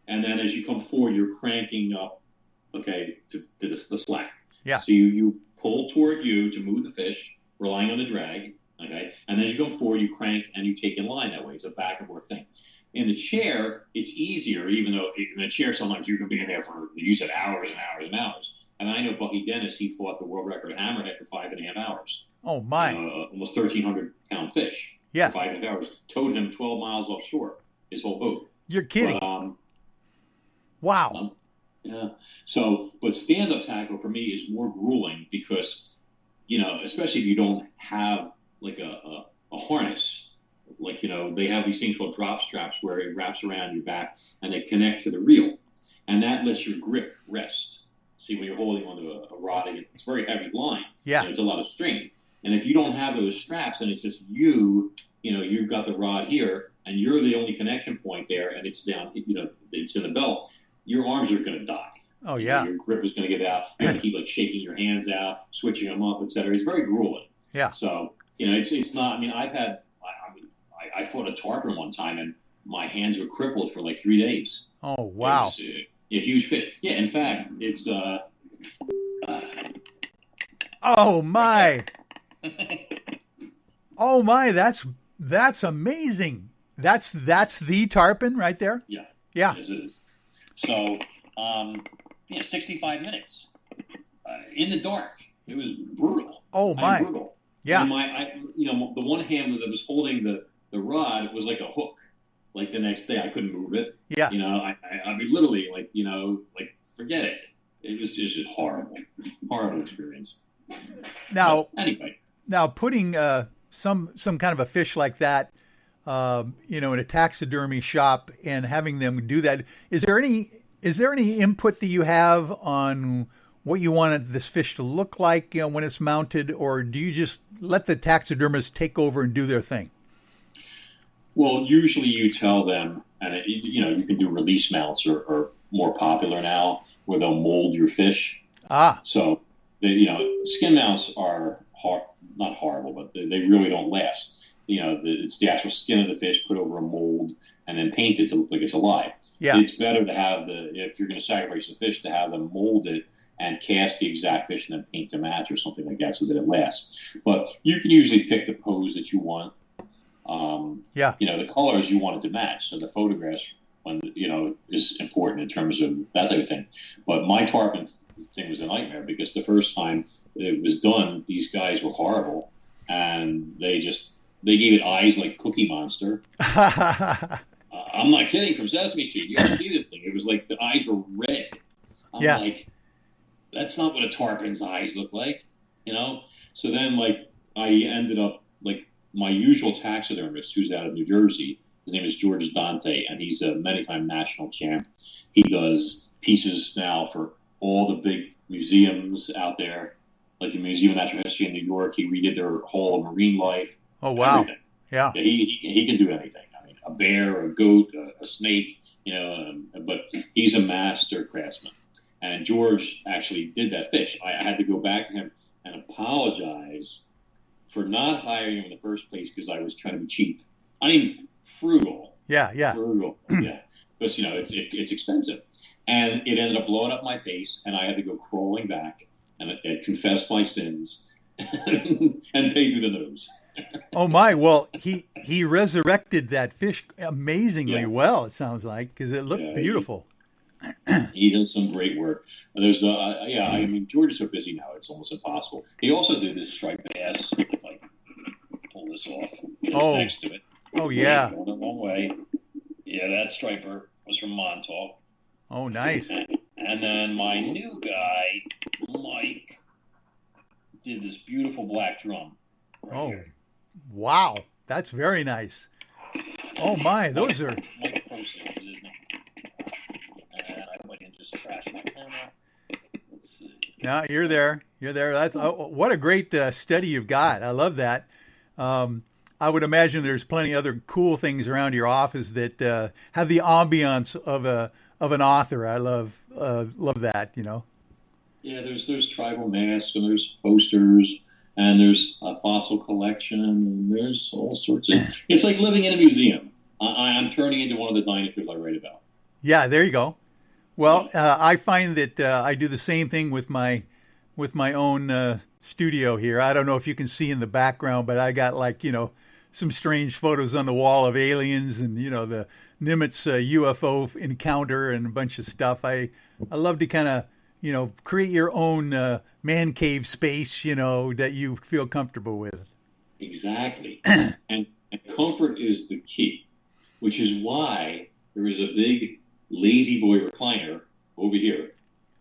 and then as you come forward, you're cranking up, okay, to the slack. Yeah. So you pull toward you to move the fish, relying on the drag, okay, and as you go forward, you crank and you take in line that way. It's a back and forth thing. In the chair, it's easier, even though in the chair sometimes you can be in there for, you said, hours and hours and hours. And I know Bucky Dennis, he fought the world record hammerhead for 5.5 hours. Oh, my. Almost 1,300-pound fish. Yeah. For 5.5 hours. Towed him 12 miles offshore, his whole boat. You're kidding. But, wow. Yeah. So, but stand-up tackle for me is more grueling because, especially if you don't have like a harness. Like, they have these things called drop straps where it wraps around your back and they connect to the reel. And that lets your grip rest. See, when you're holding onto a rod, it's a very heavy line. Yeah. And it's a lot of strain. And if you don't have those straps and it's just you've got the rod here and you're the only connection point there and it's down, it's in the belt, your arms are going to die. Oh, yeah. Your grip is going to give out. You have to keep like shaking your hands out, switching them up, etc. It's very grueling. Yeah. So, it's not, I mean, I fought a tarpon one time and my hands were crippled for like 3 days. Oh, wow. It was, a huge fish. Yeah, in fact, it's oh my. Oh my, that's amazing. That's the tarpon right there? Yeah. Yeah. Yes, it is. So, 65 minutes in the dark. It was brutal. Oh my. Brutal. Yeah. And the one hand that was holding the rod was like a hook. Like the next day, I couldn't move it. Yeah. I mean, literally, like forget it. It was just horrible experience. Now, but anyway. Now, putting some kind of a fish like that, in a taxidermy shop and having them do that, is there any input that you have on what you wanted this fish to look like, when it's mounted, or do you just let the taxidermists take over and do their thing? Well, usually you tell them, and you can do release mounts are more popular now, where they'll mold your fish. Ah. So, skin mounts are not horrible, but they really don't last. It's the actual skin of the fish put over a mold and then painted to look like it's alive. Yeah. It's better to have if you're going to sacrifice the fish, to have them mold it and cast the exact fish and then paint to match or something like that so that it lasts. But you can usually pick the pose that you want. The colors you want it to match. So the photographs, is important in terms of that type of thing. But my tarpon thing was a nightmare because the first time it was done, these guys were horrible, and they gave it eyes like Cookie Monster. I'm not kidding. From Sesame Street, you ever see this thing? It was like the eyes were red. I'm like, that's not what a tarpon's eyes look like, So then, I ended up my usual taxidermist, who's out of New Jersey. His name is George Dante, and he's a many-time national champ. He does pieces now for all the big museums out there, like the Museum of Natural History in New York. He redid their Hall of Marine Life. Oh, wow. Everything. Yeah. He can do anything. I mean, a bear, a goat, a snake, but he's a master craftsman. And George actually did that fish. I had to go back to him and apologize for not hiring him in the first place because I was trying to be cheap. I mean, frugal. Yeah. Frugal. Yeah. Because, it's expensive. And it ended up blowing up my face, and I had to go crawling back and confess my sins and pay through the nose. Oh my! Well, he resurrected that fish amazingly well. It sounds like, because it looked beautiful. He does some great work. There's I mean, George is so busy now; it's almost impossible. He also did this striped bass. If I pull this off, next to it. Oh yeah. Going a long way. Yeah, that striper was from Montauk. Oh, nice. And then my new guy, Mike, did this beautiful black drum. Here. Wow. That's very nice. Oh, my. Those are... Mike Posey is his name. And I went and just trashed my camera. Let's see. Yeah, you're there. You're there. That's what a great study you've got. I love that. I would imagine there's plenty of other cool things around your office that have the ambiance of an author. I love that, you know. Yeah, there's tribal masks, and there's posters, and there's a fossil collection, and there's all sorts of... It's like living in a museum. I'm turning into one of the dinosaurs I write about. Yeah, there you go. Well, I find that I do the same thing with my own studio here. I don't know if you can see in the background, but I got some strange photos on the wall of aliens and, the Nimitz UFO encounter and a bunch of stuff. I love to kind of, create your own man cave space, that you feel comfortable with. Exactly. and comfort is the key, which is why there is a big lazy boy recliner over here.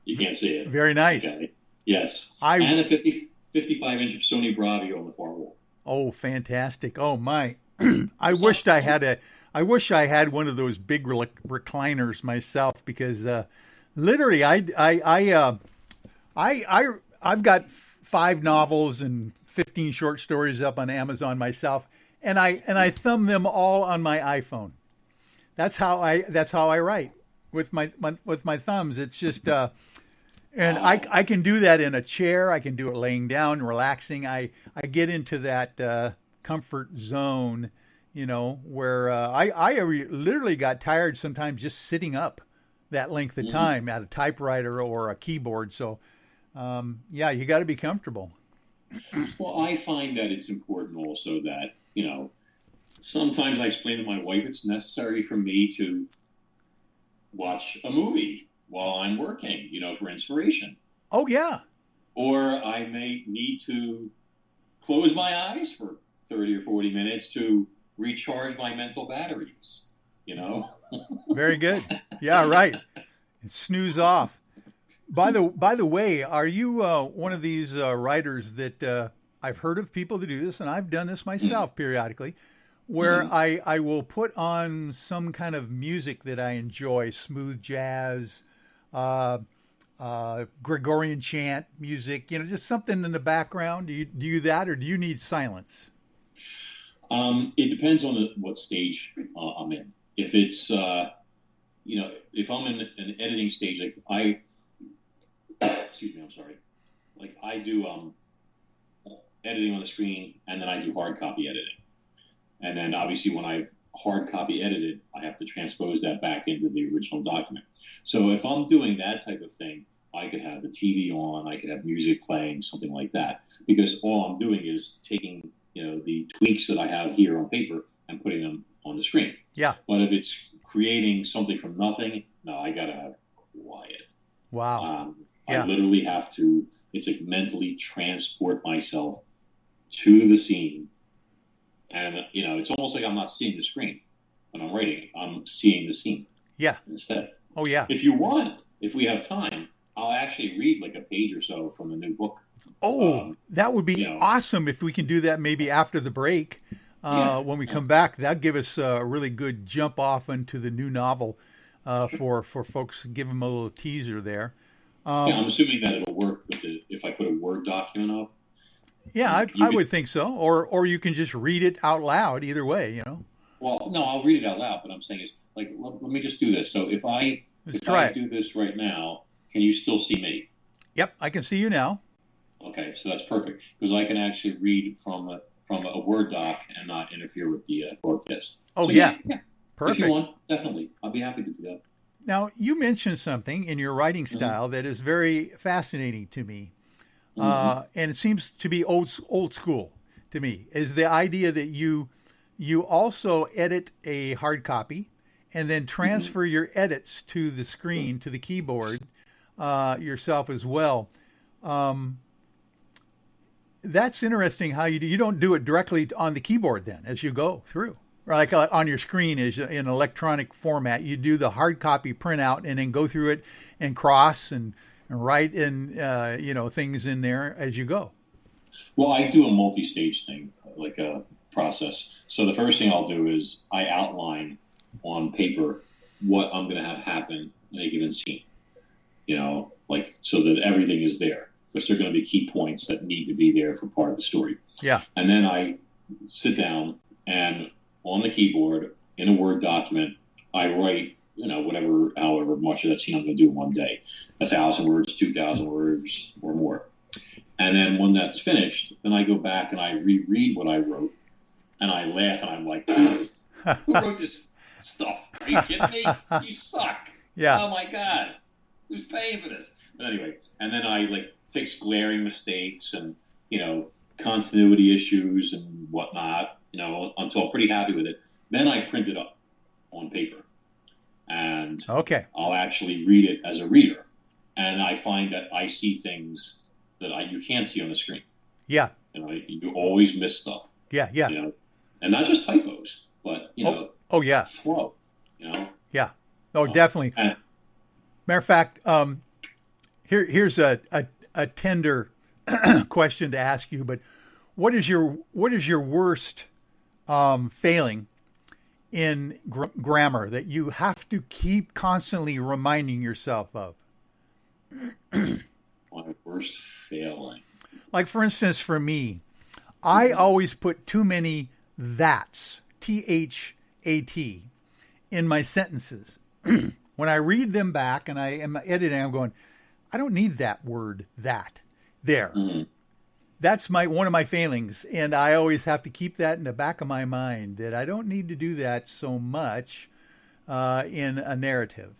You can't see it. Very nice. Okay. Yes. And a 55-inch Sony Bravio on the far wall. Oh, fantastic. Oh, my. I wish I had one of those big recliners myself, because literally I've got 5 novels and 15 short stories up on Amazon myself, and I thumb them all on my iPhone. That's how I write with my thumbs. It's just and I can do that in a chair. I can do it laying down, relaxing. I get into that comfort zone, where I literally got tired sometimes just sitting up that length of time at a typewriter or a keyboard. So, you got to be comfortable. Well, I find that it's important also that, sometimes I explain to my wife it's necessary for me to watch a movie while I'm working, for inspiration. Oh, yeah. Or I may need to close my eyes for 30 or 40 minutes to recharge my mental batteries, Very good. Yeah, right. Snooze off. By the way, are you one of these writers that I've heard of people that do this, and I've done this myself periodically, where I will put on some kind of music that I enjoy, smooth jazz, Gregorian chant music, just something in the background. Do you do that, or do you need silence? It depends on what stage I'm in. If it's, if I'm in an editing stage, excuse me, I'm sorry. Like I do editing on the screen, and then I do hard copy editing. And then obviously when I've hard copy edited, I have to transpose that back into the original document. So if I'm doing that type of thing, I could have the TV on, I could have music playing, something like that, because all I'm doing is taking, the tweaks that I have here on paper and putting them on the screen. Yeah. But if it's creating something from nothing, no, I got to have quiet. Wow. I literally have to, it's like mentally transport myself to the scene. And, it's almost like I'm not seeing the screen when I'm writing. I'm seeing the scene. Yeah. Instead. Oh, yeah. If you want, if we have time, I'll actually read like a page or so from the new book. Oh, that would be awesome if we can do that maybe after the break. When we come back, that'd give us a really good jump off into the new novel for folks. Give them a little teaser there. I'm assuming that it'll work if I put a Word document up. Yeah, I would think so. Or you can just read it out loud. Either way, Well, no, I'll read it out loud. But I'm saying is like, let me just do this. So if I do this right now, can you still see me? Yep, I can see you now. Okay, so that's perfect because I can actually read from a Word doc and not interfere with the broadcast. Oh, so, yeah. If Perfect. you want, definitely. I'll be happy to do that. Now, you mentioned something in your writing style that is very fascinating to me. And it seems to be old school. to me, is the idea that you also edit a hard copy and then transfer your edits to the screen, to the keyboard yourself as well. That's interesting how you do. You don't do it directly on the keyboard then as you go through. Like on your screen is in electronic format. You do the hard copy printout and then go through it and cross and write in things in there as you go. Well, I do a multi-stage thing, like a process. So the first thing I'll do is I outline on paper what I'm going to have happen in a given scene. So that everything is there. Because there are going to be key points that need to be there for part of the story. Yeah. And then I sit down and on the keyboard in a Word document, I write, however much of that scene I'm going to do in one day, 1,000 words, 2,000 words or more. And then when that's finished, then I go back and I reread what I wrote and I laugh and I'm like, who wrote this stuff? Are you kidding me? You suck. Yeah. Oh my God. Who's paying for this? But anyway, and then I fix glaring mistakes and, continuity issues and whatnot, until I'm pretty happy with it. Then I print it up on paper and I'll actually read it as a reader. And I find that I see things that you can't see on the screen. Yeah. You always miss stuff. Yeah. Yeah. And not just typos, but, Oh yeah. Flow, Yeah. Oh, definitely. Matter of fact, here's a tender question to ask you, but what is your worst failing in grammar that you have to keep constantly reminding yourself of? My worst failing. Like, for instance, for me, I always put too many that's, T-H-A-T, in my sentences. When I read them back and I am editing, I'm going, I don't need that word, that, there. Mm-hmm. That's one of my failings, and I always have to keep that in the back of my mind, that I don't need to do that so much in a narrative.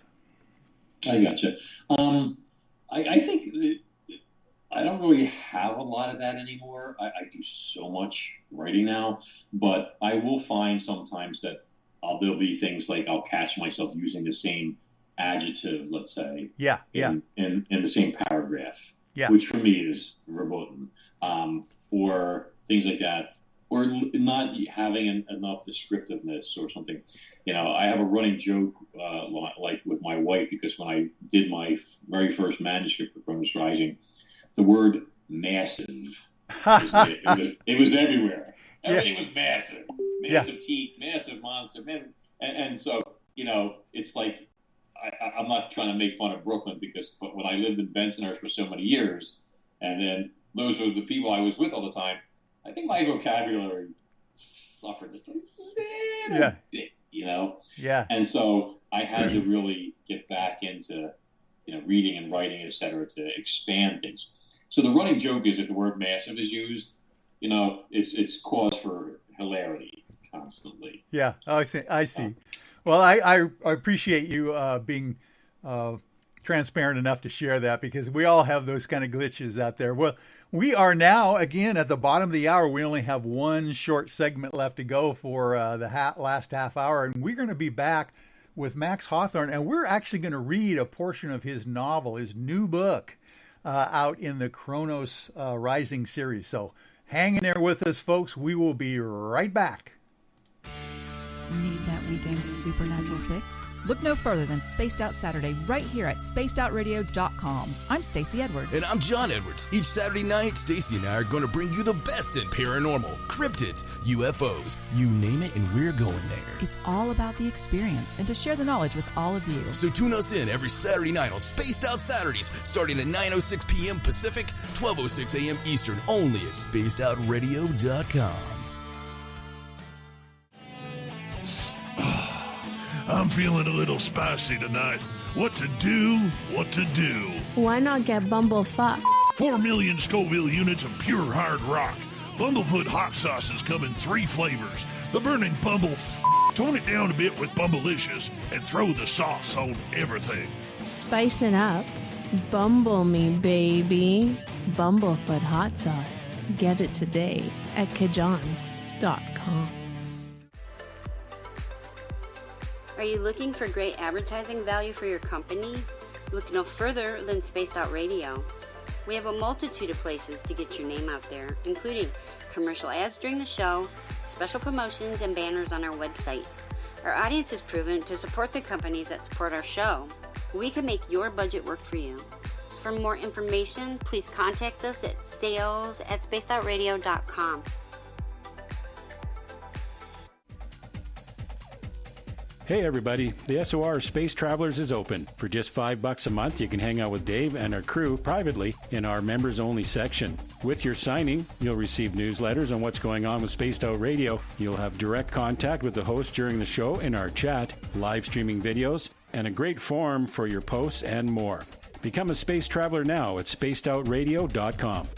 I gotcha. I think that I don't really have a lot of that anymore. I do so much writing now, but I will find sometimes that there'll be things like I'll catch myself using the same adjective, let's say, in the same paragraph, which for me is verboten, or things like that, or not having enough descriptiveness or something. I have a running joke like with my wife, because when I did my very first manuscript for Cronus Rising, the word massive it was everywhere. Everything was massive. Massive teeth, massive monster, massive. And so, it's like, I'm not trying to make fun of Brooklyn, but when I lived in Bensonhurst for so many years, and then those were the people I was with all the time, I think my vocabulary suffered just a little bit, Yeah. And so I had to really get back into, reading and writing, et cetera, to expand things. So the running joke is if the word massive is used, it's cause for hilarity constantly. Yeah, I see. Well, I appreciate you being transparent enough to share that, because we all have those kind of glitches out there. Well, we are now, again, at the bottom of the hour. We only have one short segment left to go for the last half hour, and we're going to be back with Max Hawthorne, and we're actually going to read a portion of his novel, his new book, out in the Cronus Rising series. So hang in there with us, folks. We will be right back. Need that weekend supernatural fix? Look no further than Spaced Out Saturday right here at spacedoutradio.com. I'm Stacey Edwards. And I'm John Edwards. Each Saturday night, Stacey and I are going to bring you the best in paranormal, cryptids, UFOs, you name it, and we're going there. It's all about the experience and to share the knowledge with all of you. So tune us in every Saturday night on Spaced Out Saturdays, starting at 9:06 p.m. Pacific, 12:06 a.m. Eastern, only at spacedoutradio.com. I'm feeling a little spicy tonight. What to do? Why not get Bumblefuck? 4 million Scoville units of pure hard rock. Bumblefoot hot sauces come in 3 flavors. The burning Bumble. Tone it down a bit with Bumblicious and throw the sauce on everything. Spice it up. Bumble me, baby. Bumblefoot hot sauce. Get it today at kajans.com. Are you looking for great advertising value for your company? Look no further than Spaced Out Radio. We have a multitude of places to get your name out there, including commercial ads during the show, special promotions, and banners on our website. Our audience is proven to support the companies that support our show. We can make your budget work for you. So for more information, please contact us at sales@spacedoutradio.com. Hey everybody, the SOR Space Travelers is open. For just $5 a month, you can hang out with Dave and our crew privately in our members-only section. With your signing, you'll receive newsletters on what's going on with Spaced Out Radio. You'll have direct contact with the host during the show in our chat, live streaming videos, and a great forum for your posts and more. Become a space traveler now at spacedoutradio.com.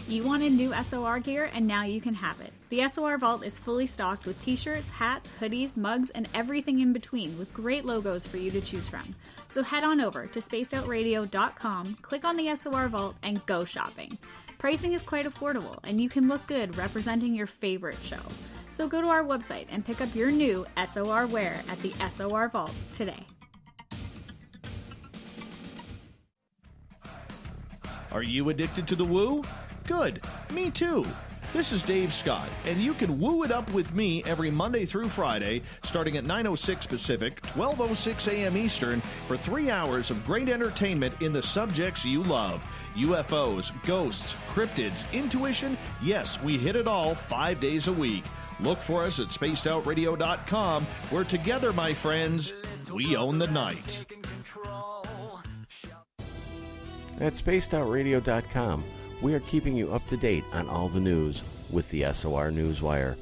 You wanted new SOR gear, and now you can have it. The SOR Vault is fully stocked with t-shirts, hats, hoodies, mugs, and everything in between with great logos for you to choose from. So head on over to spacedoutradio.com, click on the SOR Vault, and go shopping. Pricing is quite affordable, and you can look good representing your favorite show. So go to our website and pick up your new SOR wear at the SOR Vault today. Are you addicted to the woo? Good. Me too. This is Dave Scott, and you can woo it up with me every Monday through Friday, starting at 9:06 Pacific, 12:06 a.m. Eastern, for 3 hours of great entertainment in the subjects you love. UFOs, ghosts, cryptids, intuition. Yes, we hit it all 5 days a week. Look for us at spacedoutradio.com, where together, my friends, we own the night. At spacedoutradio.com, we are keeping you up to date on all the news with the SOR Newswire.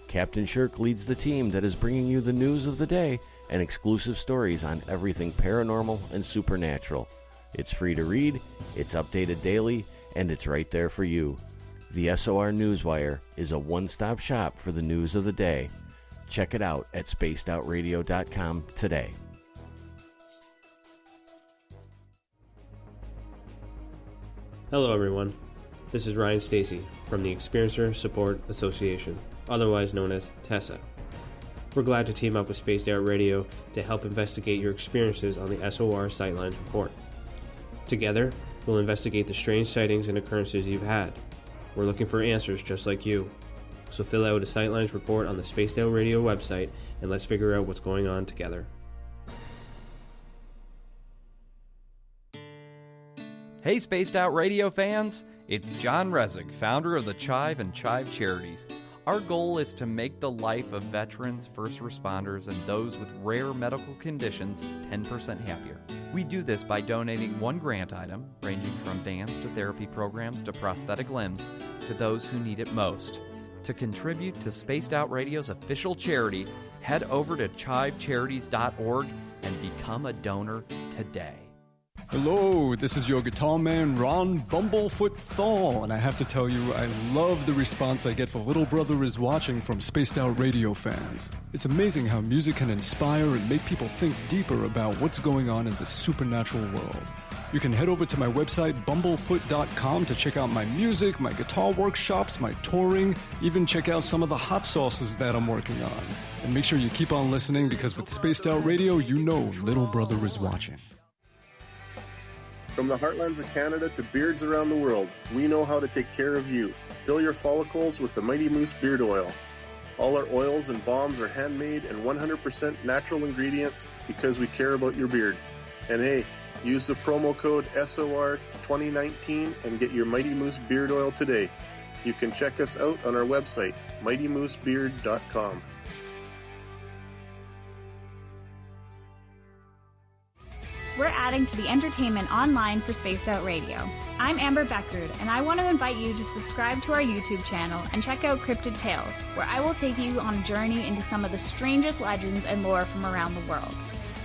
Captain Shirk leads the team that is bringing you the news of the day and exclusive stories on everything paranormal and supernatural. It's free to read, it's updated daily, and it's right there for you. The SOR Newswire is a one-stop shop for the news of the day. Check it out at spacedoutradio.com today. Hello everyone, this is Ryan Stacy from the Experiencer Support Association, otherwise known as TESSA. We're glad to team up with Spaced Out Radio to help investigate your experiences on the SOR Sightlines Report. Together, we'll investigate the strange sightings and occurrences you've had. We're looking for answers just like you. So fill out a Sightlines report on the Spaced Out Radio website and let's figure out what's going on together. Hey Spaced Out Radio fans, it's John Resig, founder of the Chive and Chive Charities. Our goal is to make the life of veterans, first responders, and those with rare medical conditions 10% happier. We do this by donating one grant item, ranging from vans to therapy programs to prosthetic limbs, to those who need it most. To contribute to Spaced Out Radio's official charity, head over to chivecharities.org and become a donor today. Hello, this is your guitar man, Ron Bumblefoot Thal, and I have to tell you, I love the response I get for Little Brother is Watching from Spaced Out Radio fans. It's amazing how music can inspire and make people think deeper about what's going on in the supernatural world. You can head over to my website, bumblefoot.com, to check out my music, my guitar workshops, my touring, even check out some of the hot sauces that I'm working on. And make sure you keep on listening, because with Spaced Out Radio, you know Little Brother is watching. From the heartlands of Canada to beards around the world, we know how to take care of you. Fill your follicles with the Mighty Moose Beard Oil. All our oils and balms are handmade and 100% natural ingredients because we care about your beard. And hey, use the promo code SOR2019 and get your Mighty Moose Beard Oil today. You can check us out on our website, mightymoosebeard.com. We're adding to the entertainment online for Spaced Out Radio. I'm Amber Beckard, and I want to invite you to subscribe to our YouTube channel and check out Cryptid Tales, where I will take you on a journey into some of the strangest legends and lore from around the world,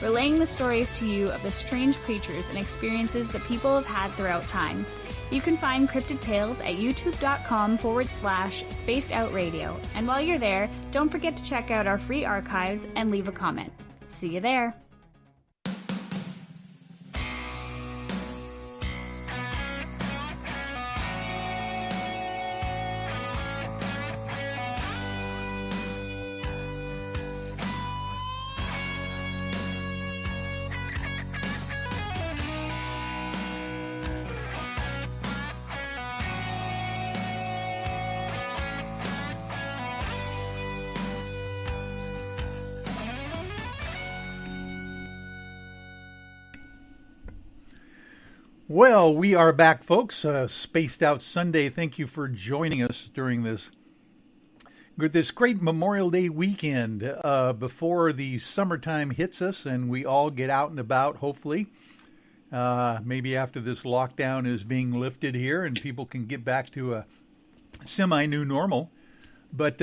relaying the stories to you of the strange creatures and experiences that people have had throughout time. You can find Cryptid Tales at youtube.com/spacedoutradio. And while you're there, don't forget to check out our free archives and leave a comment. See you there. Well, we are back, folks. Spaced Out Sunday. Thank you for joining us during this great Memorial Day weekend before the summertime hits us and we all get out and about, hopefully. Maybe after this lockdown is being lifted here and people can get back to a semi-new normal. But,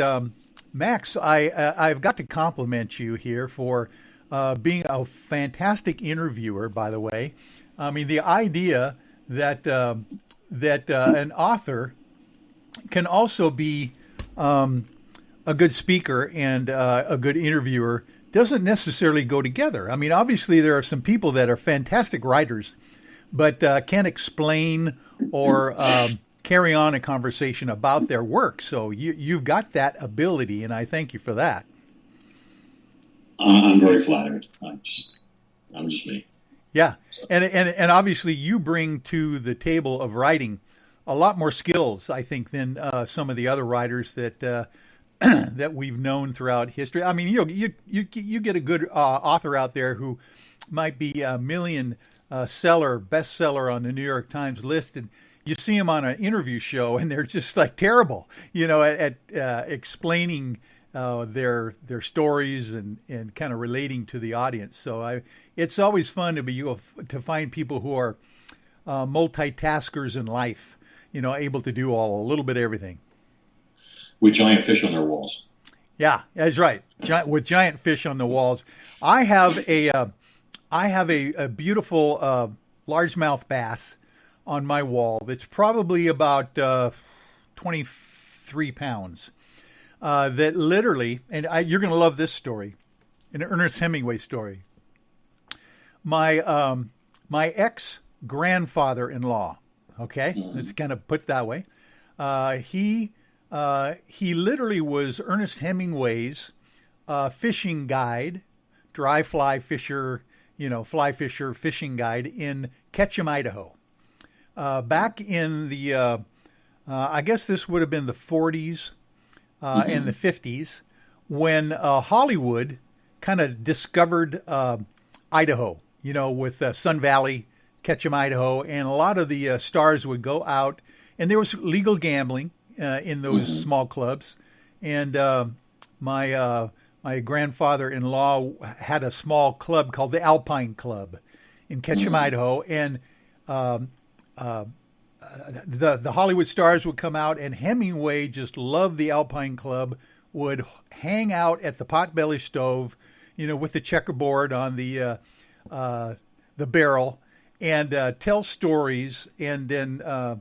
Max, I've got to compliment you here for being a fantastic interviewer, by the way. I mean, the idea that an author can also be a good speaker and a good interviewer doesn't necessarily go together. I mean, obviously, there are some people that are fantastic writers, but can't explain or carry on a conversation about their work. So you've got that ability, and I thank you for that. I'm very flattered. I'm just me. Yeah, and obviously you bring to the table of writing a lot more skills, I think, than some of the other writers that that we've known throughout history. I mean, you get a good author out there who might be a million bestseller on the New York Times list, and you see them on an interview show, and they're just like terrible, at explaining their stories and kind of relating to the audience. So it's always fun to find people who are multitaskers in life, able to do a little bit of everything. With giant fish on their walls. Yeah, that's right. With giant fish on the walls. I have a beautiful largemouth bass on my wall that's probably about 23 pounds. That literally, and you're going to love this story, an Ernest Hemingway story. My ex-grandfather-in-law, okay, let's kind of put it that way. He literally was Ernest Hemingway's fishing guide, dry fly fisher, fly fisher fishing guide in Ketchum, Idaho. Back in the, I guess this would have been the 40s. In the 50s, when Hollywood kind of discovered Idaho, with Sun Valley, Ketchum, Idaho, and a lot of the stars would go out, and there was legal gambling in those small clubs. And my grandfather-in-law had a small club called the Alpine Club in Ketchum, Idaho, and the Hollywood stars would come out, and Hemingway just loved the Alpine Club, would hang out at the potbelly stove, with the checkerboard on the barrel, and tell stories. And then the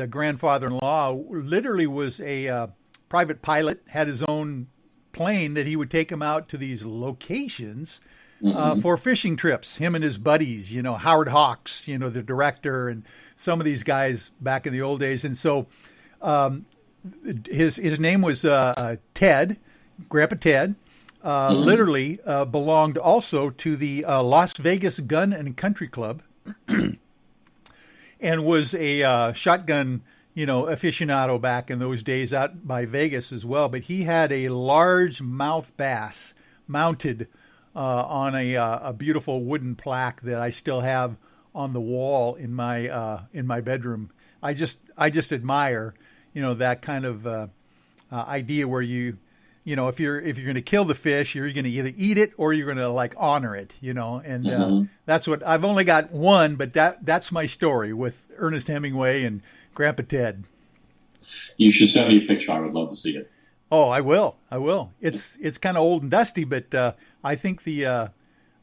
grandfather-in-law literally was a private pilot, had his own plane that he would take him out to these locations for fishing trips, him and his buddies, Howard Hawks, the director, and some of these guys back in the old days. And so his name was Ted, Grandpa Ted, literally belonged also to the Las Vegas Gun and Country Club and was a shotgun, aficionado back in those days out by Vegas as well. But he had a large mouth bass mounted on a beautiful wooden plaque that I still have on the wall in my bedroom. I just admire, that kind of idea where if you're going to kill the fish, you're going to either eat it or you're going to honor it, and that's what I've only got one, but that's my story with Ernest Hemingway and Grandpa Ted. You should send me a picture. I would love to see it. Oh, I will. It's kind of old and dusty, but I think the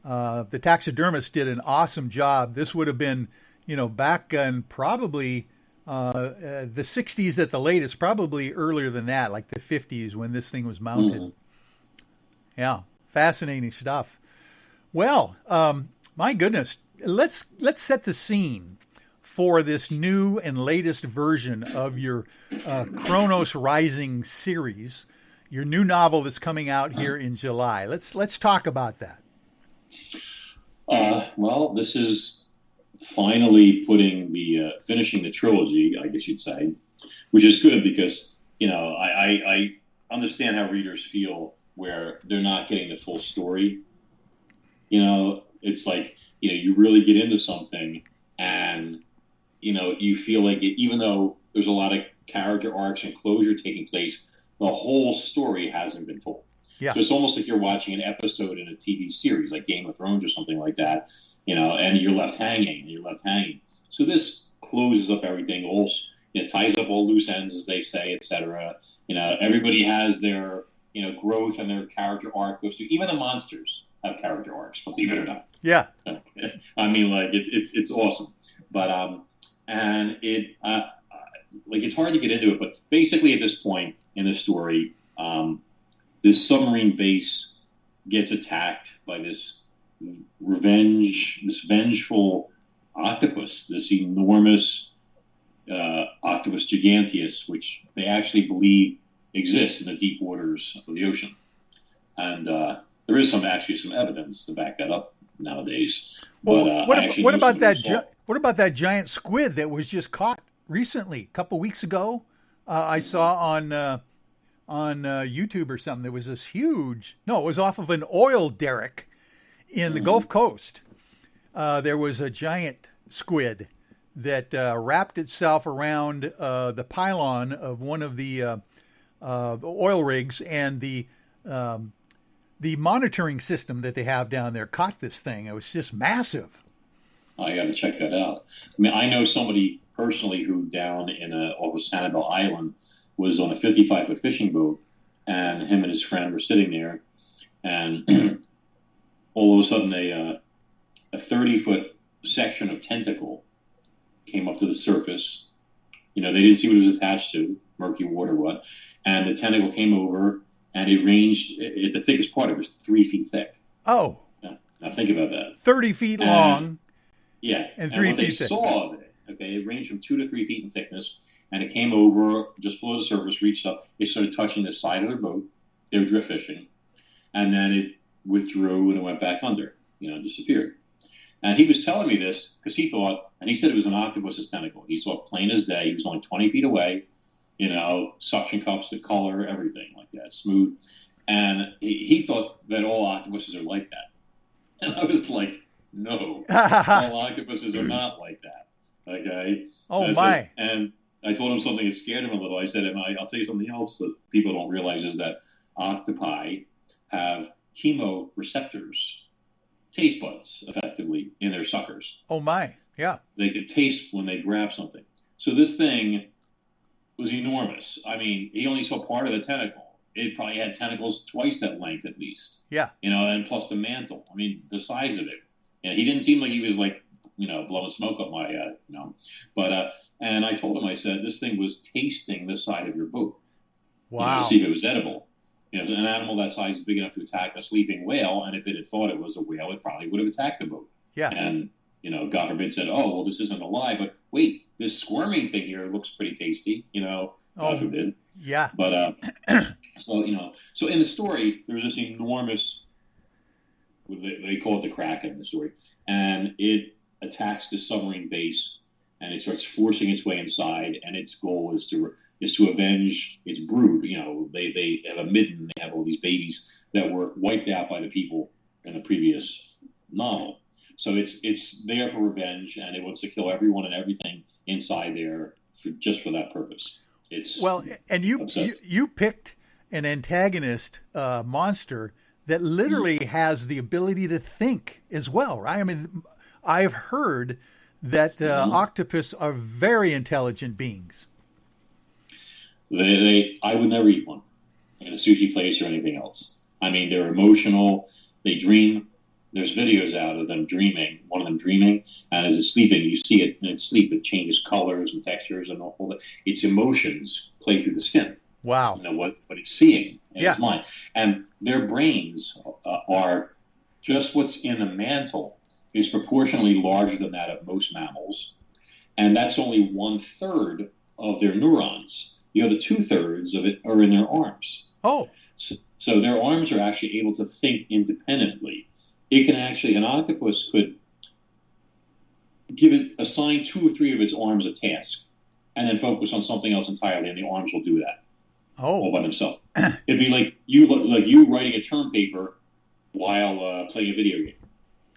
taxidermist did an awesome job. This would have been, back in probably the 60s at the latest, probably earlier than that, like the 50s when this thing was mounted. Mhm. Yeah, fascinating stuff. Well, my goodness, let's set the scene for this new and latest version of your Kronos Rising series, your new novel that's coming out here in July. Let's talk about that. Well, this is finally putting the finishing the trilogy, I guess you'd say, which is good because I understand how readers feel where they're not getting the full story. It's like you really get into something and you feel like it, even though there's a lot of character arcs and closure taking place, the whole story hasn't been told. Yeah. So it's almost like you're watching an episode in a TV series like Game of Thrones or something like that, and you're left hanging. So this closes up everything, ties up all loose ends, as they say, etc. Everybody has their, growth and their character arc goes through. Even the monsters have character arcs, believe it or not. Yeah. I mean, like it's awesome, but and it it's hard to get into it. But basically, at this point in the story, this submarine base gets attacked by this vengeful octopus, this enormous Octopus giganteus, which they actually believe exists in the deep waters of the ocean, and there is some evidence to back that up nowadays. Well, But what about that giant squid that was just caught recently, a couple weeks ago? I saw on YouTube or something. There was this huge. No, it was off of an oil derrick in the Gulf Coast. There was a giant squid that wrapped itself around the pylon of one of the oil rigs, and the monitoring system that they have down there caught this thing. It was just massive. I got to check that out. I mean, I know somebody personally who down off of Sanibel Island was on a 55-foot fishing boat, and him and his friend were sitting there, and all of a sudden a 30-foot section of tentacle came up to the surface. They didn't see what it was attached to, murky water, what, and the tentacle came over, and it ranged at the thickest part. It was 3 feet thick. Oh. Now think about that. 30 feet long. Yeah. And 3 feet thick. What they saw of it, it ranged from 2 to 3 feet in thickness, and it came over just below the surface, reached up. It started touching the side of their boat. They were drift fishing. And then it withdrew and it went back under, disappeared. And he was telling me this because he thought, and he said it was an octopus's tentacle. He saw it plain as day. He was only 20 feet away, suction cups, the color, everything like that, smooth. And he thought that all octopuses are like that. And I was like, no, all octopuses are not like that. Okay. Oh, my. And I told him something that scared him a little. I said, I'll tell you something else that people don't realize is that octopi have chemoreceptors, taste buds, effectively, in their suckers. Oh, my. Yeah. They could taste when they grab something. So this thing was enormous. I mean, he only saw part of the tentacle. It probably had tentacles twice that length at least. Yeah. And plus the mantle. I mean, the size of it. And he didn't seem like he was like, blowing smoke up my, But, and I told him, I said, this thing was tasting the side of your boat. Wow. To see if it was edible. An animal that size is big enough to attack a sleeping whale, and if it had thought it was a whale, it probably would have attacked the boat. Yeah. And, God forbid, said, oh, well, this isn't a lie, but wait, this squirming thing here looks pretty tasty, God forbid. Yeah. But, so in the story, there was this enormous, they call it the Kraken in the story, and it attacks the submarine base, and it starts forcing its way inside, and its goal is to avenge its brood. They have a midden, they have all these babies that were wiped out by the people in the previous novel. So it's there for revenge, and it wants to kill everyone and everything inside there just for that purpose. And you picked an antagonist monster that literally has the ability to think as well, right? I mean, I've heard that octopus are very intelligent beings. I would never eat one in a sushi place or anything else. I mean, they're emotional. They dream. there's videos out of them dreaming, one of them dreaming, and as it's sleeping, you see it in its sleep. It changes colors and textures and all that. Its emotions play through the skin. Wow. You know, what it's seeing in its mind. And their brains are just what's in the mantle is proportionally larger than that of most mammals. And that's only 1/3 of their neurons. The other 2/3 of it are in their arms. Oh. So their arms are actually able to think independently. It can actually, an octopus could assign 2 or 3 of its arms a task and then focus on something else entirely, and the arms will do that. Oh. All by themselves. It'd be like you writing a term paper while playing a video game,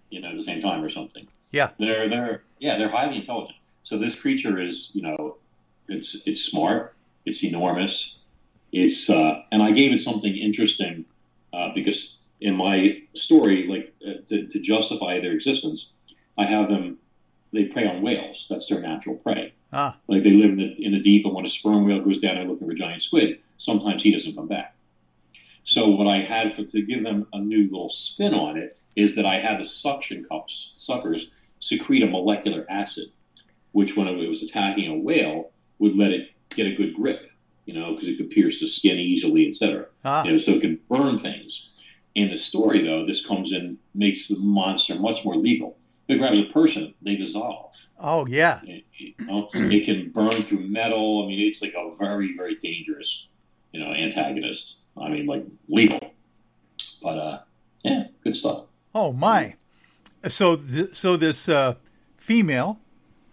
you know, at the same time or something. Yeah. They're highly intelligent. So this creature is, you know, it's smart, it's enormous, and I gave it something interesting because in my story, like to justify their existence, I have them. They prey on whales. That's their natural prey. Ah. Like they live in the deep, and when a sperm whale goes down and looking for a giant squid, sometimes he doesn't come back. So what I had to give them a new little spin on it is that I had the suction cups, suckers, secrete a molecular acid, which when it was attacking a whale would let it get a good grip, you know, because it could pierce the skin easily, etc. Ah. You know, so it can burn things. In the story, though, this comes in, makes the monster much more lethal. If it grabs a person, they dissolve. Oh, yeah. You know, it can burn through metal. I mean, it's like a very, very dangerous, you know, antagonist. I mean, like lethal. But yeah, good stuff. Oh my! So this female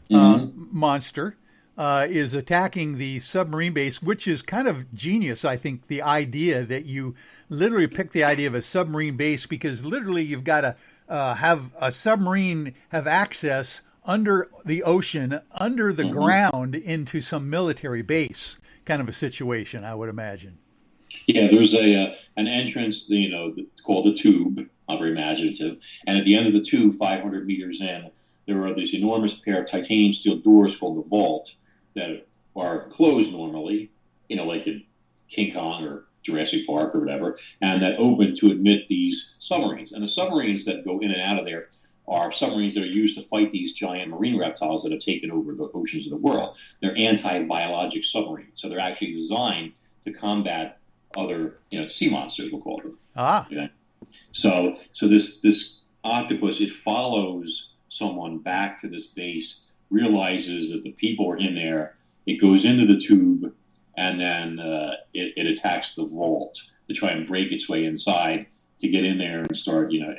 monster is attacking the submarine base, which is kind of genius. I think the idea that you literally picked the idea of a submarine base because literally you've got to have a submarine have access under the ocean, under the ground into some military base kind of a situation, I would imagine. Yeah, there's an entrance, you know, called the tube. Not very imaginative. And at the end of the tube, 500 meters in, there are this enormous pair of titanium steel doors called the vault that are closed normally, you know, like in King Kong or Jurassic Park or whatever, and that open to admit these submarines. And the submarines that go in and out of there are submarines that are used to fight these giant marine reptiles that have taken over the oceans of the world. They're anti-biologic submarines, so they're actually designed to combat other, you know, sea monsters, we'll call them. Ah. Yeah. So this octopus, it follows someone back to this base, realizes that the people are in there. It goes into the tube, and then it attacks the vault to try and break its way inside to get in there and start, you know,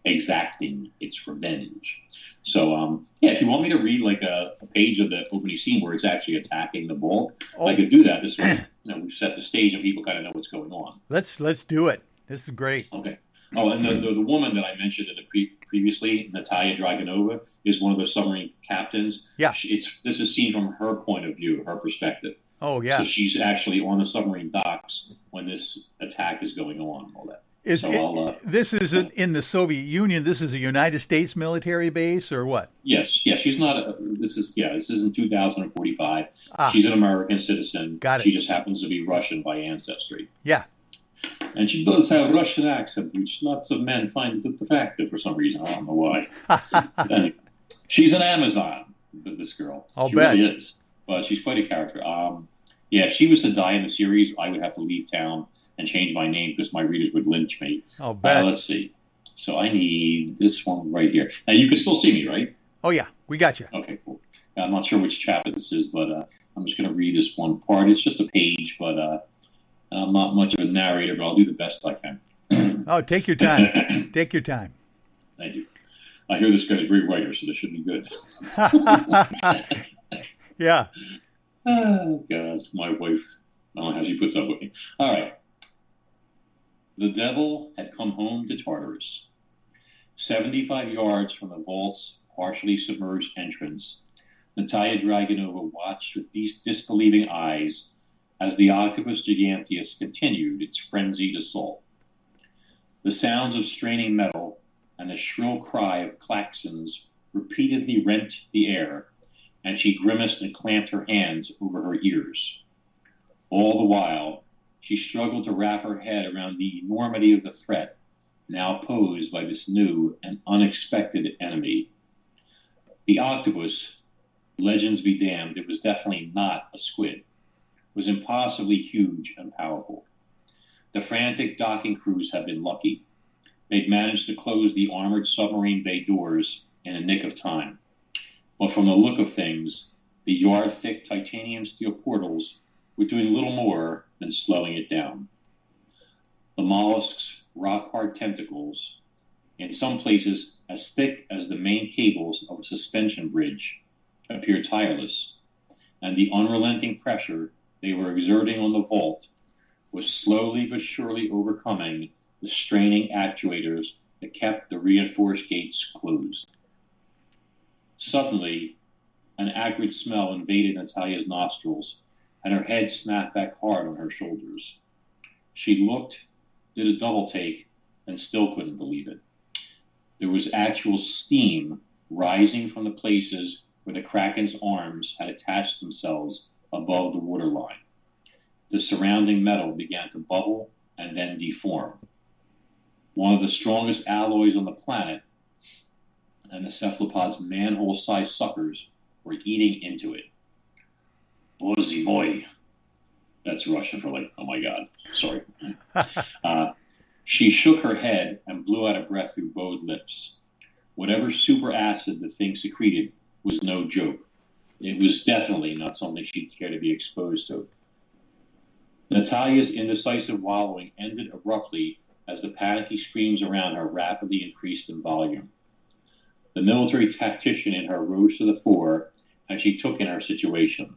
exacting its revenge. So, yeah, if you want me to read like a page of the opening scene where it's actually attacking the vault, I could do that. This way, you know, we've set the stage and people kind of know what's going on. Let's do it. This is great. Okay. Oh, and the woman that I mentioned in the previously, Natalia Dragonova, is one of the submarine captains. Yeah. This is seen from her point of view, her perspective. Oh, yeah. So she's actually on the submarine docks when this attack is going on and all that. This isn't in the Soviet Union. This is a United States military base, or what? Yes. Yeah. She's not. This isn't 2045. She's an American citizen. Got it. She just happens to be Russian by ancestry. Yeah. And she does have a Russian accent, which lots of men find attractive for some reason. I don't know why. Anyway, she's an Amazon, this girl. I'll she bet. really is. But she's quite a character. Yeah, if she was to die in the series, I would have to leave town and change my name because my readers would lynch me. I'll bet. Let's see. So I need this one right here. Now, you can still see me, right? Oh, yeah. We got you. Okay, cool. I'm not sure which chapter this is, but I'm just going to read this one part. It's just a page, but I'm not much of a narrator, but I'll do the best I can. Oh, take your time. Take your time. Thank you. I hear this guy's a great writer, so this should be good. Yeah. Oh, God, my wife, I don't know how she puts up with me. All right. The devil had come home to Tartarus. 75 yards from the vault's partially submerged entrance, Natalia Dragonova watched with these disbelieving eyes as the octopus giganteus continued its frenzied assault. The sounds of straining metal and the shrill cry of klaxons repeatedly rent the air, and she grimaced and clamped her hands over her ears. All the while, she struggled to wrap her head around the enormity of the threat now posed by this new and unexpected enemy. The octopus, legends be damned, it was definitely not a squid, was impossibly huge and powerful. The frantic docking crews had been lucky. They'd managed to close the armored submarine bay doors in a nick of time. But from the look of things, the yard-thick titanium steel portals were doing little more than slowing it down. The mollusk's rock-hard tentacles, in some places as thick as the main cables of a suspension bridge, appeared tireless, and the unrelenting pressure they were exerting on the vault was slowly but surely overcoming the straining actuators that kept the reinforced gates closed. Suddenly, an acrid smell invaded Natalia's nostrils, and her head snapped back hard on her shoulders. She looked, did a double take, and still couldn't believe it. There was actual steam rising from the places where the Kraken's arms had attached themselves above the waterline. The surrounding metal began to bubble and then deform. One of the strongest alloys on the planet, and the cephalopod's manhole-sized suckers were eating into it. Bozy boy. That's Russian for like, oh my God, sorry. She shook her head and blew out a breath through bowed lips. Whatever super acid the thing secreted was no joke. It was definitely not something she'd care to be exposed to. Natalia's indecisive wallowing ended abruptly as the panicky screams around her rapidly increased in volume. The military tactician in her rose to the fore, and she took in her situation.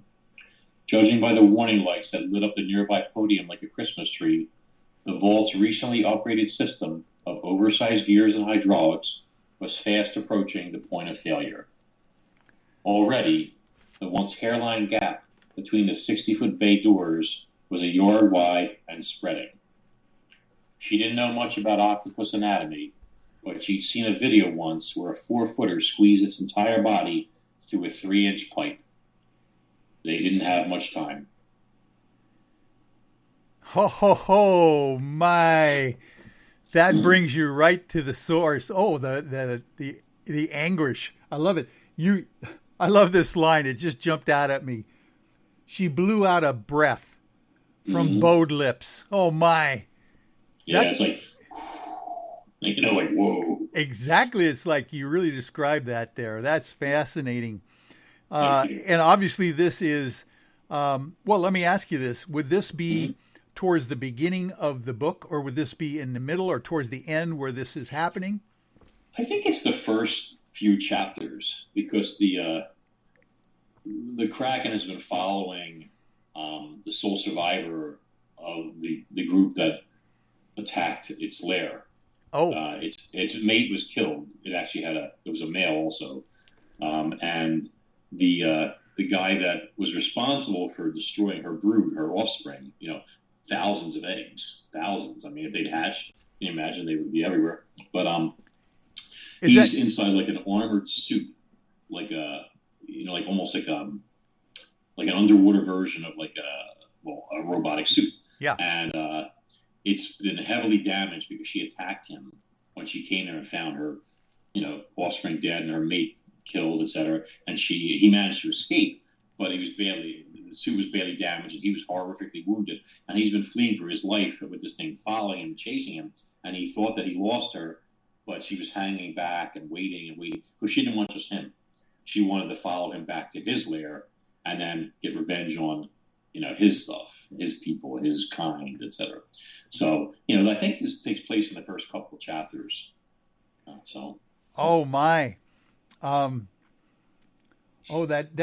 Judging by the warning lights that lit up the nearby podium like a Christmas tree, the vault's recently upgraded system of oversized gears and hydraulics was fast approaching the point of failure. Already, the once hairline gap between the 60-foot bay doors was a yard wide and spreading. She didn't know much about octopus anatomy, but she'd seen a video once where a 4-footer squeezed its entire body through a 3-inch pipe. They didn't have much time. Ho, ho, ho, my. That brings you right to the source. Oh, the anguish. I love it. I love this line. It just jumped out at me. She blew out a breath from bowed lips. Oh, my. Yeah, it's like, like, whoa. Exactly. It's like you really described that there. That's fascinating. And obviously this is, well, let me ask you this. Would this be towards the beginning of the book, or would this be in the middle or towards the end where this is happening? I think it's the first few chapters, because the Kraken has been following the sole survivor of the group that attacked its lair. Oh, its mate was killed. It actually there was a male also, and the guy that was responsible for destroying her brood, her offspring, thousands of eggs, thousands. I mean, if they'd hatched, can you imagine they would be everywhere? But he's inside like an armored suit, like like almost like an underwater version of like a robotic suit. Yeah. And it's been heavily damaged because she attacked him when she came there and found her, offspring dead and her mate killed, etc. And he managed to escape, but the suit was badly damaged and he was horrifically wounded. And he's been fleeing for his life with this thing following him, chasing him. And he thought that he lost her, but she was hanging back and waiting because she didn't want just him. She wanted to follow him back to his lair and then get revenge on, his stuff, his people, his kind, etc. So, I think this takes place in the first couple of chapters. Oh my. That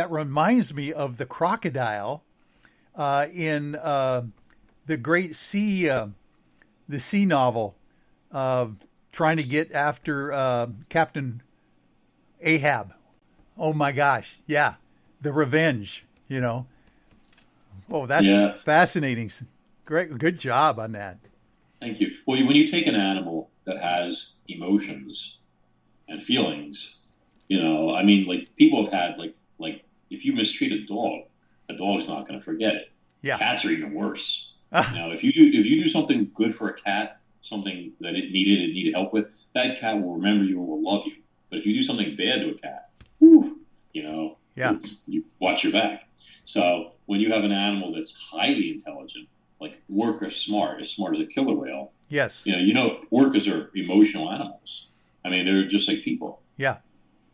reminds me of the crocodile in the Great Sea, the sea novel, trying to get after Captain Ahab. Oh my gosh, yeah, the revenge. Oh, that's fascinating. Great, good job on that. Thank you. Well, when you take an animal that has emotions and feelings, like people have had like if you mistreat a dog's not going to forget it. Yeah. Cats are even worse. If you do something good for a cat, something that it needed help with, that cat will remember you and will love you. But if you do something bad to a cat, whew, you watch your back. So when you have an animal that's highly intelligent, like orcas smart as a killer whale. Yes. Orcas are emotional animals. I mean, they're just like people. Yeah.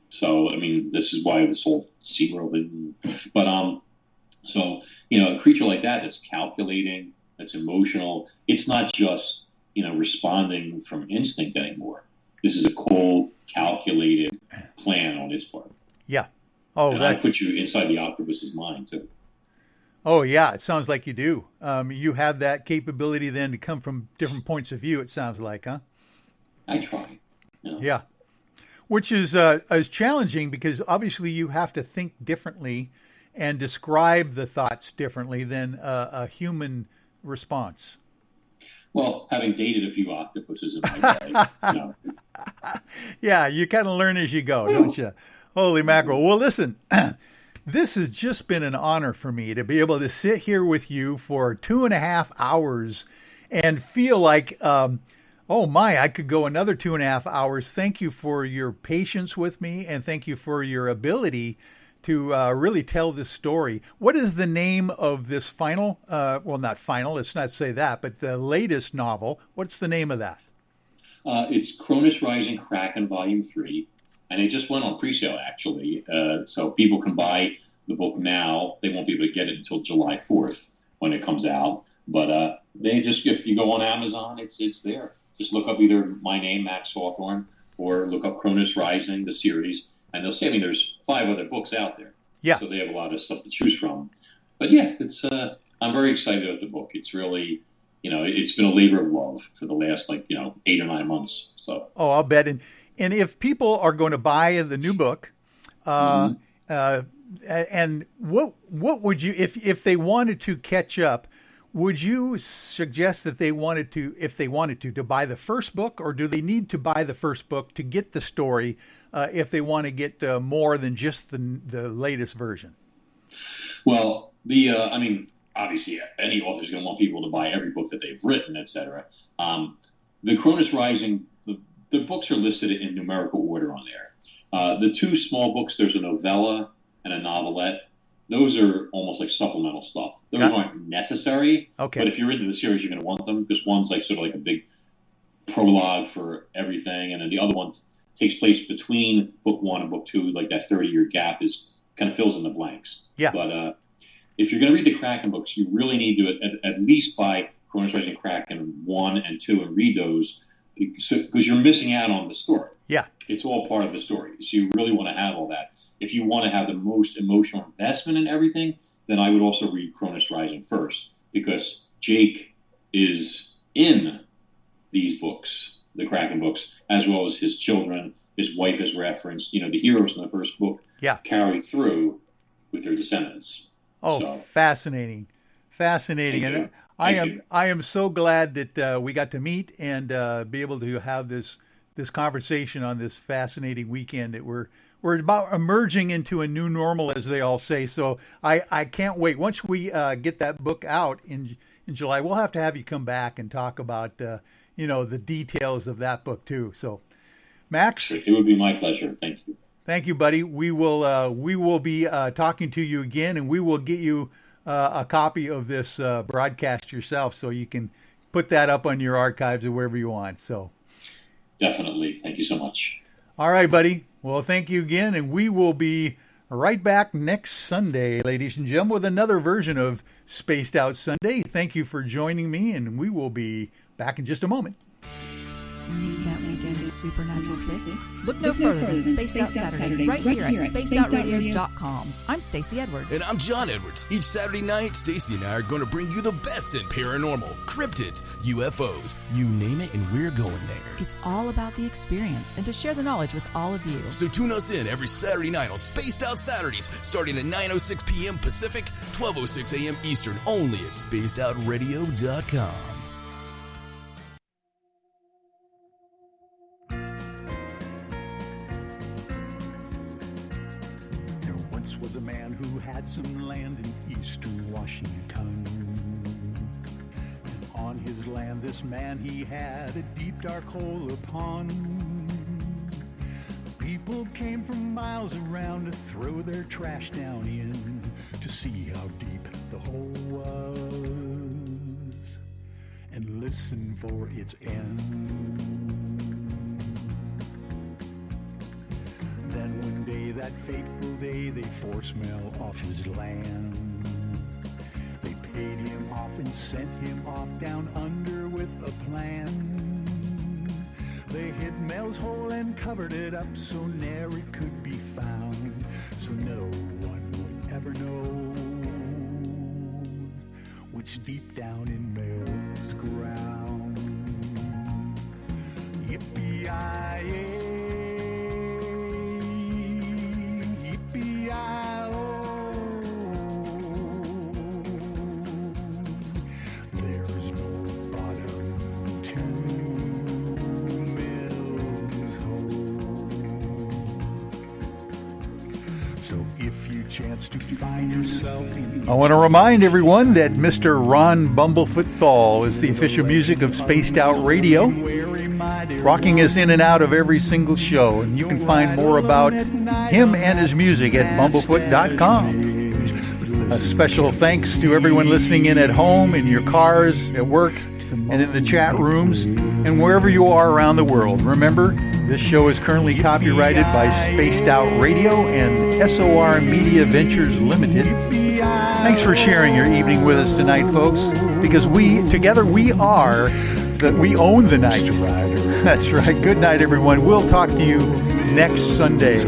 So, I mean, this is why this whole SeaWorld thing. But, a creature like that that's calculating, that's emotional, it's not just, responding from instinct anymore. This is a cold, calculated plan on its part. Yeah. Oh, and I put you inside the octopus's mind, too. Oh, yeah. It sounds like you do. You have that capability then to come from different points of view, it sounds like, huh? I try. Yeah. Which is challenging because obviously you have to think differently and describe the thoughts differently than a human response. Well, having dated a few octopuses in my day, Yeah, you kind of learn as you go, don't you? Holy mackerel. Well, listen, this has just been an honor for me to be able to sit here with you for 2.5 hours and feel like, oh my, I could go another 2.5 hours. Thank you for your patience with me, and thank you for your ability to really tell this story. What is the name of this final, well, not final, let's not say that, but the latest novel? What's the name of that? It's Cronus Rising Kraken Volume 3, and it just went on pre-sale, actually. So people can buy the book now. They won't be able to get it until July 4th when it comes out. But if you go on Amazon, it's there. Just look up either my name, Max Hawthorne, or look up Cronus Rising, the series, and they'll say, there's 5 other books out there. Yeah. So they have a lot of stuff to choose from. But yeah, I'm very excited about the book. It's really, it's been a labor of love for the last 8 or 9 months. So. Oh, I'll bet. And if people are going to buy the new book, and what would you, if they wanted to catch up, would you suggest that if they wanted to buy the first book, or do they need to buy the first book to get the story if they want to get more than just the latest version? Well, obviously any author's going to want people to buy every book that they've written, etc. The Cronus Rising, the books are listed in numerical order on there. The 2 small books, there's a novella and a novelette. Those are almost like supplemental stuff. Those aren't necessary. Okay. But if you're into the series, you're going to want them, because one's sort of like a big prologue for everything, and then the other one takes place between book 1 and book 2, like that 30-year gap kind of fills in the blanks. Yeah. But if you're going to read the Kraken books, you really need to at least buy Cronus Rising Kraken 1 and 2 and read those, because you're missing out on the story. Yeah. It's all part of the story. So you really want to have all that. If you want to have the most emotional investment in everything, then I would also read Cronus Rising first, because Jake is in these books, the Kraken books, as well as his children. His wife is referenced. The heroes in the first book carry through with their descendants. Oh, so. Fascinating. And I am so glad that we got to meet and be able to have this conversation on this fascinating weekend that we're about emerging into a new normal, as they all say. So I can't wait. Once we get that book out in July, we'll have to have you come back and talk about the details of that book too. So, Max, it would be my pleasure. Thank you. Thank you, buddy. We will be talking to you again, and we will get you a copy of this broadcast yourself, so you can put that up on your archives or wherever you want. So, definitely. Thank you so much. All right, buddy. Well, thank you again, and we will be right back next Sunday, ladies and gentlemen, with another version of Spaced Out Sunday. Thank you for joining me, and we will be back in just a moment. Need that weekend's supernatural fix? Look no further than Spaced Out Saturday, right here at spacedoutradio.com. I'm Stacey Edwards. And I'm John Edwards. Each Saturday night, Stacey and I are going to bring you the best in paranormal, cryptids, UFOs, you name it, and we're going there. It's all about the experience and to share the knowledge with all of you. So tune us in every Saturday night on Spaced Out Saturdays, starting at 9:06 p.m. Pacific, 12:06 a.m. Eastern, only at spacedoutradio.com. Was a man who had some land in eastern Washington. And on his land, this man, he had a deep dark hole upon. People came from miles around to throw their trash down in, to see how deep the hole was, and listen for its end. Then one day, that fateful day, they forced Mel off his land. They paid him off and sent him off down under with a plan. They hid Mel's hole and covered it up so ne'er it could be found, so no one would ever know what's deep down in Mel's ground. Yippee-yi-yay, yippee-yi-oh. There's no bottom to Mel's hole. So if you chance to find yourself in... I want to remind everyone that Mr. Ron Bumblefoot Thal is the official music of Spaced Out Radio, rocking us in and out of every single show. And you can find more about him and his music at bumblefoot.com. A special thanks to everyone listening in at home, in your cars, at work, and in the chat rooms, and wherever you are around the world. Remember, this show is currently copyrighted by Spaced Out Radio and SOR Media Ventures Limited. Thanks for sharing your evening with us tonight, folks, because we own the night. That's right. Good night, everyone. We'll talk to you next Sunday.